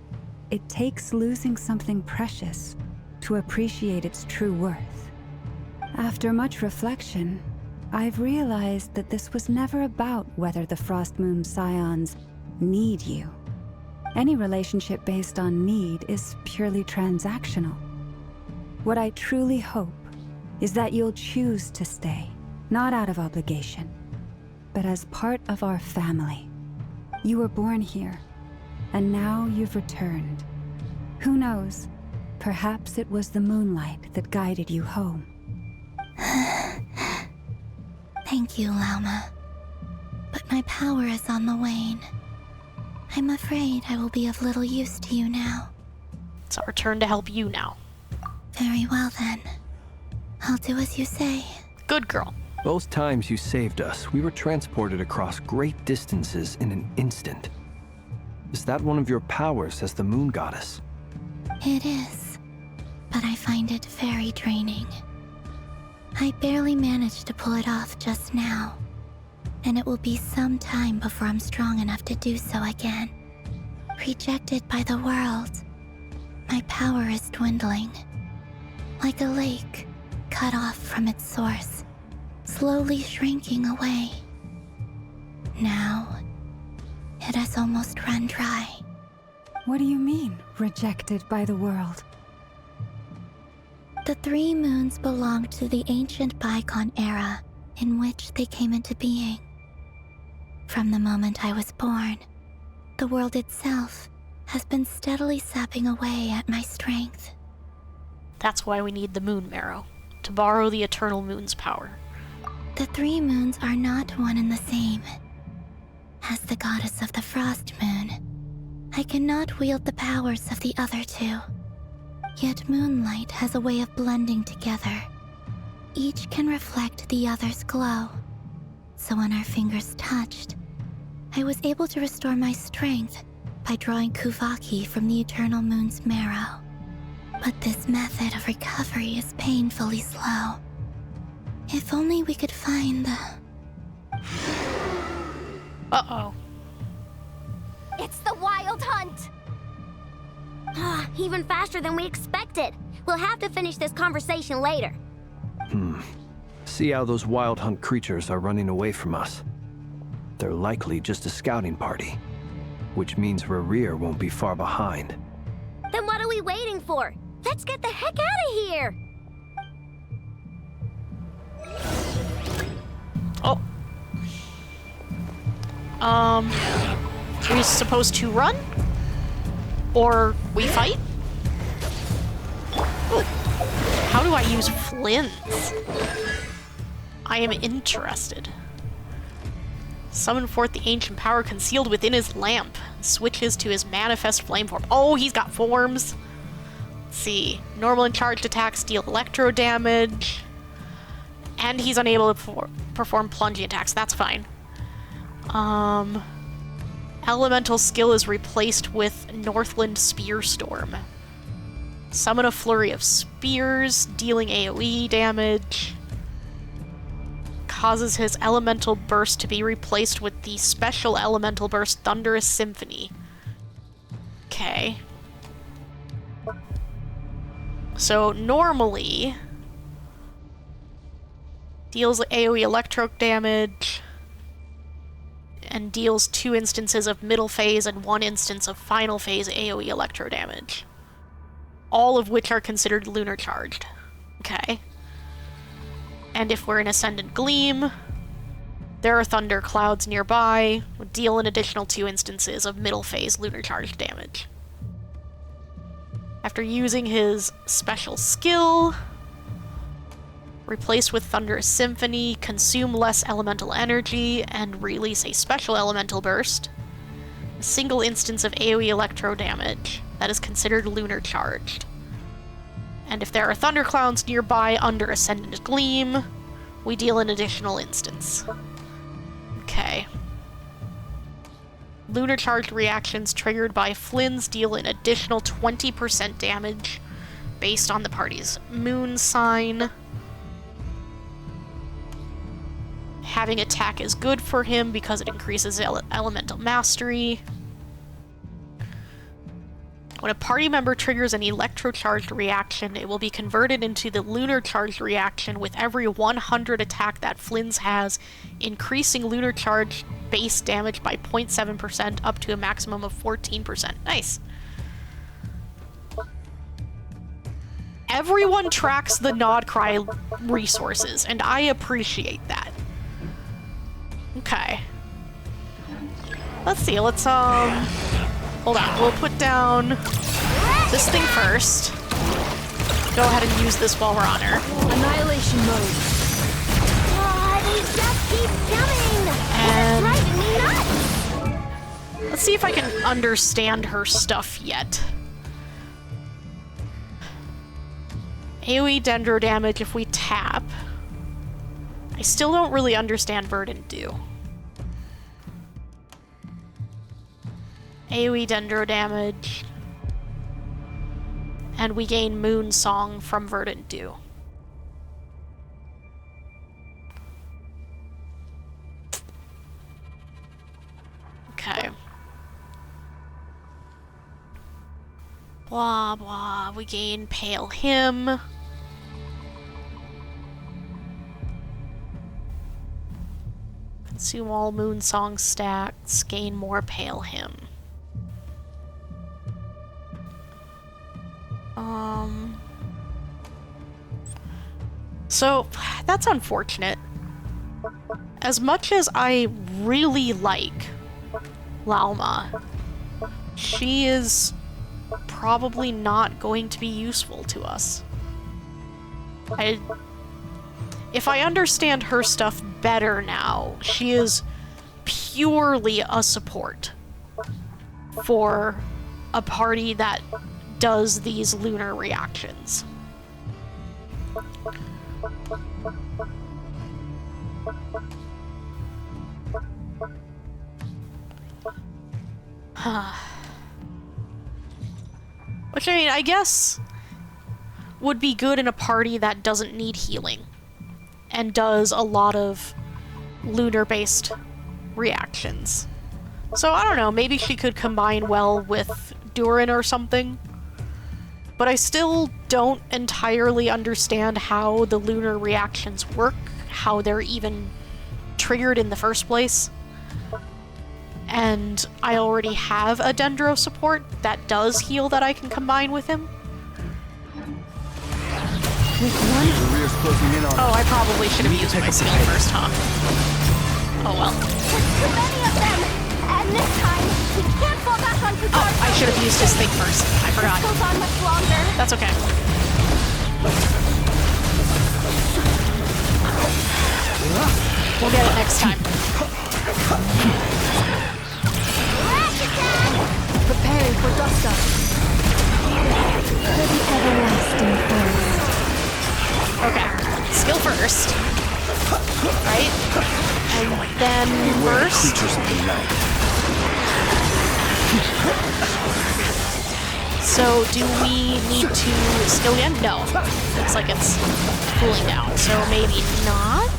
it takes losing something precious to appreciate its true worth. After much reflection, I've realized that this was never about whether the Frost Moon Scions need you. Any relationship based on need is purely transactional. What I truly hope is that you'll choose to stay, not out of obligation, but as part of our family. You were born here, and now you've returned. Who knows? Perhaps it was the moonlight that guided you home.
Thank you, Lauma. But my power is on the wane. I'm afraid I will be of little use to you now.
It's our turn to help you now.
Very well then. I'll do as you say.
Good girl.
Both times you saved us, we were transported across great distances in an instant. Is that one of your powers as the moon goddess?
It is, but I find it very draining. I barely managed to pull it off just now, and it will be some time before I'm strong enough to do so again. Rejected by the world, my power is dwindling. Like a lake cut off from its source, slowly shrinking away. Now, it has almost run dry.
What do you mean, rejected by the world?
The 3 moons belonged to the ancient bygone era in which they came into being. From the moment I was born, the world itself has been steadily sapping away at my strength.
That's why we need the moon marrow, to borrow the eternal moon's power.
The 3 moons are not one and the same. As the goddess of the frost moon, I cannot wield the powers of the other 2. Yet moonlight has a way of blending together. Each can reflect the other's glow. So when our fingers touched, I was able to restore my strength by drawing Kuvaki from the eternal moon's marrow. But this method of recovery is painfully slow. If only we could find the...
Uh-oh.
It's the Wild Hunt! Even faster than we expected. We'll have to finish this conversation later.
See how those Wild Hunt creatures are running away from us. They're likely just a scouting party, which means Rerir won't be far behind.
Then what are we waiting for? Let's get the heck out of here!
Oh. Are we supposed to run? Or we fight? Ooh. How do I use flints? I am interested. Summon forth the ancient power concealed within his lamp. Switches to his manifest flame form. Oh, he's got forms. Let's see. Normal and charged attacks deal electro damage. And he's unable to perform plunging attacks. That's fine. Elemental skill is replaced with Northland Spear Storm. Summon a flurry of spears, dealing AoE damage. Causes his elemental burst to be replaced with the special elemental burst Thunderous Symphony. Okay. So normally deals AoE electro damage and deals 2 instances of middle phase and 1 instance of final phase AoE electro damage. All of which are considered lunar charged. Okay. And if we're in Ascendant Gleam, there are thunder clouds nearby, would deal an additional 2 instances of middle phase lunar charged damage. After using his special skill, replace with Thunderous Symphony, consume less elemental energy, and release a special elemental burst. A single instance of AoE electro damage that is considered lunar charged. And if there are thunderclouds nearby under Ascendant Gleam, we deal an additional instance. Okay. Lunar charged reactions triggered by Flynn's deal an additional 20% damage based on the party's moon sign. Having attack is good for him because it increases elemental mastery. When a party member triggers an electro-charged reaction, it will be converted into the lunar-charged reaction with every 100 attack that Flynn's has, increasing lunar charge base damage by 0.7% up to a maximum of 14%. Nice. Everyone tracks the Nod Cry resources, and I appreciate that. Okay. Let's see, let's, hold on, we'll put down this thing first. Go ahead and use this while we're on her.
Annihilation mode.
They just keep coming!
And
It's driving me nuts!
let's see if I can understand her stuff yet. AoE Dendro damage if we tap. I still don't really understand Verdant Dew. AoE Dendro damage. And we gain Moon Song from Verdant Dew. Okay. Blah blah, we gain Pale Hymn. Consume all moon song stacks, gain more pale hymn. So, that's unfortunate. As much as I really like Lauma, she is probably not going to be useful to us. If I understand her stuff better now, she is purely a support for a party that does these lunar reactions. Which, I mean, I guess would be good in a party that doesn't need healing and does a lot of lunar-based reactions. So, I don't know, maybe she could combine well with Durin or something. But I still don't entirely understand how the lunar reactions work, how they're even triggered in the first place. And I already have a Dendro support that does heal that I can combine with him. Oh, I probably should have used my skill first, huh? Oh well.
Too many of them! And this time, we can't fall back on Picard.
Oh, I should have used his thing first. I forgot.
This goes on much longer.
That's okay. We'll get it next time.
Preparing for dust up. For the everlasting forest.
Okay. Skill first. Right? And then first.
Creatures of the night.
So, do we need to skill again? No. Looks like it's cooling down, so maybe not?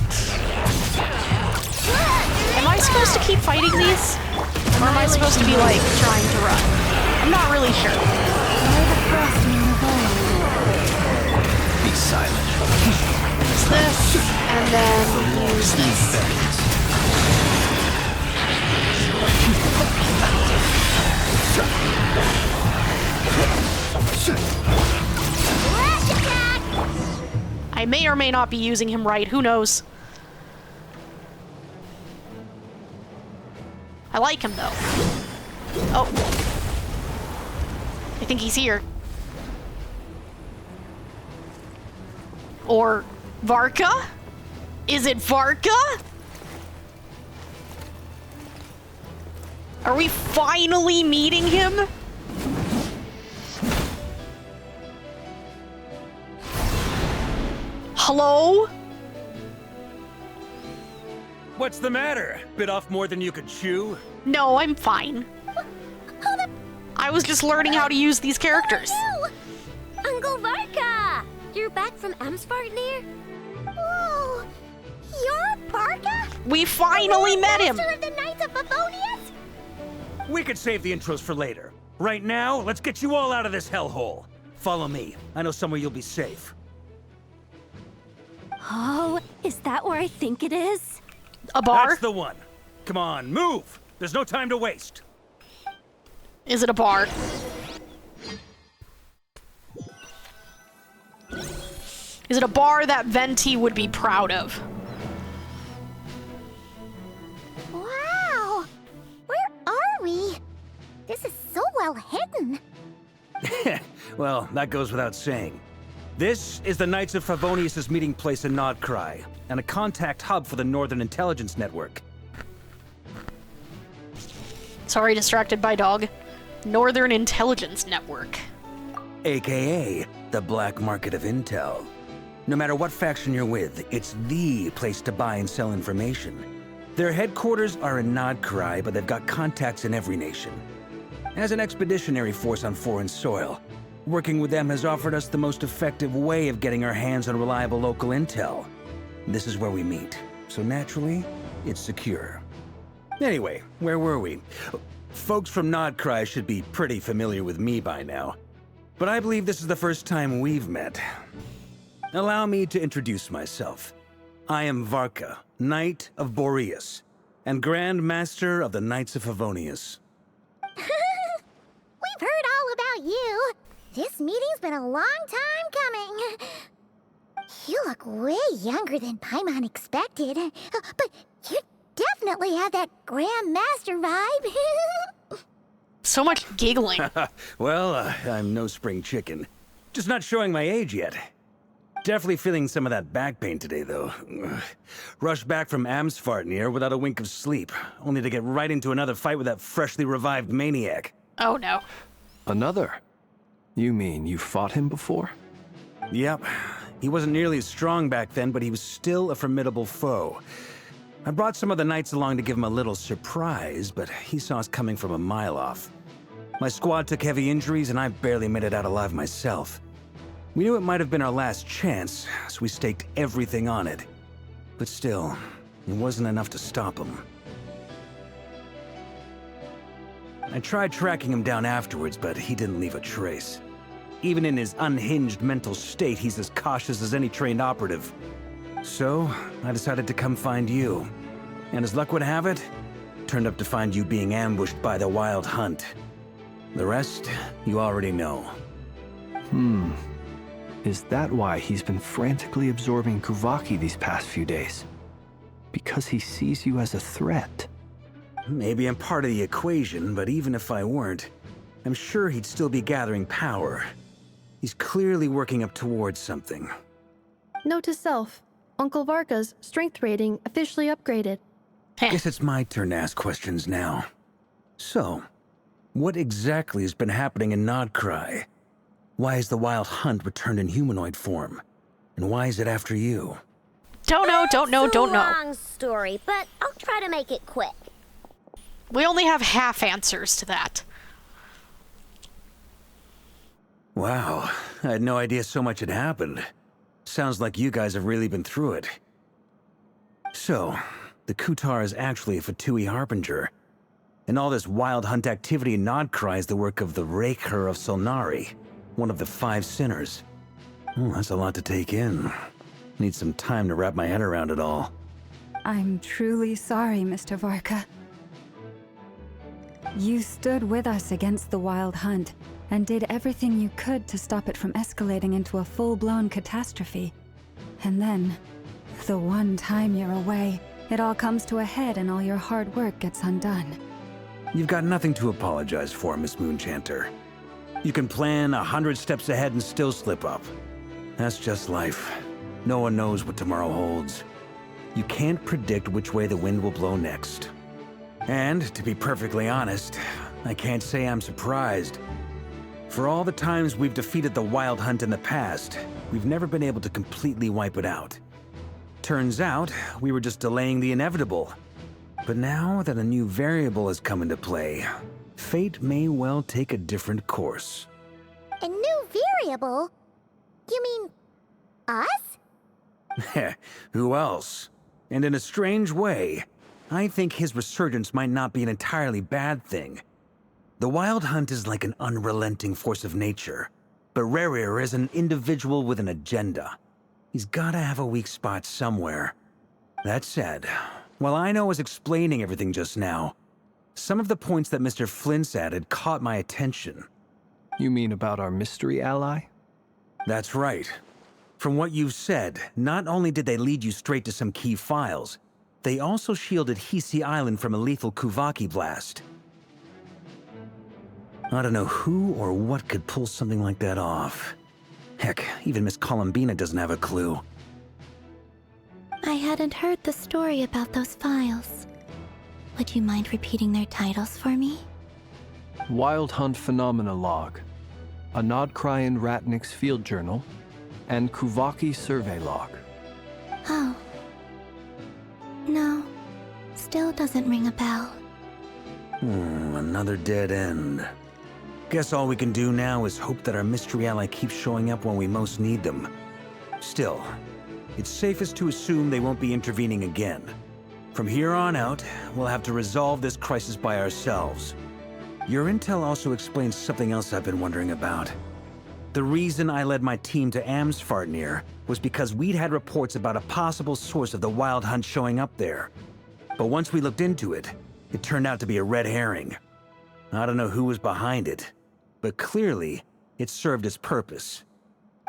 Am I supposed to keep fighting these? Or am I supposed to be, like, trying to run? I'm not really sure.
Be silent.
Use this, and then use this. I may or may not be using him right, who knows? I like him, though. Oh. I think he's here. Or Varka? Is it Varka? Are we finally meeting him? Hello?
What's the matter? Bit off more than you could chew?
No, I'm fine. I was just learning how to use these characters.
Uncle Varka! You're back from Amsvartnir? Whoa! You're Varka?
We finally met him!
Master of the Knights of Favonius?
We could save the intros for later. Right now, let's get you all out of this hellhole. Follow me. I know somewhere you'll be safe.
Oh, is that where I think it is?
A bar?
That's the one. Come on, move! There's no time to waste.
Is it a bar? Is it a bar that Venti would be proud of?
Wow! Where are we? This is so well hidden.
Well, that goes without saying. This is the Knights of Favonius' meeting place in Nodcry, and a contact hub for the Northern Intelligence Network.
Sorry, distracted by dog. Northern Intelligence Network.
AKA, the black market of intel. No matter what faction you're with, it's the place to buy and sell information. Their headquarters are in Nodcry, but they've got contacts in every nation. As an expeditionary force on foreign soil, working with them has offered us the most effective way of getting our hands on reliable local intel. This is where we meet, so naturally, it's secure. Anyway, where were we? Folks from Nodcry should be pretty familiar with me by now, but I believe this is the first time we've met. Allow me to introduce myself. I am Varka, Knight of Boreas. and Grand Master of the Knights of Favonius.
We've heard all about you. This meeting's been a long time coming. You look way younger than Paimon expected. But you definitely have that Grand Master vibe.
So much giggling.
Well, I'm no spring chicken. Just not showing my age yet. Definitely feeling some of that back pain today, though. Rushed back from Amsfartnir without a wink of sleep, only to get right into another fight with that freshly revived maniac.
Oh no.
Another? You mean you fought him before?
Yep. He wasn't nearly as strong back then, but he was still a formidable foe. I brought some of the knights along to give him a little surprise, but he saw us coming from a mile off. My squad took heavy injuries, and I barely made it out alive myself. We knew it might have been our last chance, so we staked everything on it. But still, it wasn't enough to stop him. I tried tracking him down afterwards, but he didn't leave a trace. Even in his unhinged mental state, he's as cautious as any trained operative. So, I decided to come find you. And as luck would have it, turned up to find you being ambushed by the Wild Hunt. The rest, you already know.
Is that why he's been frantically absorbing Kuvaki these past few days? Because he sees you as a threat?
Maybe I'm part of the equation, but even if I weren't, I'm sure he'd still be gathering power. He's clearly working up towards something.
Note to self, Uncle Varka's strength rating officially upgraded.
Guess it's my turn to ask questions now. So, what exactly has been happening in Nodcry? Why is the Wild Hunt returned in humanoid form? And why is it after you?
Don't know.
It's a long story, but I'll try to make it quick.
We only have half answers to that.
Wow, I had no idea so much had happened. Sounds like you guys have really been through it. So, the Kutar is actually a Fatui Harbinger. And all this Wild Hunt activity in Nodcry is the work of the Raker of Solnari, one of the 5 sinners. Oh, that's a lot to take in. Need some time to wrap my head around it all.
I'm truly sorry, Mr. Varka. You stood with us against the Wild Hunt and did everything you could to stop it from escalating into a full-blown catastrophe. And then, the one time you're away, it all comes to a head and all your hard work gets undone.
You've got nothing to apologize for, Miss Moonchanter. You can plan 100 steps ahead and still slip up. That's just life. No one knows what tomorrow holds. You can't predict which way the wind will blow next. And, to be perfectly honest, I can't say I'm surprised. For all the times we've defeated the Wild Hunt in the past, we've never been able to completely wipe it out. Turns out, we were just delaying the inevitable. But now that a new variable has come into play, fate may well take a different course.
A new variable? You mean us?
Who else? And in a strange way, I think his resurgence might not be an entirely bad thing. The Wild Hunt is like an unrelenting force of nature, but Rerir is an individual with an agenda. He's gotta have a weak spot somewhere. That said, while I was explaining everything just now, some of the points that Mr. Flint's added caught my attention.
You mean about our mystery ally?
That's right. From what you've said, not only did they lead you straight to some key files, they also shielded Hisi Island from a lethal Kuvaki blast. I don't know who or what could pull something like that off. Heck, even Miss Columbina doesn't have a clue.
I hadn't heard the story about those files. Would you mind repeating their titles for me?
Wild Hunt Phenomena Log, a Nodcryan Ratnik's Field Journal, and Kuvaki Survey Log.
Oh. No. Still doesn't ring a bell.
Another dead end. Guess all we can do now is hope that our mystery ally keeps showing up when we most need them. Still, it's safest to assume they won't be intervening again. From here on out, we'll have to resolve this crisis by ourselves. Your intel also explains something else I've been wondering about. The reason I led my team to Amsfartnir was because we'd had reports about a possible source of the Wild Hunt showing up there. But once we looked into it, it turned out to be a red herring. I don't know who was behind it, but clearly, it served its purpose.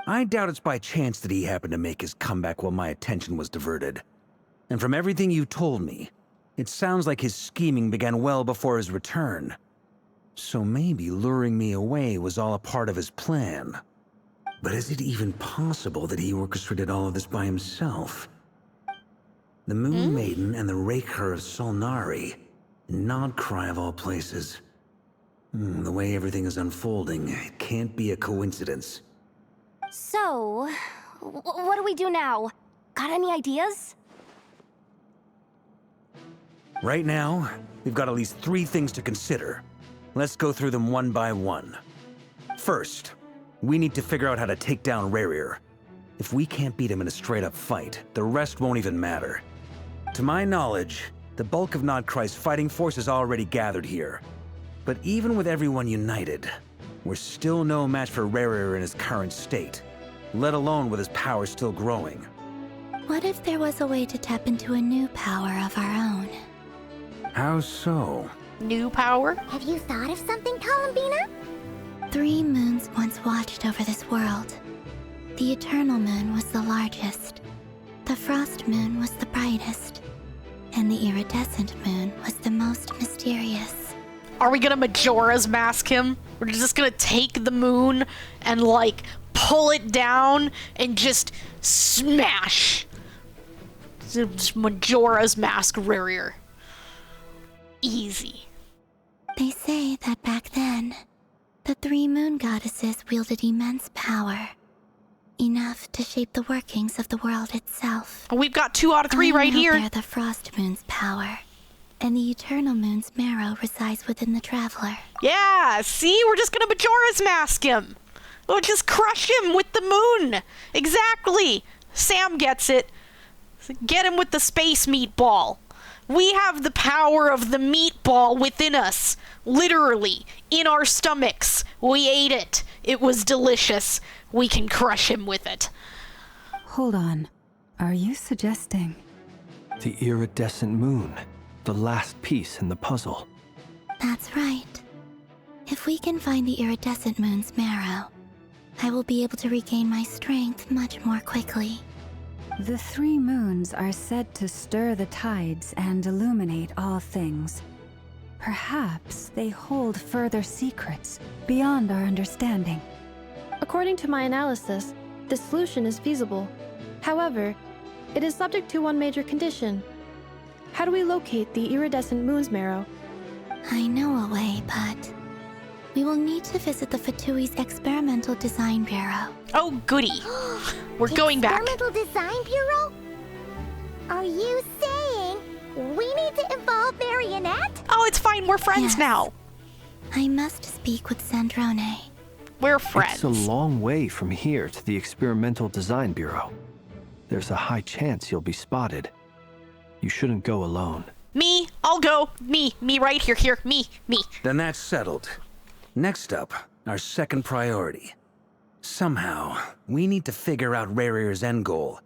I doubt it's by chance that he happened to make his comeback while my attention was diverted. And from everything you told me, it sounds like his scheming began well before his return. So maybe luring me away was all a part of his plan. But is it even possible that he orchestrated all of this by himself? The Moon Maiden and the Raker of Solnari, Nodcry of all places. The way everything is unfolding, it can't be a coincidence.
So, what do we do now? Got any ideas?
Right now, we've got at least 3 things to consider. Let's go through them one by one. First, we need to figure out how to take down Rarier. If we can't beat him in a straight-up fight, the rest won't even matter. To my knowledge, the bulk of Nodcry's fighting force is already gathered here. But even with everyone united, we're still no match for Rarier in his current state, let alone with his power still growing.
What if there was a way to tap into a new power of our own?
How so?
New power?
Have you thought of something, Columbina?
3 moons once watched over this world. The Eternal Moon was the largest. The Frost Moon was the brightest. And the Iridescent Moon was the most mysterious.
Are we gonna Majora's Mask him? We're just gonna take the moon and, like, pull it down and just smash. Just Majora's Mask Rarier. Easy.
They say that back then, the 3 moon goddesses wielded immense power. Enough to shape the workings of the world itself.
We've got 2 out of 3 right here.
They're the Frost Moon's power. And the Eternal Moon's marrow resides within the Traveler.
Yeah, see? We're just gonna Majora's Mask him. We'll just crush him with the moon. Exactly. Sam gets it. Get him with the space meatball. We have the power of the meatball within us. Literally. In our stomachs. We ate it. It was delicious. We can crush him with it.
Hold on. Are you suggesting?
The iridescent moon. The last piece in the puzzle.
That's right. If we can find the iridescent moon's marrow, I will be able to regain my strength much more quickly.
The 3 moons are said to stir the tides and illuminate all things. Perhaps they hold further secrets beyond our understanding.
According to my analysis, this solution is feasible. However, it is subject to one major condition. How do we locate the iridescent moon's marrow?
I know a way, but we will need to visit the Fatui's Experimental Design Bureau.
Oh, goody. We're going back.
Experimental Design Bureau? Are you saying we need to involve Marionette?
Oh, it's fine. We're friends
Yes.
now.
I must speak with Sandrone.
We're friends.
It's a long way from here to the Experimental Design Bureau. There's a high chance you'll be spotted. You shouldn't go alone.
Me, I'll go. Me right here, me.
Then that's settled. Next up, our second priority. Somehow, we need to figure out Rarier's end goal.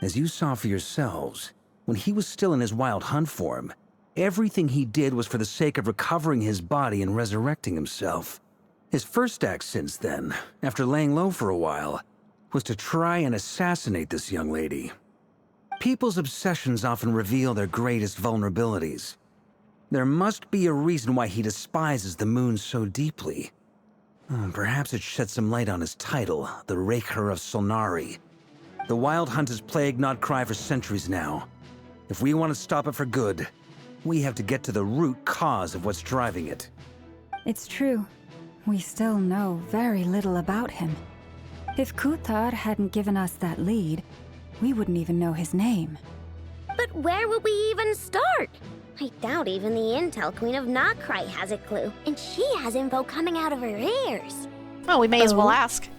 As you saw for yourselves, when he was still in his wild hunt form, everything he did was for the sake of recovering his body and resurrecting himself. His first act since then, after laying low for a while, was to try and assassinate this young lady. People's obsessions often reveal their greatest vulnerabilities. There must be a reason why he despises the moon so deeply. Perhaps it sheds some light on his title, the Raker of Solnari. The Wild Hunt has plagued Nodcry for centuries now. If we want to stop it for good, we have to get to the root cause of what's driving it.
It's true. We still know very little about him. If Kuthar hadn't given us that lead, we wouldn't even know his name.
But where would we even start? I doubt even the Intel Queen of Nodcry has a clue, and she has info coming out of her ears.
Well, we may as well ask.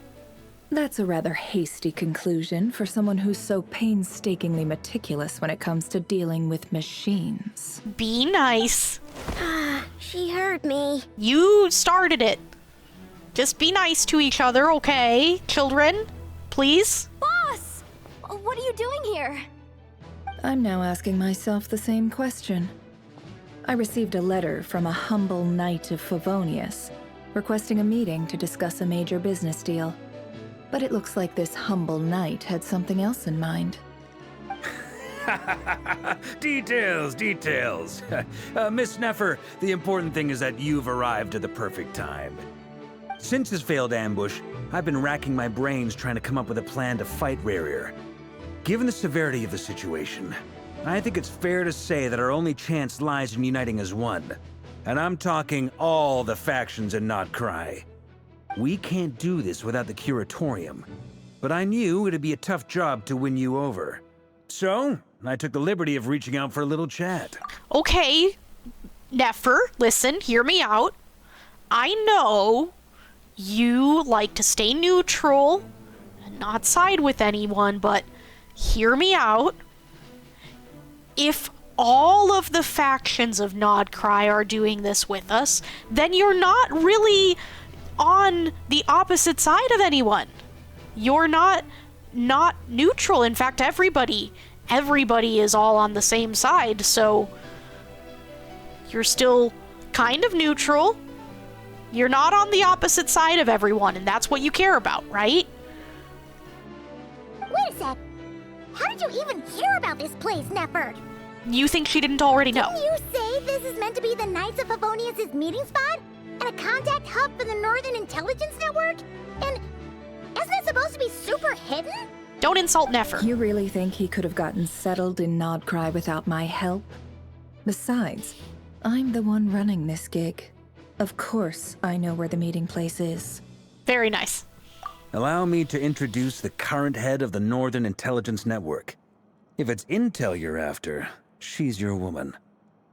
That's a rather hasty conclusion for someone who's so painstakingly meticulous when it comes to dealing with machines.
Be nice.
She heard me.
You started it. Just be nice to each other, okay? Children, please?
Boss! What are you doing here?
I'm now asking myself the same question. I received a letter from a humble knight of Favonius, requesting a meeting to discuss a major business deal. But it looks like this humble knight had something else in mind.
Details, details. Miss Neffer, the important thing is that you've arrived at the perfect time. Since his failed ambush, I've been racking my brains trying to come up with a plan to fight Rerir. Given the severity of the situation, I think it's fair to say that our only chance lies in uniting as one. And I'm talking all the factions in Notcry. We can't do this without the Curatorium, but I knew it'd be a tough job to win you over. So, I took the liberty of reaching out for a little chat.
Okay, Neffer, listen, hear me out. I know you like to stay neutral and not side with anyone, but hear me out. If all of the factions of Nodcry are doing this with us, then you're not really on the opposite side of anyone. You're not neutral. In fact, everybody is all on the same side, so you're still kind of neutral. You're not on the opposite side of everyone, and that's what you care about, right?
Wait a sec. How did you even hear about this place, Neffer?
You think she didn't already know?
Didn't you say this is meant to be the Knights of Favonius' meeting spot? And a contact hub for the Northern Intelligence Network? And isn't it supposed to be super hidden?
Don't insult Neffer.
You really think he could have gotten settled in Nodcry without my help? Besides, I'm the one running this gig. Of course I know where the meeting place is.
Very nice.
Allow me to introduce the current head of the Northern Intelligence Network. If it's intel you're after, she's your woman.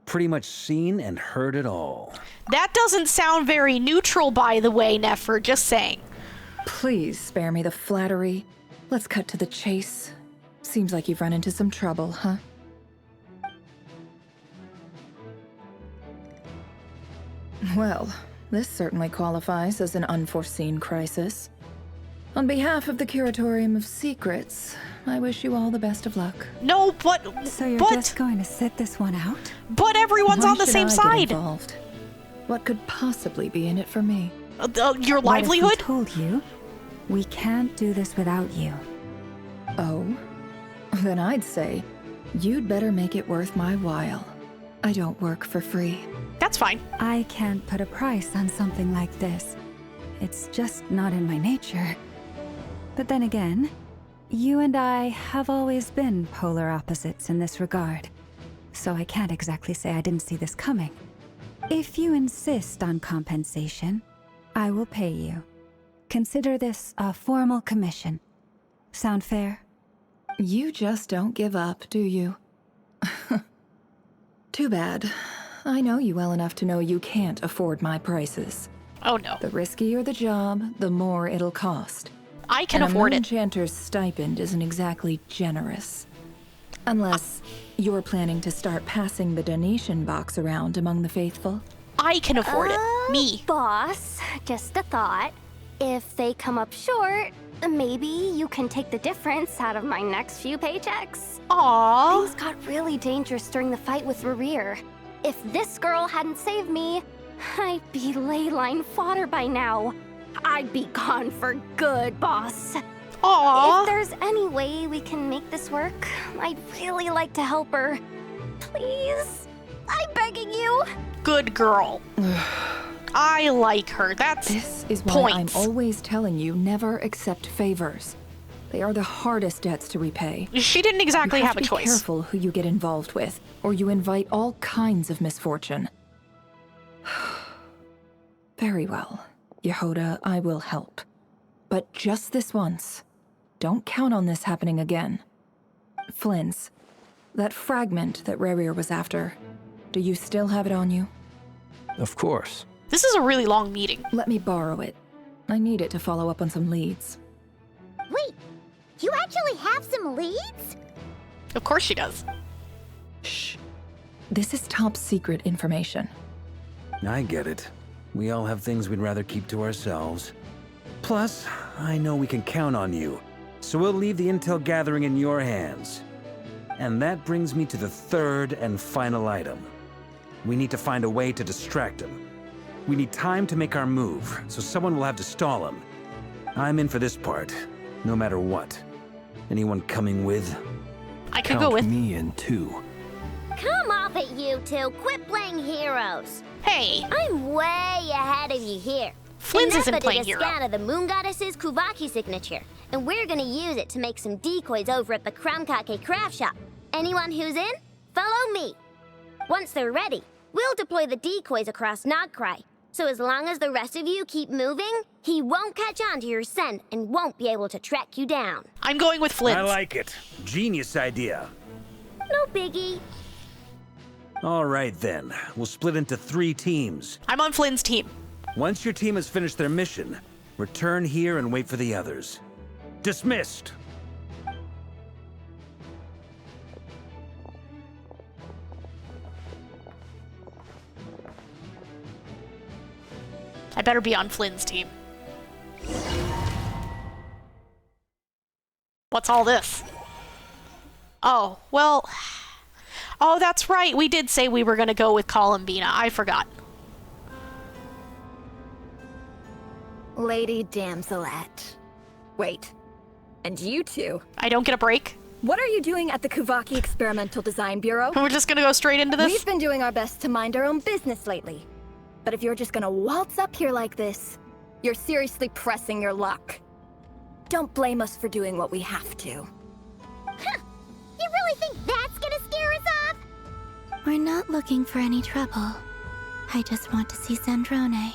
Pretty much seen and heard it all.
That doesn't sound very neutral, by the way, Neffer, just saying.
Please spare me the flattery. Let's cut to the chase. Seems like you've run into some trouble, huh? Well, this certainly qualifies as an unforeseen crisis. On behalf of the Curatorium of Secrets, I wish you all the best of luck.
No, but...
So you're just going to sit this one out?
But everyone's on the same side.
Get involved? What could possibly be in it for me?
Your livelihood?
What if we told you we can't do this without you?
Oh? Then I'd say you'd better make it worth my while. I don't work for free.
That's fine.
I can't put a price on something like this. It's just not in my nature. But then again, you and I have always been polar opposites in this regard, so I can't exactly say I didn't see this coming. If you insist on compensation, I will pay you. Consider this a formal commission. Sound fair?
You just don't give up, do you? Too bad. I know you well enough to know you can't afford my prices.
Oh no.
The riskier the job, the more it'll cost.
I can afford it.
An enchanter's stipend isn't exactly generous. Unless you're planning to start passing the donation box around among the faithful.
I can afford it. Me.
Boss, just a thought. If they come up short, maybe you can take the difference out of my next few paychecks.
Aww.
Things got really dangerous during the fight with Rerir. If this girl hadn't saved me, I'd be ley line fodder by now. I'd be gone for good, boss.
Aww.
If there's any way we can make this work, I'd really like to help her. Please? I'm begging you.
Good girl. I like her. That's
This is why
points.
I'm always telling you never accept favors. They are the hardest debts to repay.
She didn't exactly
you
have a
to be
choice.
Careful who you get involved with, or you invite all kinds of misfortune. Very well, Yehoda, I will help. But just this once. Don't count on this happening again. Flynn's, that fragment that Rerir was after, do you still have it on you?
Of course.
This is a really long meeting.
Let me borrow it. I need it to follow up on some leads.
Wait, you actually have some leads?
Of course she does.
Shh. This is top secret information.
I get it. We all have things we'd rather keep to ourselves. Plus, I know we can count on you, so we'll leave the intel gathering in your hands. And that brings me to the third and final item. We need to find a way to distract him. We need time to make our move, so someone will have to stall him. I'm in for this part, no matter what. Anyone coming with?
I could go with
me in too.
Come off it, you two. Quit playing heroes.
Hey.
I'm way ahead of you here.
Flynn's isn't
Ineppa
playing
did a
hero.
scan of the moon goddess's Kuvaki signature, and we're gonna use it to make some decoys over at the Krumkake craft shop. Anyone who's in, follow me. Once they're ready, we'll deploy the decoys across Nogcry. So as long as the rest of you keep moving, he won't catch on to your scent and won't be able to track you down.
I'm going with Flynn's.
I like it. Genius idea.
No biggie.
All right then, we'll split into 3 teams.
I'm on Flynn's team.
Once your team has finished their mission, return here and wait for the others. Dismissed!
I better be on Flynn's team. What's all this? Oh, well... Oh, that's right. We did say we were going to go with Columbina. I forgot.
Lady Damselette. Wait. And you two?
I don't get a break?
What are you doing at the Kuvaki Experimental Design Bureau?
We're just gonna go straight into this?
We've been doing our best to mind our own business lately. But if you're just gonna waltz up here like this, you're seriously pressing your luck. Don't blame us for doing what we have to.
Huh. You really think that's gonna scare us off?
We're not looking for any trouble. I just want to see Sandrone.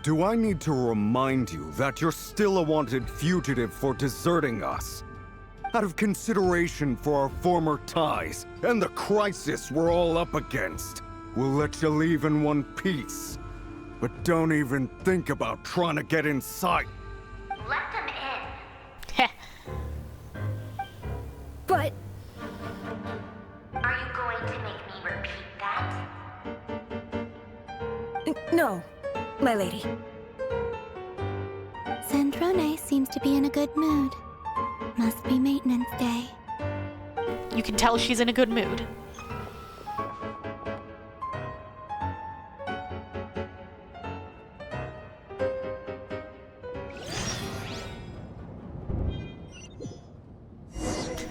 Do I need to remind you that you're still a wanted fugitive for deserting us? Out of consideration for our former ties and the crisis we're all up against, we'll let you leave in one piece. But don't even think about trying to get inside.
Let them in.
Heh.
But...
Are you going to make me repeat that?
No, my lady.
Sandrone seems to be in a good mood. Must be maintenance day.
You can tell she's in a good mood.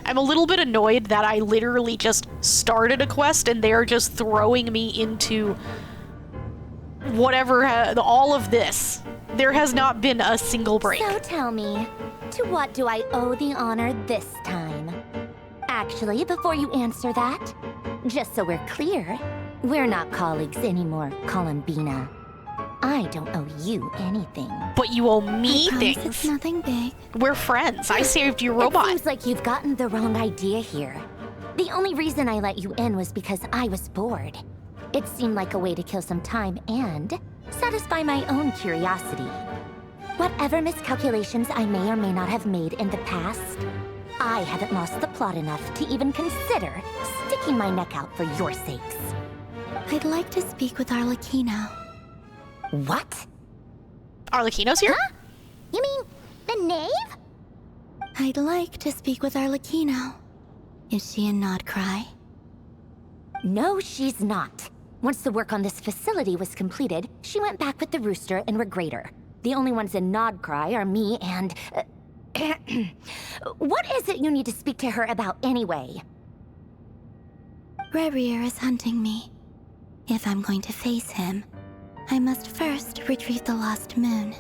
I'm a little bit annoyed that I literally just started a quest and they're just throwing me into whatever, all of this. There has not been a single break.
So tell me, to what do I owe the honor this time? Actually, before you answer that, just so we're clear, we're not colleagues anymore, Columbina. I don't owe you anything.
But you owe me things.
It's nothing big.
We're friends. I saved your robot.
It seems like you've gotten the wrong idea here. The only reason I let you in was because I was bored. It seemed like a way to kill some time and satisfy my own curiosity. Whatever miscalculations I may or may not have made in the past, I haven't lost the plot enough to even consider sticking my neck out for your sakes.
I'd like to speak with Arlecchino.
What?
Arlecchino's here?
Huh? You mean the knave?
I'd like to speak with Arlecchino. Is she in Nodcry?
No, she's not. Once the work on this facility was completed, she went back with the Rooster and Regrator. The only ones in Nodcry are me and... What is it you need to speak to her about anyway?
Rebrier is hunting me. If I'm going to face him, I must first retrieve the lost moon.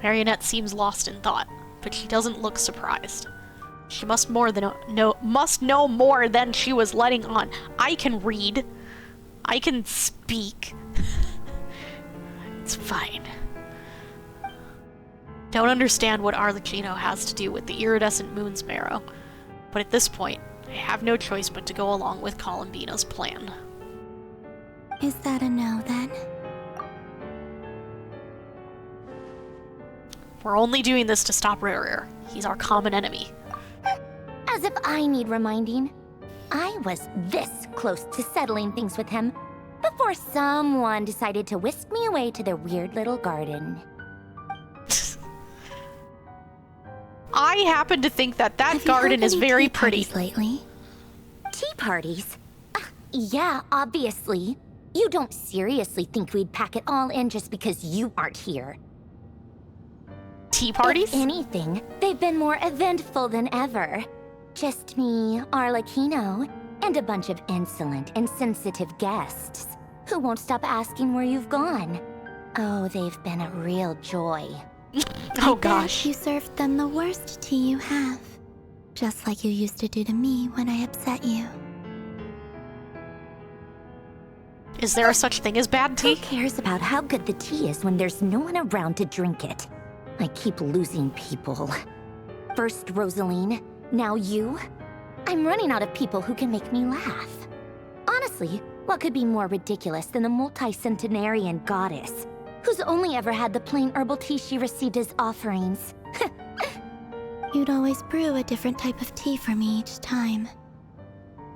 Marionette seems lost in thought, but she doesn't look surprised. She must know more than she was letting on. I can read. I can speak. It's fine. Don't understand what Arlecchino has to do with the iridescent moon's marrow, but at this point, I have no choice but to go along with Columbina's plan.
Is that a no, then?
We're only doing this to stop Rebrier. He's our common enemy.
As if I need reminding. I was this close to settling things with him before someone decided to whisk me away to their weird little garden.
I happen to think that
Have
garden
you
is
held any
very
tea
pretty.
parties lately?
Tea parties? Yeah, obviously. You don't seriously think we'd pack it all in just because you aren't here.
Tea parties?
If anything, they've been more eventful than ever. Just me, Arlecchino, and a bunch of insolent and sensitive guests who won't stop asking where you've gone. Oh, they've been a real joy.
Oh
I bet
gosh.
you served them the worst tea you have. Just like you used to do to me when I upset you.
Is there a such thing as bad tea?
Who cares about how good the tea is when there's no one around to drink it? I keep losing people. First Rosaline, now you. I'm running out of people who can make me laugh. Honestly, what could be more ridiculous than the multi-centenarian goddess, who's only ever had the plain herbal tea she received as offerings?
You'd always brew a different type of tea for me each time.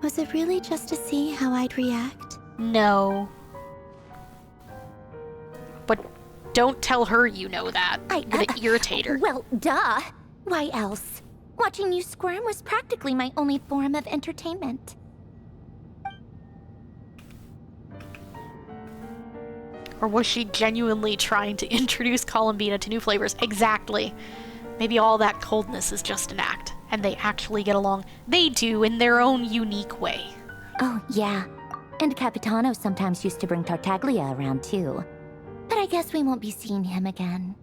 Was it really just to see how I'd react?
No. But don't tell her you know that. You're gonna irritate her.
Well, duh. Why else? Watching you squirm was practically my only form of entertainment.
Or was she genuinely trying to introduce Columbina to new flavors? Exactly. Maybe all that coldness is just an act, and they actually get along. They do, in their own unique way.
Oh, yeah. And Capitano sometimes used to bring Tartaglia around, too. But I guess we won't be seeing him again.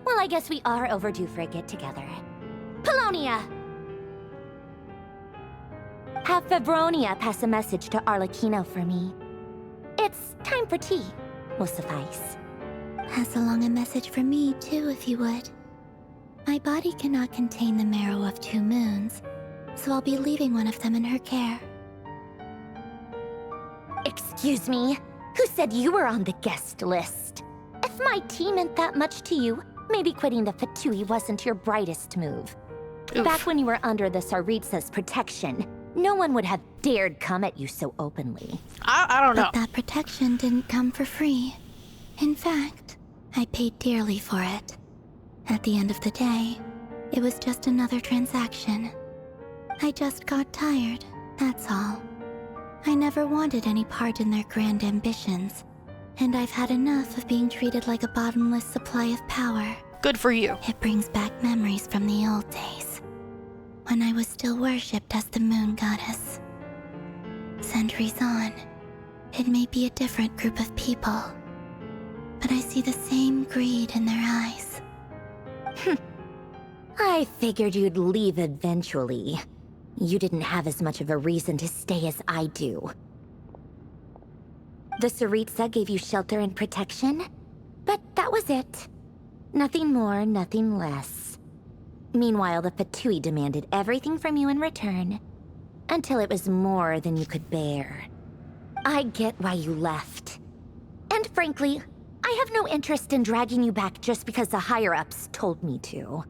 Well, I guess we are overdue for a get-together. Polonia! Have Febronia pass a message to Arlecchino for me. It's time for tea. Will suffice.
Pass along a message for me, too, if you would. My body cannot contain the marrow of 2 moons, so I'll be leaving one of them in her care.
Excuse me? Who said you were on the guest list? If my tea meant that much to you, maybe quitting the Fatui wasn't your brightest move.
Oof.
Back when you were under the Tsaritsa's protection, no one would have dared come at you so openly.
I don't know.
But that protection didn't come for free. In fact, I paid dearly for it. At the end of the day, it was just another transaction. I just got tired, that's all. I never wanted any part in their grand ambitions, and I've had enough of being treated like a bottomless supply of power.
Good for you.
It brings back memories from the old days, when I was still worshipped as the moon goddess. Centuries on, it may be a different group of people, but I see the same greed in their eyes.
I figured you'd leave eventually. You didn't have as much of a reason to stay as I do. The Tsaritsa gave you shelter and protection, but that was it. Nothing more, nothing less. Meanwhile, the Fatui demanded everything from you in return, until it was more than you could bear. I get why you left. And frankly, I have no interest in dragging you back just because the higher-ups told me to.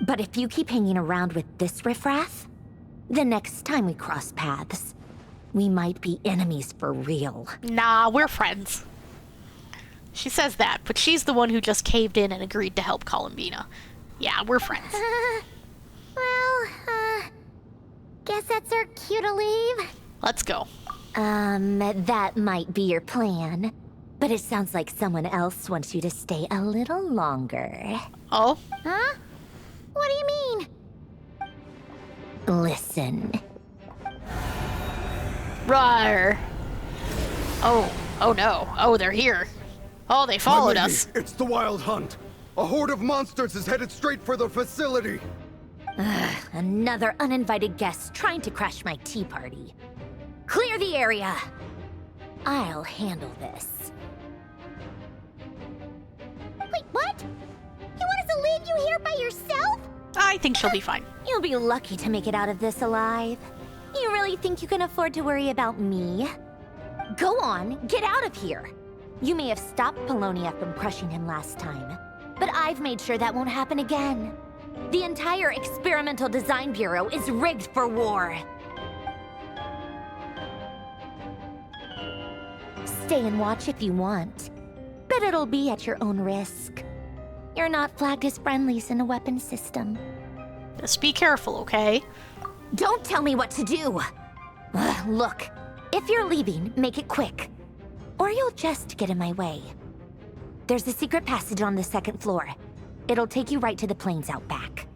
But if you keep hanging around with this riffraff, the next time we cross paths, we might be enemies for real.
Nah, we're friends. She says that, but she's the one who just caved in and agreed to help Columbina. Yeah, we're friends.
Guess that's our cue to leave.
Let's go.
That might be your plan. But it sounds like someone else wants you to stay a little longer.
Oh?
Huh? What do you mean? Listen.
Rawr. Oh no. Oh, they're here. Oh, they followed
My lady,
us.
It's the Wild Hunt. A horde of monsters is headed straight for the facility.
Another uninvited guest trying to crash my tea party. Clear the area. I'll handle this. Wait, what? You want us to leave you here by yourself?
I think she'll be fine.
You'll be lucky to make it out of this alive. You really think you can afford to worry about me? Go on, get out of here. You may have stopped Polonia from crushing him last time, but I've made sure that won't happen again. The entire Experimental Design Bureau is rigged for war. Stay and watch if you want, but it'll be at your own risk. You're not flagged as friendlies in the weapons system.
Just be careful, okay?
Don't tell me what to do! Look, if you're leaving, make it quick. Or you'll just get in my way. There's a secret passage on the 2nd floor. It'll take you right to the plains out back.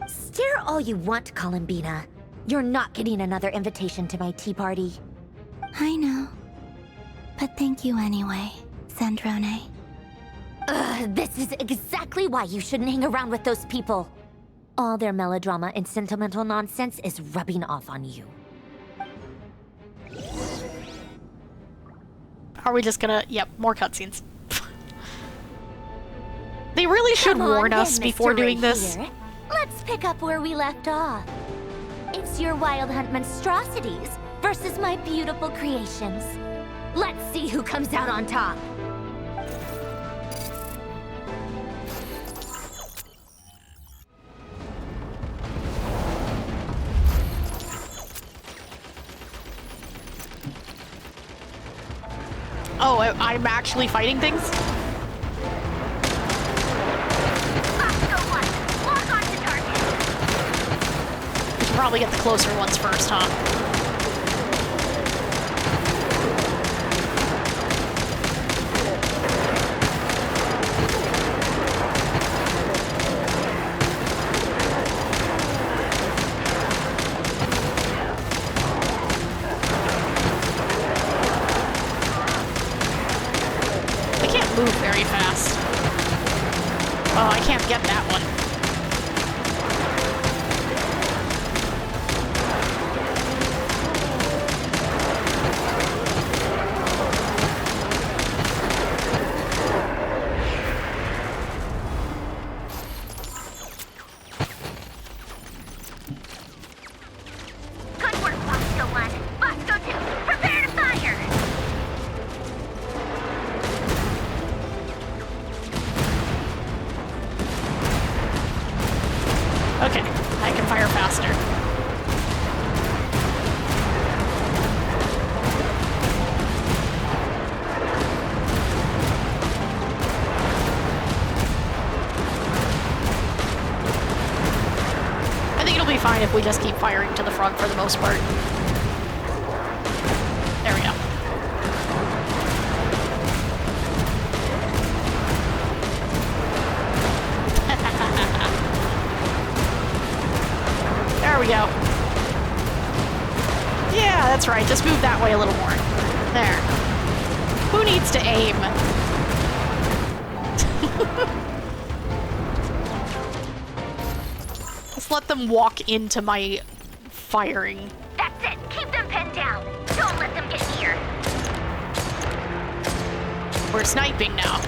Stare all you want, Columbina. You're not getting another invitation to my tea party.
I know. But thank you anyway, Sandrone.
This is exactly why you shouldn't hang around with those people. All their melodrama and sentimental nonsense is rubbing off on you.
Are we just gonna... Yep, more cutscenes. They really should warn us before doing this.
Here. Let's pick up where we left off. It's your Wild Hunt monstrosities versus my beautiful creations. Let's see who comes out on top.
Oh, I'm actually fighting things? We should probably get the closer ones first, huh? Move very fast. Oh, I can't get that one.
Good work, Bosco 1. Bosco 2, prepare to fire!
Okay, I can fire faster. I think it'll be fine if we just keep firing to the front for the most part. There we go. There we go. Yeah, that's right. Just move that way a little more. There. Who needs to aim? Just let them walk into my firing.
That's it. Keep them pinned down. Don't let them get near.
We're sniping now.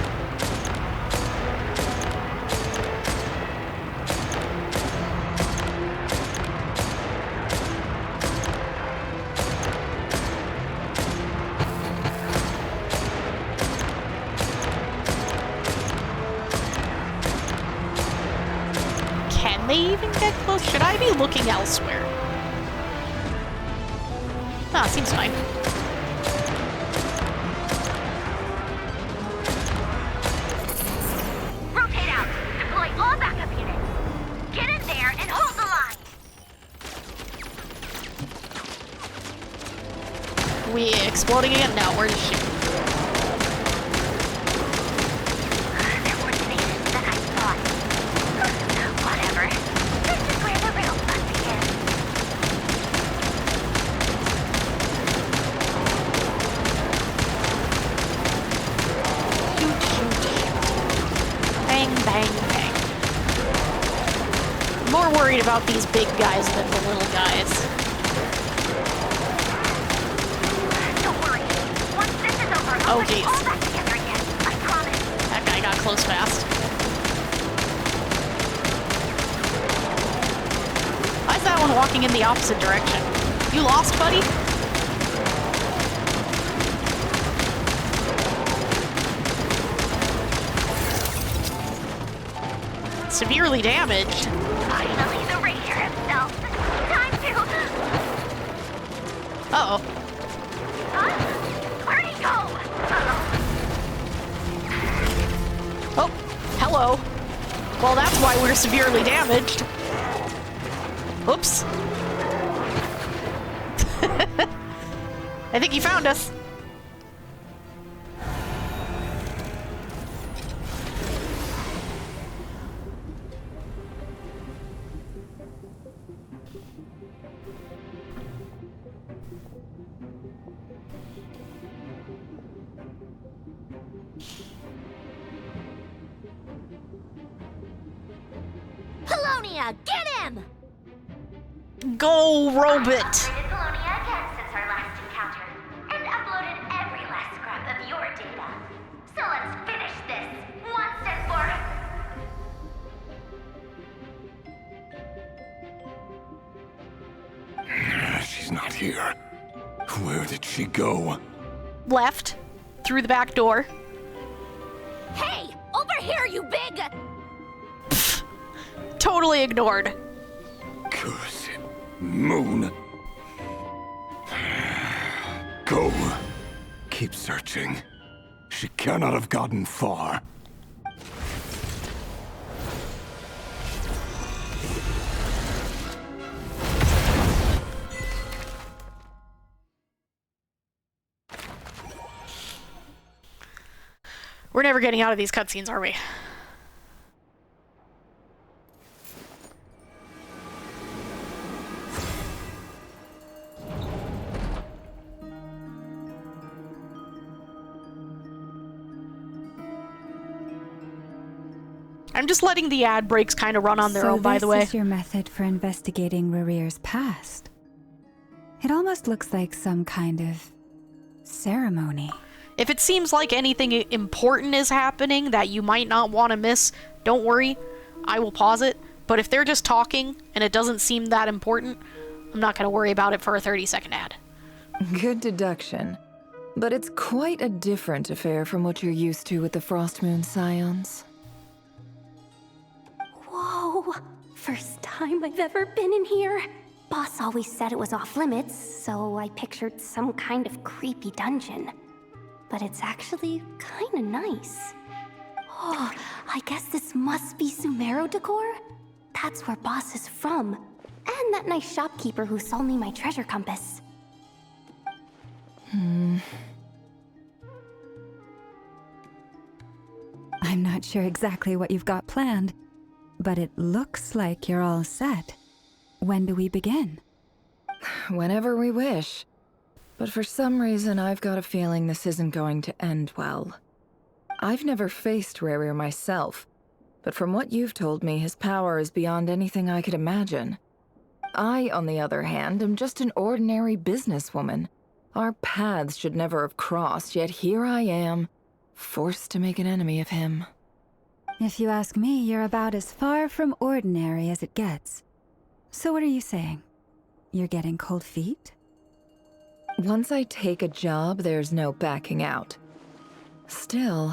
Can they even get close? Should I be looking elsewhere? Ah, seems fine.
Rotate out. Deploy all backup units. Get in there and hold the line.
We exploding again? No, we're just shooting.
There were things that I thought. Whatever. This is where the real fun begins.
Shoot, shoot, shoot. Bang, bang, bang. I'm more worried about these big guys than the little guys.
Don't worry. Once this is over, I'll
Oh,
put you
jeez.
all back together again. I promise.
That guy got close fast. Why is that one walking in the opposite direction? You lost, buddy? Severely damaged.
Finally, the Ranger himself. Time to...
Uh-oh.
Huh? Where'd he go? Uh-oh.
hello. Well, that's why we're severely damaged. Oops. I think he found us.
Polonia, get him!
Go, Robot!
Upgraded Polonia again since our last encounter, and uploaded every last scrap of your data. So let's finish this once and for
She's not here. Where did she go?
Left. Through the back door.
Hey! Over here, you big...
Totally ignored.
Curse it. Moon. Go. Keep searching. She cannot have gotten far.
We're never getting out of these cutscenes, are we? I'm just letting the ad breaks kind of run on their own, by the way.
So this is your method for investigating Rarir's past. It almost looks like some kind of ceremony.
If it seems like anything important is happening that you might not want to miss, don't worry, I will pause it. But if they're just talking and it doesn't seem that important, I'm not going to worry about it for a 30-second ad.
Good deduction. But it's quite a different affair from what you're used to with the Frost Moon Scions.
Whoa, first time I've ever been in here. Boss always said it was off limits, so I pictured some kind of creepy dungeon. But it's actually kinda nice. Oh, I guess this must be Sumero decor? That's where Boss is from. And that nice shopkeeper who sold me my treasure compass.
I'm not sure exactly what you've got planned, but it looks like you're all set. When do we begin?
Whenever we wish. But for some reason, I've got a feeling this isn't going to end well. I've never faced Rarir myself, but from what you've told me, his power is beyond anything I could imagine. I, on the other hand, am just an ordinary businesswoman. Our paths should never have crossed, yet here I am, forced to make an enemy of him.
If you ask me, you're about as far from ordinary as it gets. So what are you saying? You're getting cold feet?
Once I take a job, there's no backing out. Still,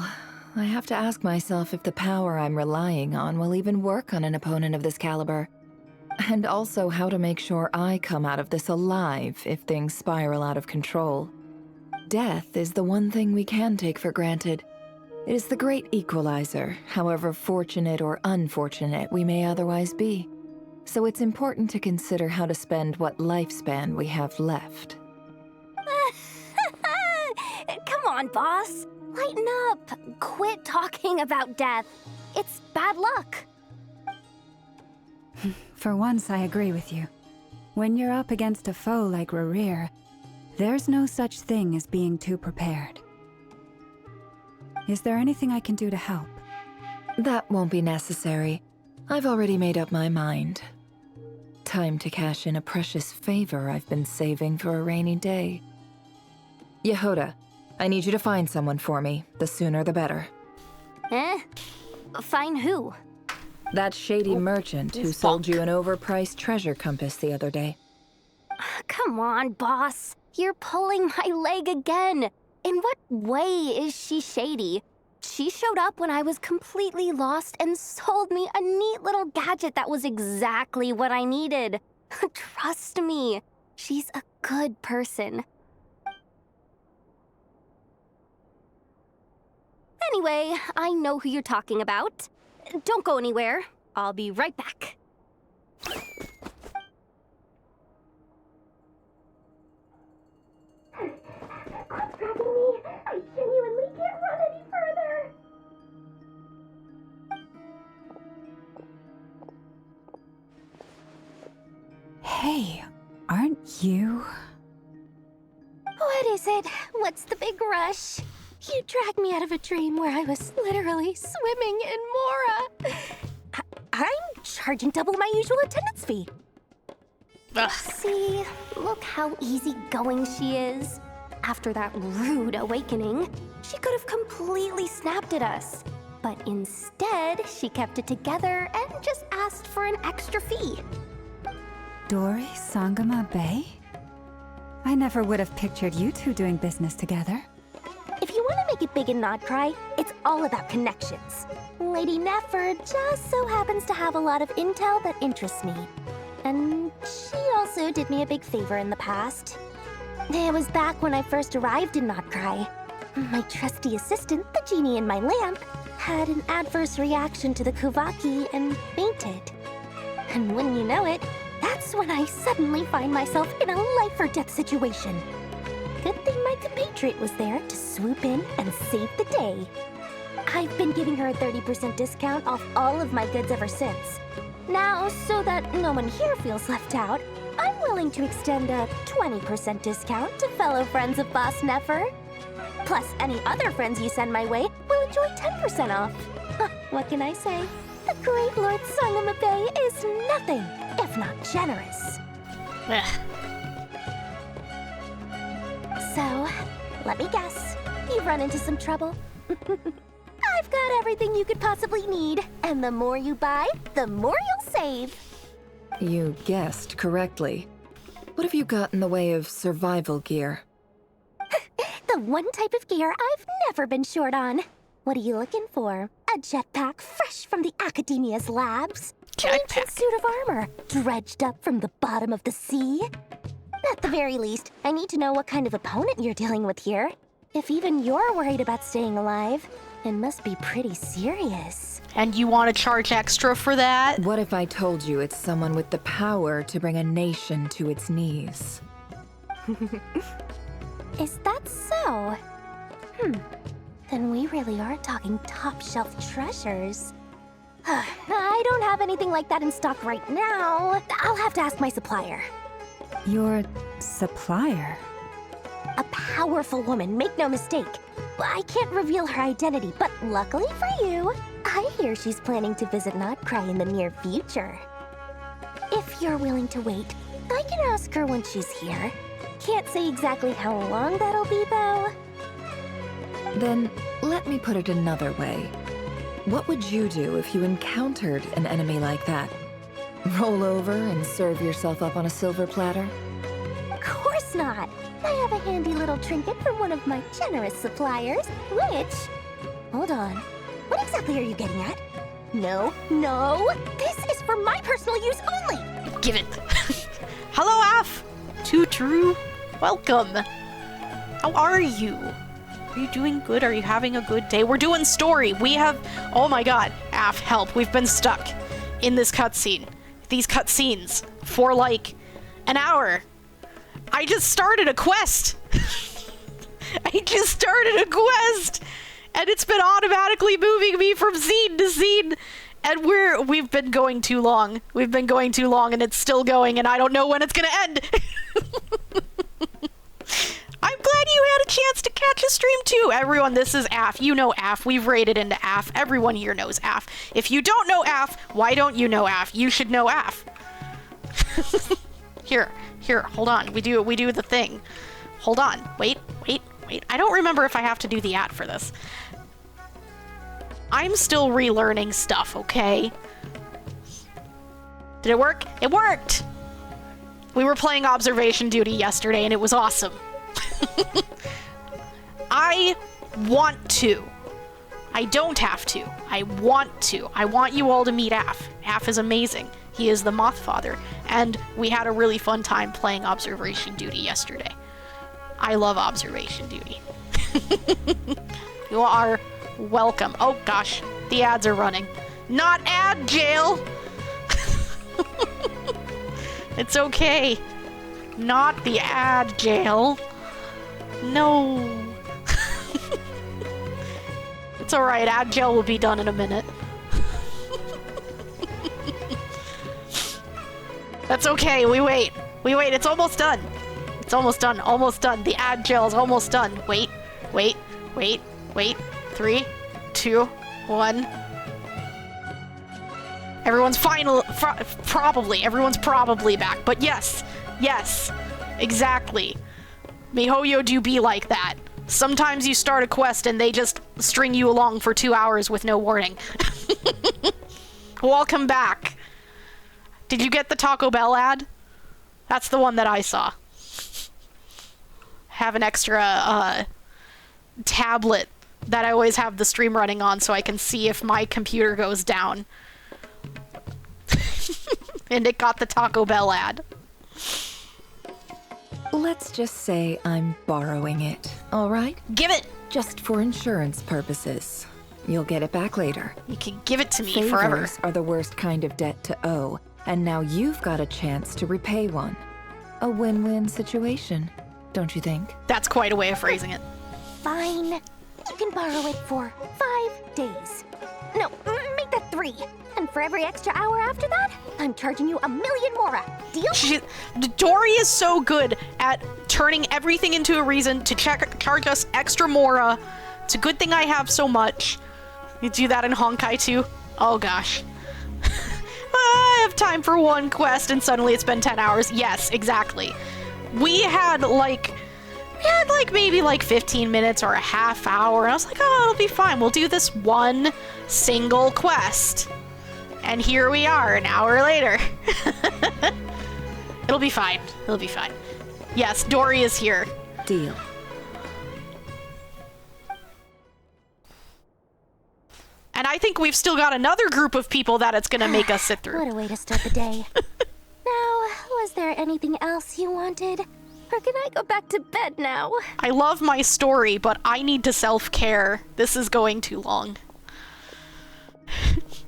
I have to ask myself if the power I'm relying on will even work on an opponent of this caliber. And also how to make sure I come out of this alive if things spiral out of control. Death is the one thing we can take for granted. It is the great equalizer, however fortunate or unfortunate we may otherwise be. So it's important to consider how to spend what lifespan we have left.
Come on, boss. Lighten up. Quit talking about death. It's bad luck.
For once, I agree with you. When you're up against a foe like Rarir, there's no such thing as being too prepared. Is there anything I can do to help?
That won't be necessary. I've already made up my mind. Time to cash in a precious favor I've been saving for a rainy day. Yehoda, I need you to find someone for me. The sooner the better.
Find who?
That shady merchant who sold you an overpriced treasure compass the other day.
Come on, boss. You're pulling my leg again. In what way is she shady? She showed up when I was completely lost and sold me a neat little gadget that was exactly what I needed. Trust me, she's a good person. Anyway, I know who you're talking about. Don't go anywhere. I'll be right back. Quit dragging me. I genuinely can't run any further.
Hey, aren't you?
What is it? What's the big rush? You dragged me out of a dream where I was literally swimming in Mora. I'm charging double my usual attendance fee. See, look how easygoing she is. After that rude awakening, she could have completely snapped at us. But instead, she kept it together and just asked for an extra fee.
Dori Sangama Bay? I never would have pictured you two doing business together.
If you want to make it big in Nodcry, it's all about connections. Lady Nefer just so happens to have a lot of intel that interests me. And she also did me a big favor in the past. It was back when I first arrived in Nodcry. My trusty assistant, the genie in my lamp, had an adverse reaction to the Kuvaki and fainted. And wouldn't you know it, that's when I suddenly find myself in a life-or-death situation. Good thing my compatriot was there to swoop in and save the day. I've been giving her a 30% discount off all of my goods ever since. Now, so that no one here feels left out, I'm willing to extend a 20% discount to fellow friends of Boss Nefer. Plus, any other friends you send my way will enjoy 10% off. What can I say? The great Lord Sangama Bay is nothing if not generous. So, let me guess. You've run into some trouble? I've got everything you could possibly need. And the more you buy, the more you'll save.
You guessed correctly. What have you got in the way of survival gear?
The one type of gear I've never been short on. What are you looking for? A jetpack fresh from the Academia's labs? An ancient suit of armor dredged up from the bottom of the sea? At the very least, I need to know what kind of opponent you're dealing with here. If even you're worried about staying alive, it must be pretty serious.
And you want to charge extra for that?
What if I told you it's someone with the power to bring a nation to its knees?
Is that so? Then we really are talking top-shelf treasures. I don't have anything like that in stock right now. I'll have to ask my supplier.
Your supplier?
A powerful woman, make no mistake. I can't reveal her identity, but luckily for you, I hear she's planning to visit Nodcry in the near future. If you're willing to wait, I can ask her when she's here. Can't say exactly how long that'll be, though.
Then, let me put it another way. What would you do if you encountered an enemy like that? Roll over and serve yourself up on a silver platter?
Of course not! I have a handy little trinket from one of my generous suppliers, which... Hold on. What exactly are you getting at? No, this is for my personal use only!
Give it. Hello, Af! Too true. Welcome. How are you? Are you doing good? Are you having a good day? We're doing story. We have... Oh my god. Af, help. We've been stuck in this cutscene. These cutscenes for like an hour. I just started a quest. And it's been automatically moving me from scene to scene. And we've been going too long. We've been going too long and it's still going and I don't know when it's gonna end. I'm glad you had a chance to catch a stream too. Everyone, this is Af. You know Af. We've raided into Af. Everyone here knows Af. If you don't know Af, why don't you know Af? You should know Af. Here, hold on. We do the thing. Hold on. Wait. I don't remember if I have to do the ad for this. I'm still relearning stuff, okay? Did it work? It worked! We were playing Observation Duty yesterday and it was awesome. I want to. I don't have to. I want to. I want you all to meet Af. Af is amazing. He is the Moth Father. And we had a really fun time playing Observation Duty yesterday. I love Observation Duty. You are welcome. Oh gosh, the ads are running. Not ad jail! It's okay. Not the ad jail. No. It's alright, ad jail will be done in a minute. That's okay, we wait. We wait, it's almost done. It's almost done, almost done. The ad jail is almost done. Wait, wait, wait, wait. 3, 2, 1. Everyone's everyone's probably back. But yes, yes, exactly. MiHoYo do be like that. Sometimes you start a quest and they just string you along for 2 hours with no warning. Welcome back. Did you get the Taco Bell ad? That's the one that I saw. Have an extra tablet that I always have the stream running on so I can see if my computer goes down. And it got the Taco Bell ad.
Let's just say I'm borrowing it, all right?
Give it!
Just for insurance purposes. You'll get it back later.
You can give it to me
Favors
forever.
are the worst kind of debt to owe, and now you've got a chance to repay one. A win-win situation, don't you think?
That's quite a way of phrasing it.
Fine. You can borrow it for 5 days. No, make that 3. And for every extra hour after that, I'm charging you 1,000,000 mora. Deal?
Dory is so good at turning everything into a reason to charge us extra mora. It's a good thing I have so much. You do that in Honkai too? Oh gosh. I have time for one quest and suddenly it's been 10 hours. Yes, exactly. We had maybe 15 minutes or a half hour. And I was like, oh, it'll be fine. We'll do this one single quest. And here we are, an hour later. It'll be fine. It'll be fine. Yes, Dory is here.
Deal.
And I think we've still got another group of people that it's gonna make us sit through.
What a way to start the day. Now, was there anything else you wanted? Or can I go back to bed now?
I love my story, but I need to self-care. This is going too long.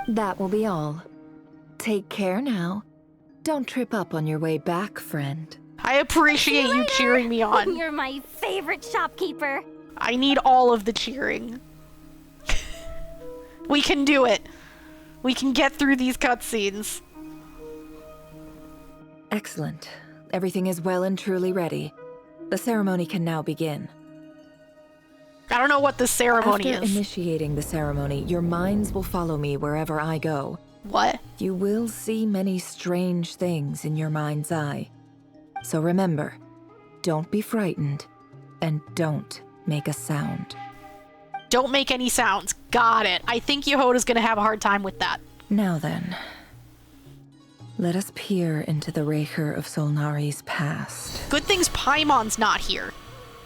That will be all. Take care now. Don't trip up on your way back, friend.
I appreciate you cheering me on.
You're my favorite shopkeeper.
I need all of the cheering. We can do it. We can get through these cutscenes.
Excellent. Everything is well and truly ready. The ceremony can now begin.
I don't know what the ceremony
After
is.
initiating the ceremony, your minds will follow me wherever I go.
What?
You will see many strange things in your mind's eye. So remember, don't be frightened, and don't make a sound.
Don't make any sounds. Got it. I think Yehoda's gonna have a hard time with that.
Now then, let us peer into the Raker of Solnari's past.
Good things Paimon's not here.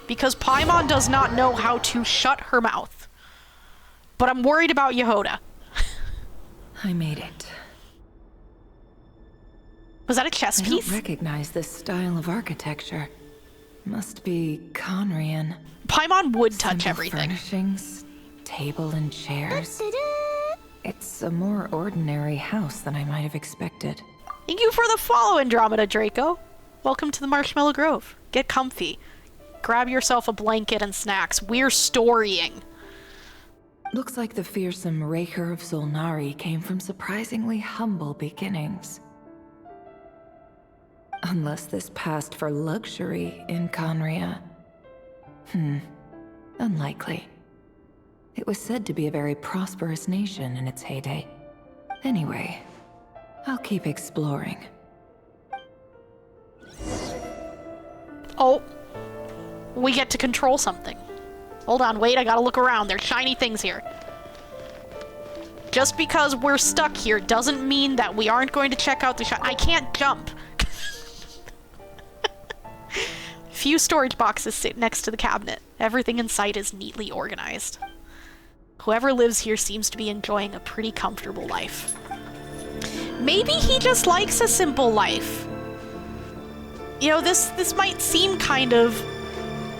Because Paimon does not know how to shut her mouth. But I'm worried about Yehoda.
I made it.
Was that a chess
I
piece?
don't recognize this style of architecture. Must be Conrian.
Paimon would touch
Simple
everything.
Furnishings, table and chairs. It's a more ordinary house than I might have expected.
Thank you for the follow, Andromeda Draco. Welcome to the Marshmallow Grove. Get comfy. Grab yourself a blanket and snacks. We're storying.
Looks like the fearsome Raker of Solnari came from surprisingly humble beginnings. Unless this passed for luxury in Conria. Unlikely. It was said to be a very prosperous nation in its heyday. Anyway, I'll keep exploring.
Oh. We get to control something. Hold on, wait, I gotta look around. There's shiny things here. Just because we're stuck here doesn't mean that we aren't going to check out the I can't jump. Few storage boxes sit next to the cabinet. Everything in sight is neatly organized. Whoever lives here seems to be enjoying a pretty comfortable life. Maybe he just likes a simple life. You know, this might seem kind of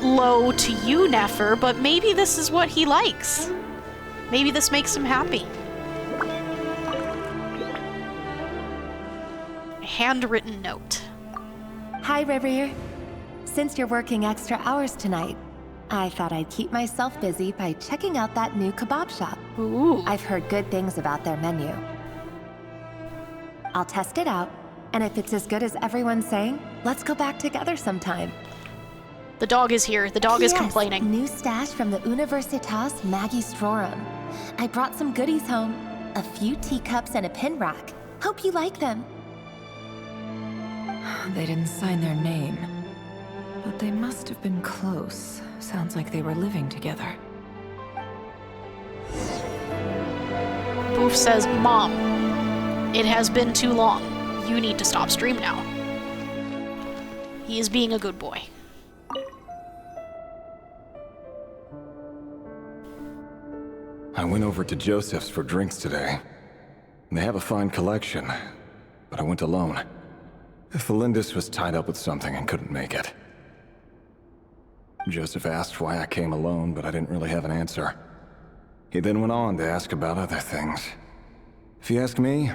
low to you, Nefer, but maybe this is what he likes. Maybe this makes him happy. handwritten note.
Hi, River. Since you're working extra hours tonight, I thought I'd keep myself busy by checking out that new kebab shop.
Ooh.
I've heard good things about their menu. I'll test it out, and if it's as good as everyone's saying, let's go back together sometime.
The dog is here. The dog is complaining.
New stash from the Universitas Magistrorum. I brought some goodies home. A few teacups and a pin rack. Hope you like them.
They didn't sign their name, but they must have been close. Sounds like they were living together.
Boof says, Mom, it has been too long. You need to stop stream now. He is being a good boy.
I went over to Joseph's for drinks today. They have a fine collection, but I went alone. Felindis was tied up with something and couldn't make it. Joseph asked why I came alone, but I didn't really have an answer. He then went on to ask about other things. If you ask me,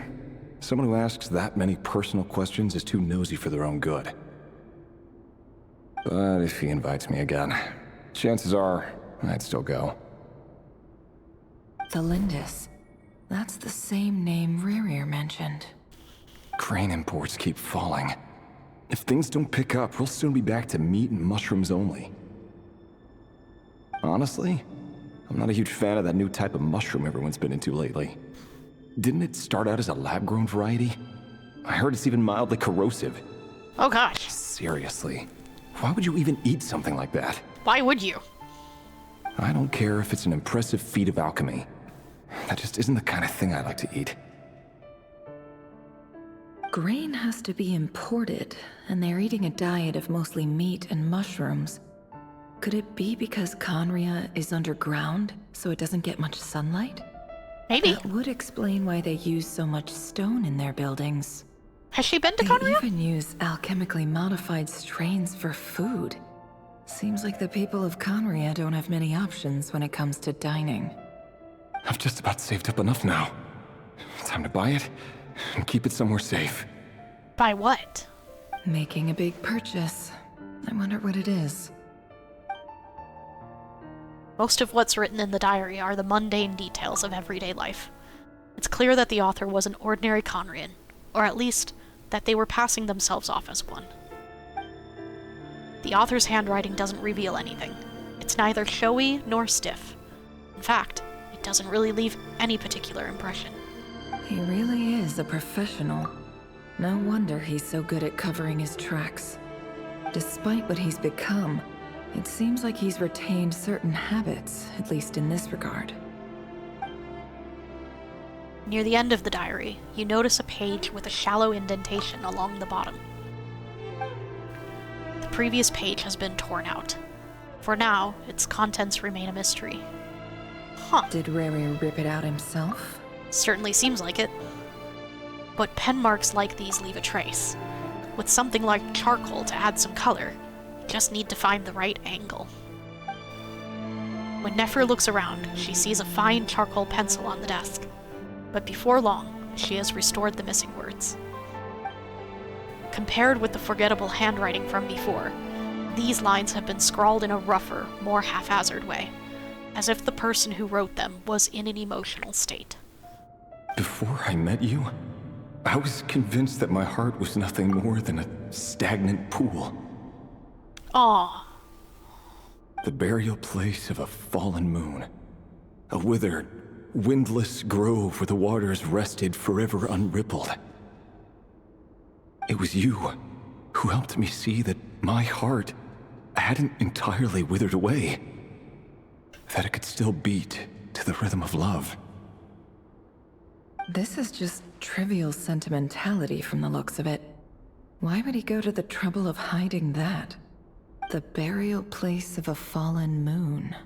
someone who asks that many personal questions is too nosy for their own good. But if he invites me again, chances are I'd still go.
Felindis. That's the same name Rerir mentioned.
Crane imports keep falling. If things don't pick up, we'll soon be back to meat and mushrooms only. Honestly, I'm not a huge fan of that new type of mushroom everyone's been into lately. Didn't it start out as a lab-grown variety? I heard it's even mildly corrosive.
Oh gosh.
Seriously, why would you even eat something like that?
Why would you?
I don't care if it's an impressive feat of alchemy. That just isn't the kind of thing I like to eat.
Grain has to be imported, and they're eating a diet of mostly meat and mushrooms. Could it be because Conria is underground, so it doesn't get much sunlight?
Maybe.
That would explain why they use so much stone in their buildings.
Has she been to
They
Conria?
even use alchemically modified strains for food. Seems like the people of Conria don't have many options when it comes to dining.
I've just about saved up enough now. Time to buy it and keep it somewhere safe.
Buy what?
Making a big purchase. I wonder what it is.
Most of what's written in the diary are the mundane details of everyday life. It's clear that the author was an ordinary Conrian, or at least that they were passing themselves off as one. The author's handwriting doesn't reveal anything. It's neither showy nor stiff. In fact, it doesn't really leave any particular impression.
He really is a professional. No wonder he's so good at covering his tracks. Despite what he's become, it seems like he's retained certain habits, at least in this regard.
Near the end of the diary, you notice a page with a shallow indentation along the bottom. The previous page has been torn out. For now, its contents remain a mystery. Huh.
Did Rerir rip it out himself?
Certainly seems like it. But pen marks like these leave a trace. With something like charcoal to add some color, you just need to find the right angle. When Nefer looks around, she sees a fine charcoal pencil on the desk. But before long, she has restored the missing words. Compared with the forgettable handwriting from before, these lines have been scrawled in a rougher, more haphazard way, as if the person who wrote them was in an emotional state.
Before I met you, I was convinced that my heart was nothing more than a stagnant pool.
Aww.
The burial place of a fallen moon. A withered, windless grove where the waters rested forever unrippled. It was you who helped me see that my heart hadn't entirely withered away. That it could still beat to the rhythm of love.
This is just trivial sentimentality from the looks of it. Why would he go to the trouble of hiding that? The burial place of a fallen moon.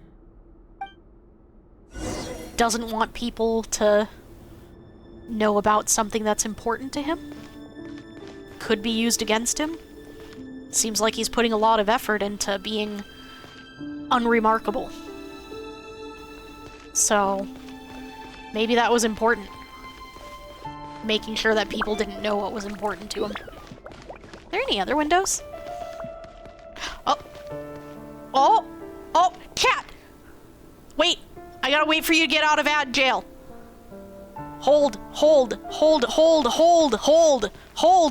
Doesn't want people to know about something that's important to him? Could be used against him? Seems like he's putting a lot of effort into being unremarkable. So, maybe that was important. making sure that people didn't know what was important to him. Are there any other windows? Oh. Oh! Oh! Cat! Wait! I gotta wait for you to get out of jail. Hold,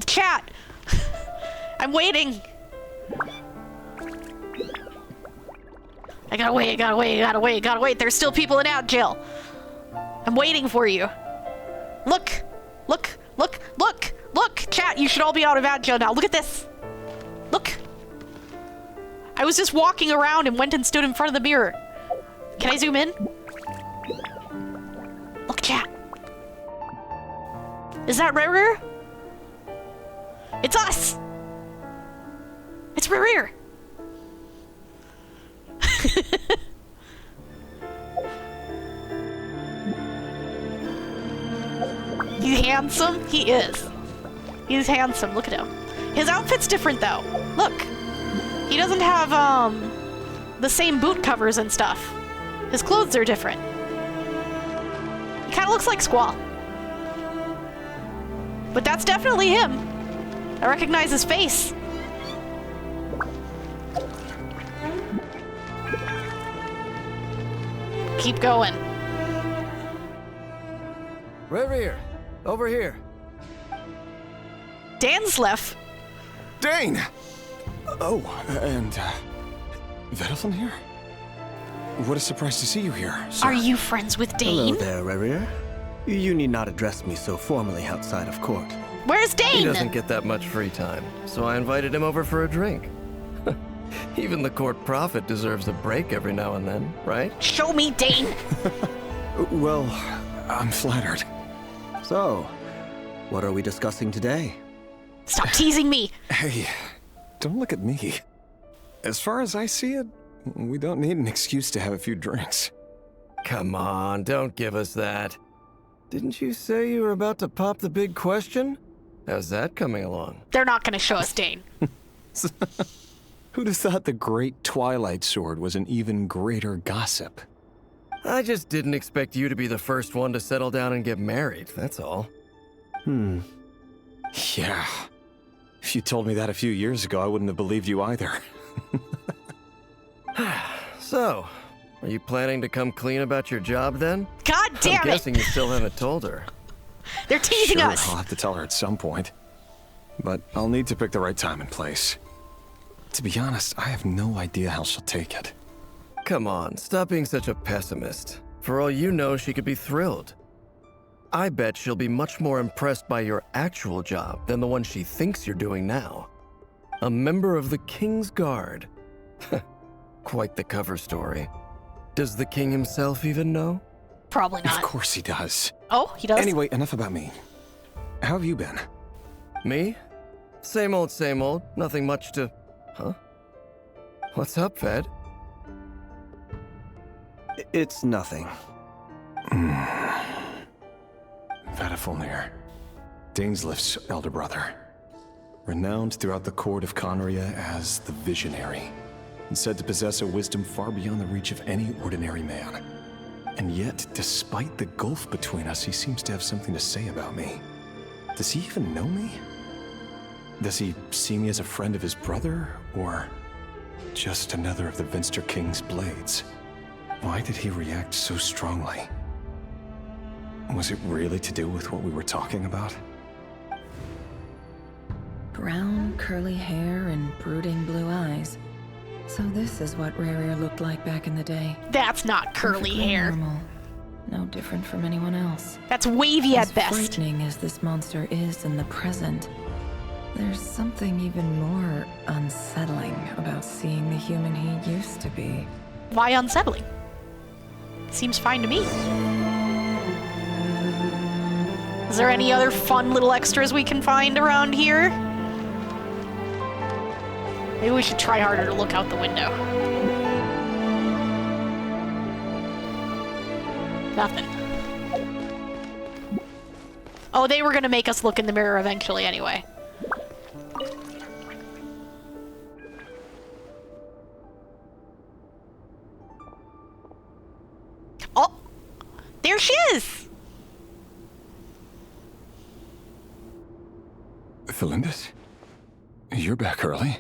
cat! I'm waiting. I gotta wait. There's still people in jail. I'm waiting for you. Look, chat, you should all be out of jail now. Look at this. Look. I was just walking around and went and stood in front of the mirror. Can I zoom in? Look, chat. Is that Rare? It's us! It's Rare! He's handsome? He is. He's handsome. Look at him. His outfit's different, though. Look. He doesn't have, the same boot covers and stuff. His clothes are different. He kind of looks like Squall. But that's definitely him. I recognize his face. Keep going.
Rare, over here.
Dan's left.
Dane! Oh, and, Vedelfin here? What a surprise to see you here, sir.
Are you friends with Dane?
Hello there, Rare. You need not address me so formally outside of court.
Where's Dane?
He doesn't get that much free time, so I invited him over for a drink. Even the court prophet deserves a break every now and then, right?
Show me Dane!
Well, I'm flattered.
So, what are we discussing today?
Stop teasing me!
Hey, don't look at me. As far as I see it, we don't need an excuse to have a few drinks.
Come on, don't give us that. Didn't you say you were about to pop the big question? How's that coming along?
They're not gonna show us Dane.
Who'd have thought the great Twilight Sword was an even greater gossip?
I just didn't expect you to be the first one to settle down and get married, that's all.
Yeah. If you told me that a few years ago, I wouldn't have believed you either.
So, are you planning to come clean about your job then?
God damn it!
I'm guessing you still haven't told her.
They're teasing us!
I'll have to tell her at some point. But I'll need to pick the right time and place. To be honest, I have no idea how she'll take it.
Come on, stop being such a pessimist. For all you know, she could be thrilled. I bet she'll be much more impressed by your actual job than the one she thinks you're doing now. A member of the King's Guard. Quite the cover story. Does the king himself even know?
Probably not.
Of course he does.
Oh, he does?
Anyway, enough about me. How have you been?
Me? Same old, nothing much to... Huh? What's up, Ved?
It's nothing.
Vadafulnir, Dainslift's elder brother. Renowned throughout the court of Conria as the Visionary, and said to possess a wisdom far beyond the reach of any ordinary man. And yet, despite the gulf between us, he seems to have something to say about me. Does he even know me? Does he see me as a friend of his brother, or just another of the Vinster King's blades? Why did he react so strongly? Was it really to do with what we were talking about?
Brown, curly hair and brooding blue eyes. So this is what Rare looked like back in the day.
That's not curly
Perfectly
hair.
Normal. No different from anyone else.
That's wavy
as
at best.
Frightening as this monster is in the present, there's something even more unsettling about seeing the human he used to be.
Why unsettling? Seems fine to me. Is there any other fun little extras we can find around here? Maybe we should try harder to look out the window. Nothing. Oh, they were gonna make us look in the mirror eventually anyway. Oh! There she is!
Thelindis? You're back early.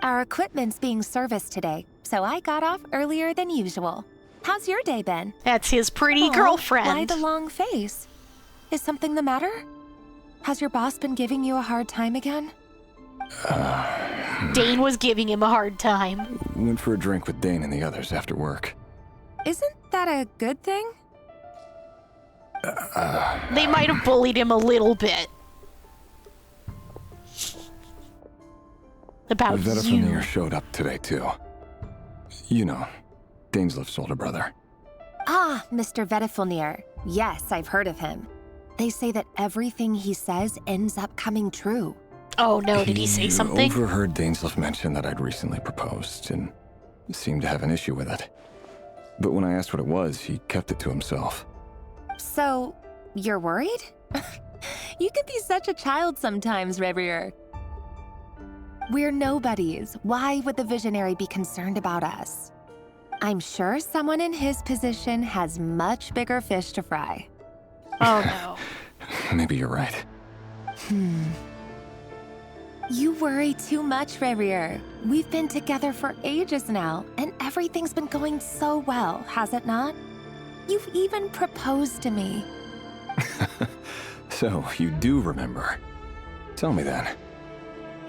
Our equipment's being serviced today, so I got off earlier than usual. How's your day been?
That's his pretty
Aw,
girlfriend.
Why the long face? Is something the matter? Has your boss been giving you a hard time again?
Dane was giving him a hard time.
Went for a drink with Dane and the others after work.
Isn't that a good thing?
They might have bullied him a little bit. About you.
Vedifenir showed up today, too. You know, Dainsleif's older brother.
Ah, Mr. Vedifenir. Yes, I've heard of him. They say that everything he says ends up coming true.
Oh no, did he say something?
Overheard Dainsleif mention that I'd recently proposed and seemed to have an issue with it. But when I asked what it was, he kept it to himself.
So, you're worried? You can be such a child sometimes, Revier. We're nobodies. Why would the Visionary be concerned about us? I'm sure someone in his position has much bigger fish to fry.
Oh no.
Maybe you're right.
You worry too much, Revier. We've been together for ages now, and everything's been going so well, has it not? You've even proposed to me.
So, you do remember. Tell me then.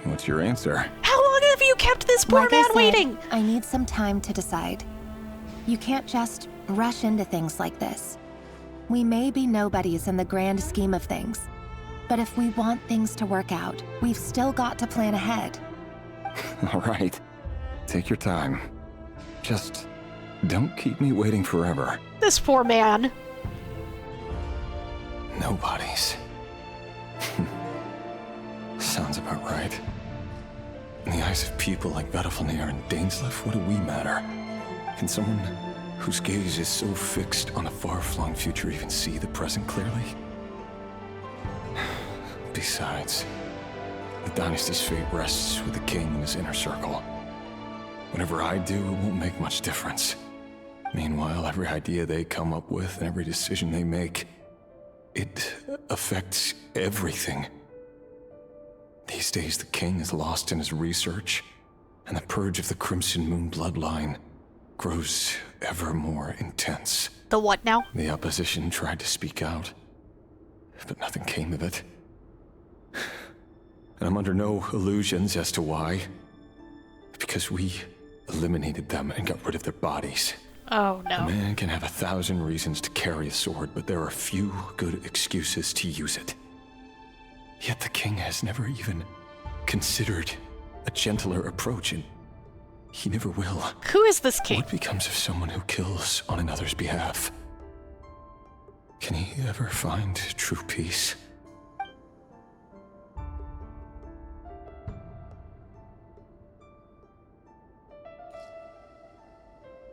What's your answer?
How long have you kept this poor
Like
man
I said,
waiting?
I need some time to decide. You can't just rush into things like this. We may be nobodies in the grand scheme of things, but if we want things to work out, we've still got to plan ahead.
All right. Take your time. Just don't keep me waiting forever.
This poor man.
Nobodies. Sounds about right. In the eyes of people like Vedifenir and Dainsleif, what do we matter? Can someone whose gaze is so fixed on a far-flung future even see the present clearly? Besides, the dynasty's fate rests with the king and his inner circle. Whatever I do, it won't make much difference. Meanwhile, every idea they come up with and every decision they make, it affects everything. These days, the king is lost in his research, and the purge of the Crimson Moon bloodline grows ever more intense.
The what now?
The opposition tried to speak out, but nothing came of it. And I'm under no illusions as to why. Because we eliminated them and got rid of their bodies.
Oh no.
A man can have 1,000 reasons to carry a sword, but there are few good excuses to use it. Yet the king has never even considered a gentler approach, and he never will.
Who is this king?
What becomes of someone who kills on another's behalf? Can he ever find true peace?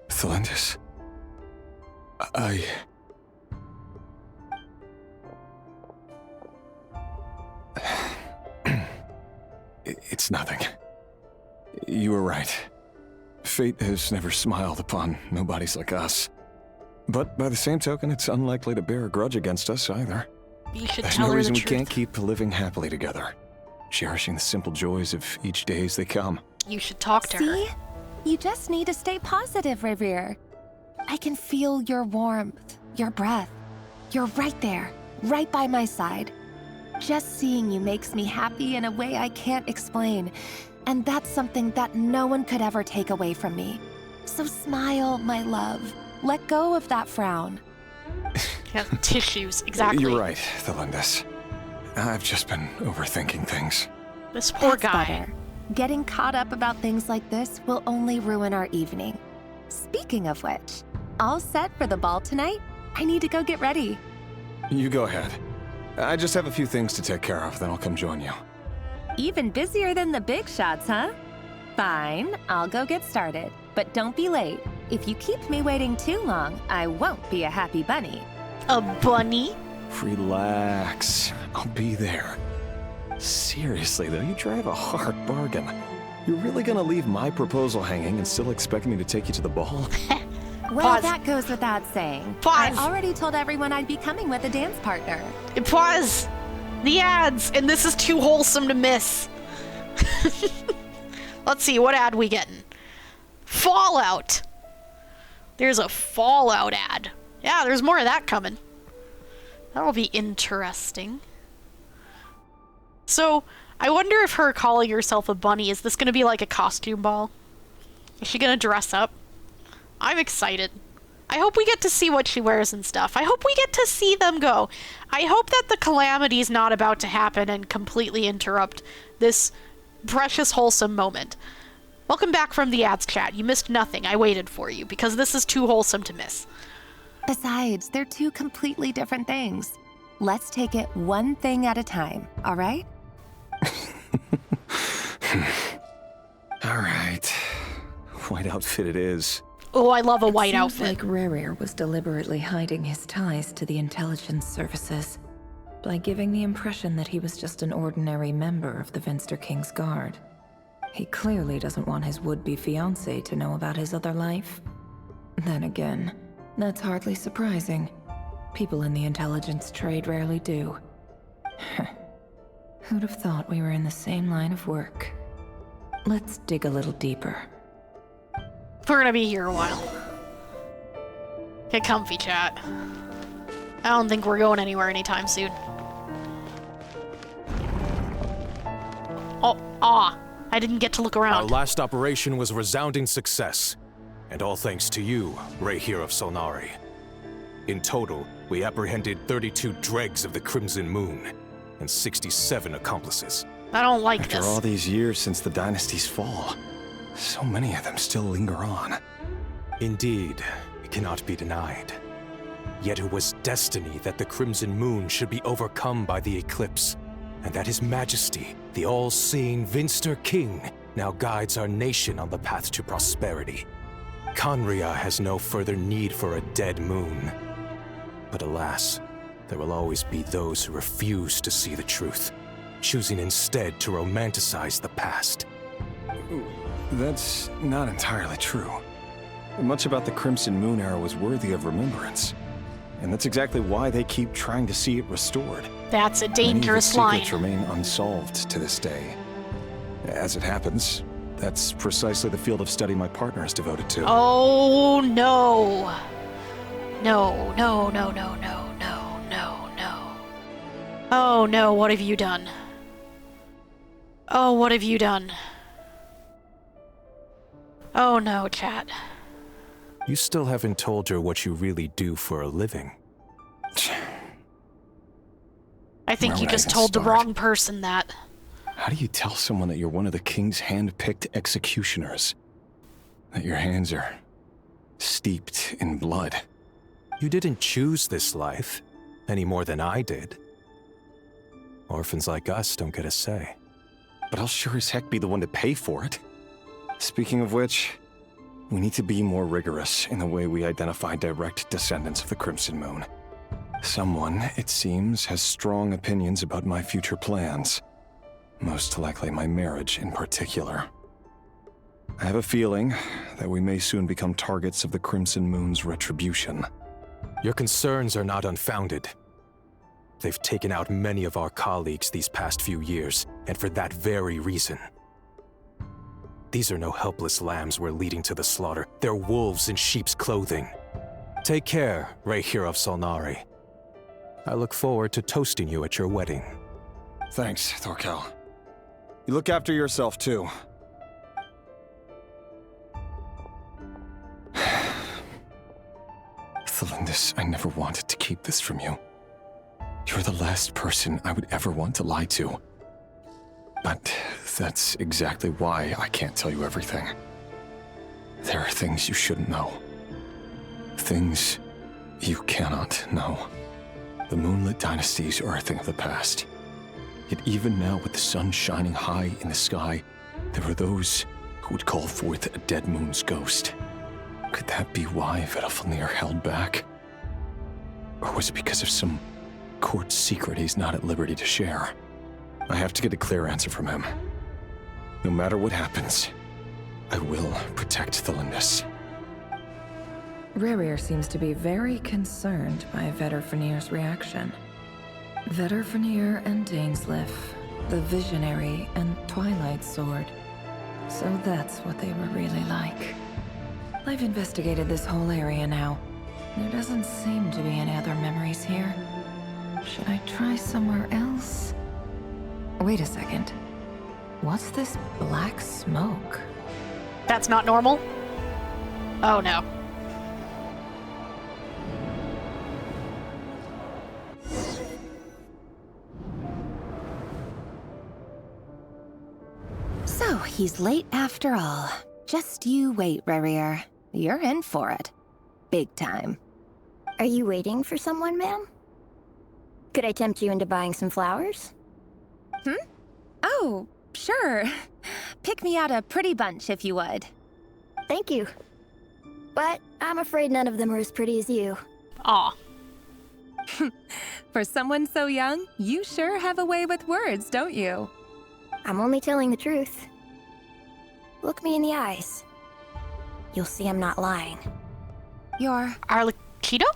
Thelindis, It's nothing. You were right. Fate has never smiled upon nobodies like us. But by the same token, it's unlikely to bear a grudge against us either.
You should
There's
tell
no
her
reason
the
we
truth.
can't keep living happily together, cherishing the simple joys of each day as they come.
You should talk to her.
See? You just need to stay positive, Revier. I can feel your warmth, your breath. You're right there, right by my side. Just seeing you makes me happy in a way I can't explain. And that's something that no one could ever take away from me. So smile, my love. Let go of that frown.
Yeah, tissues, exactly.
You're right, Thelindis. I've just been overthinking things.
This poor
That's
guy.
better. Getting caught up about things like this will only ruin our evening. Speaking of which, all set for the ball tonight? I need to go get ready.
You go ahead. I just have a few things to take care of, then I'll come join you.
Even busier than the big shots, huh? Fine, I'll go get started. But don't be late. If you keep me waiting too long, I won't be a happy bunny.
A bunny?
Relax. I'll be there. Seriously, though, you drive a hard bargain. You're really gonna leave my proposal hanging and still expect me to take you to the ball?
Well,
Pause.
that goes without saying.
Pause.
I already told everyone I'd be coming with a dance partner.
Pause. The ads! And this is too wholesome to miss. Let's see, what ad we getting? Fallout! There's a Fallout ad. Yeah, there's more of that coming. That'll be interesting. So, I wonder if her calling herself a bunny, is this gonna be like a costume ball? Is she gonna dress up? I'm excited. I hope we get to see what she wears and stuff. I hope we get to see them go. I hope that the calamity is not about to happen and completely interrupt this precious, wholesome moment. Welcome back from the ads chat. You missed nothing. I waited for you, because this is too wholesome to miss.
Besides, they're two completely different things. Let's take it one thing at a time, all right?
All right. White outfit it is.
Oh, I love a white
Seems
outfit.
like Rerir was deliberately hiding his ties to the intelligence services by giving the impression that he was just an ordinary member of the Venster King's Guard. He clearly doesn't want his would-be fiancée to know about his other life. Then again, that's hardly surprising. People in the intelligence trade rarely do. Who'd have thought we were in the same line of work? Let's dig a little deeper.
We're gonna be here a while. Get comfy, chat. I don't think we're going anywhere anytime soon. Oh, I didn't get to look around.
Our last operation was a resounding success, and all thanks to you, Rayhir of Solnari. In total, we apprehended 32 dregs of the Crimson Moon, and 67 accomplices.
I don't like
After
this.
all these years since the dynasty's fall, so many of them still linger on.
Indeed, it cannot be denied. Yet it was destiny that the Crimson Moon should be overcome by the eclipse, and that His Majesty, the all-seeing Venster King, now guides our nation on the path to prosperity. Conria has no further need for a dead moon. But alas, there will always be those who refuse to see the truth, choosing instead to romanticize the past.
That's not entirely true. Much about the Crimson Moon era was worthy of remembrance. And that's exactly why they keep trying to see it restored.
That's a
Many of
dangerous
its
line.
secrets remain unsolved to this day. As it happens, that's precisely the field of study my partner is devoted to.
Oh no. No, no, no, no, no, no, no, no. Oh no, what have you done? Oh, what have you done? Oh no, chat.
You still haven't told her what you really do for a living.
I think
Where
you
would I
just
even
told the
start?
wrong person that.
How do you tell someone that you're one of the king's hand-picked executioners? That your hands are steeped in blood?
You didn't choose this life, any more than I did. Orphans like us don't get a say.
But I'll sure as heck be the one to pay for it. Speaking of which, we need to be more rigorous in the way we identify direct descendants of the Crimson Moon. Someone, it seems, has strong opinions about my future plans. Most likely my marriage in particular. I have a feeling that we may soon become targets of the Crimson Moon's retribution.
Your concerns are not unfounded. They've taken out many of our colleagues these past few years, and for that very reason. These are no helpless lambs we're leading to the slaughter. They're wolves in sheep's clothing. Take care, Rayhir of Solnari. I look forward to toasting you at your wedding.
Thanks, Thorkel. You look after yourself, too. Thelindis, I never wanted to keep this from you. You're the last person I would ever want to lie to. But that's exactly why I can't tell you everything. There are things you shouldn't know. Things you cannot know. The moonlit dynasties are a thing of the past. Yet even now, with the sun shining high in the sky, there are those who would call forth a dead moon's ghost. Could that be why Vedalfnir held back? Or was it because of some court secret he's not at liberty to share? I have to get a clear answer from him. No matter what happens, I will protect Thelindis.
Rerir seems to be very concerned by Vedalfnir's reaction. Vetter and Dainsleif, the Visionary and Twilight Sword. So that's what they were really like. I've investigated this whole area now. There doesn't seem to be any other memories here. Should I try somewhere else? Wait a second. What's this black smoke?
That's not normal? Oh no.
So, he's late after all. Just you wait, Rerir. You're in for it. Big time.
Are you waiting for someone, ma'am? Could I tempt you into buying some flowers?
Oh, sure. Pick me out a pretty bunch if you would.
Thank you. But I'm afraid none of them are as pretty as you.
Aw.
For someone so young, you sure have a way with words, don't you?
I'm only telling the truth. Look me in the eyes. You'll see I'm not lying.
You're...
Arlecchino?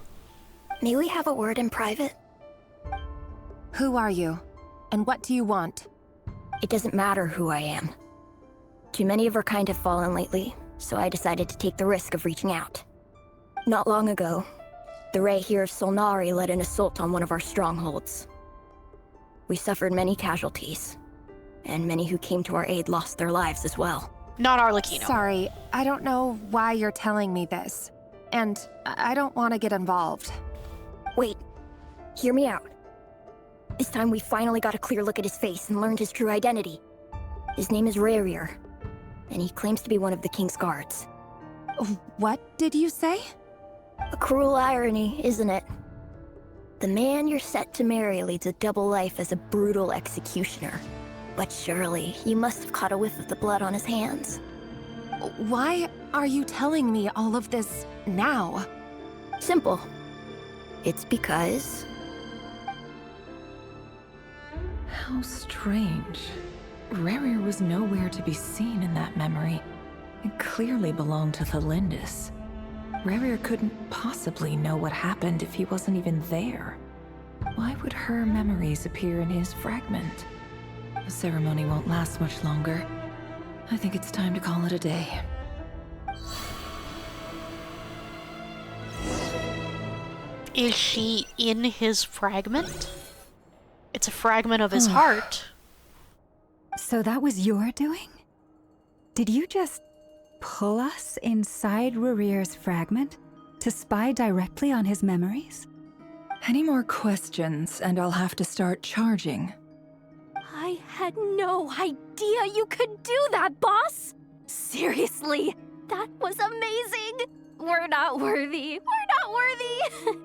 May we have a word in private?
Who are you? And what do you want?
It doesn't matter who I am. Too many of our kind have fallen lately, so I decided to take the risk of reaching out. Not long ago, the Ray here of Solnari led an assault on one of our strongholds. We suffered many casualties, and many who came to our aid lost their lives as well.
Not Arlecchino.
Sorry, I don't know why you're telling me this. And I don't want to get involved.
Wait, hear me out. This time we finally got a clear look at his face and learned his true identity. His name is Rerir, and he claims to be one of the King's Guards.
What did you say?
A cruel irony, isn't it? The man you're set to marry leads a double life as a brutal executioner. But surely, you must have caught a whiff of the blood on his hands.
Why are you telling me all of this now?
Simple. It's because...
How strange. Rerir was nowhere to be seen in that memory. It clearly belonged to the Lindis. Rerir couldn't possibly know what happened if he wasn't even there. Why would her memories appear in his fragment? The ceremony won't last much longer. I think it's time to call it a day.
Is she in his fragment? It's a fragment of his heart.
So that was your doing? Did you just pull us inside Rerir's fragment to spy directly on his memories?
Any more questions, and I'll have to start charging.
I had no idea you could do that, boss! Seriously, that was amazing! We're not worthy. We're not worthy!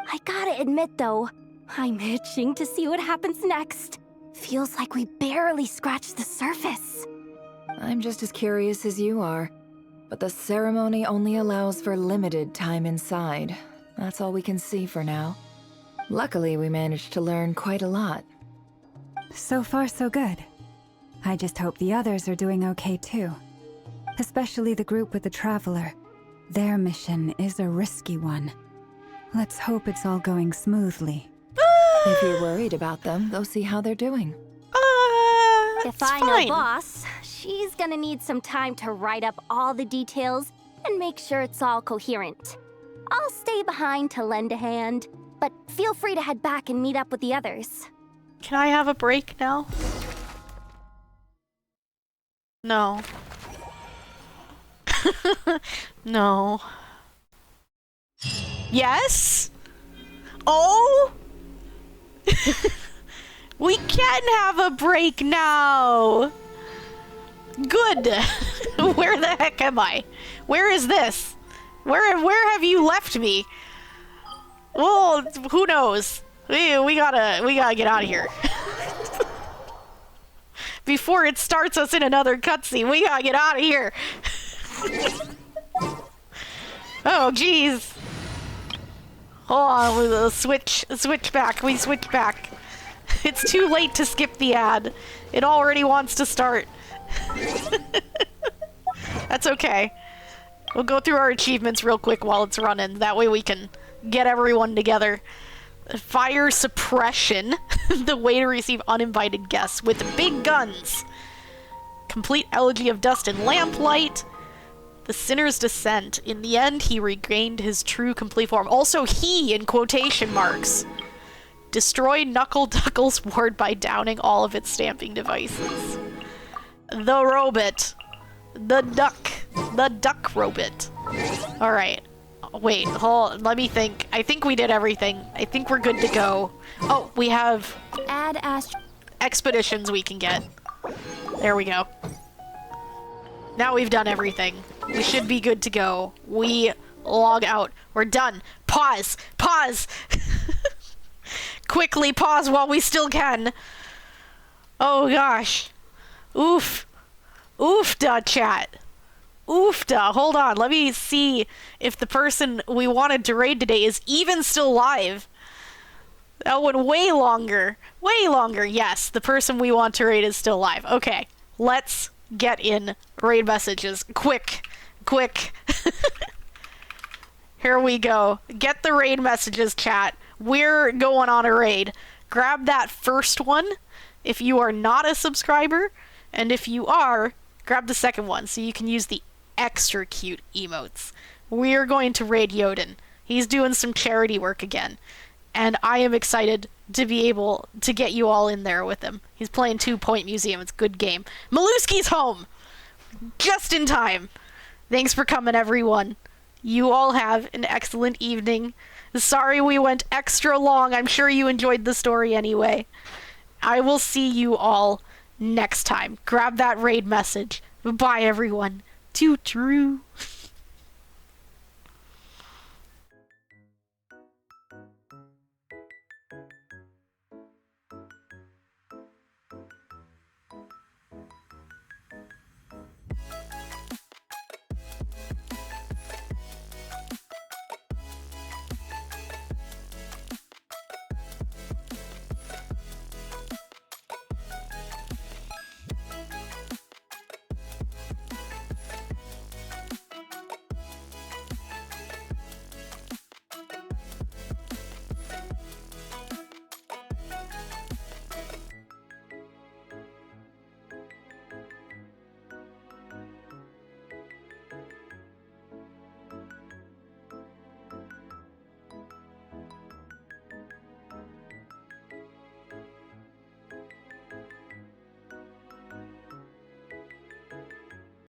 I gotta admit, though, I'm itching to see what happens next. Feels like we barely scratched the surface.
I'm just as curious as you are, but the ceremony only allows for limited time inside. That's all we can see for now. Luckily, we managed to learn quite a lot.
So far, so good. I just hope the others are doing okay too. Especially the group with the Traveler. Their mission is a risky one. Let's hope it's all going smoothly.
If you're worried about them, go see how they're doing.
If I know boss, she's gonna need some time to write up all the details and make sure it's all coherent. I'll stay behind to lend a hand, but feel free to head back and meet up with the others.
Can I have a break now? No. No. Yes? Oh? We can have a break now! Good! Where the heck am I? Where is this? Where have you left me? Well, who knows? We gotta get out of here. Before it starts us in another cutscene, we gotta get out of here. Oh, jeez. Hold on, we'll switch back. We switch back. It's too late to skip the ad. It already wants to start. That's okay. We'll go through our achievements real quick while it's running. That way we can get everyone together. Fire suppression. The way to receive uninvited guests with big guns. Complete elegy of dust and lamplight. The sinner's descent. In the end, he regained his true complete form. Also, he, in quotation marks. Destroy Knuckle Duckle's ward by downing all of its stamping devices. The robot. The duck robot. Alright. Wait, hold on, let me think. I think we did everything. I think we're good to go. Oh, we have expeditions we can get. There we go. Now we've done everything. We should be good to go. We log out. We're done. Pause. Pause. Quickly pause while we still can. Oh gosh. Oof. Oofda, chat. Oofda. Hold on. Let me see if the person we wanted to raid today is even still live. That went way longer. Way longer. Yes, the person we want to raid is still live. Okay. Let's get in raid messages. Quick. Quick. Here we go. Get the raid messages, chat. We're going on a raid. Grab that first one if you are not a subscriber. And if you are, grab the second one so you can use the extra cute emotes. We're going to raid Yoden. He's doing some charity work again. And I am excited to be able to get you all in there with him. He's playing 2 Point Museum. It's a good game. Maluski's home! Just in time. Thanks for coming, everyone. You all have an excellent evening. Sorry we went extra long. I'm sure you enjoyed the story anyway. I will see you all next time. Grab that raid message. Bye, everyone. Too true.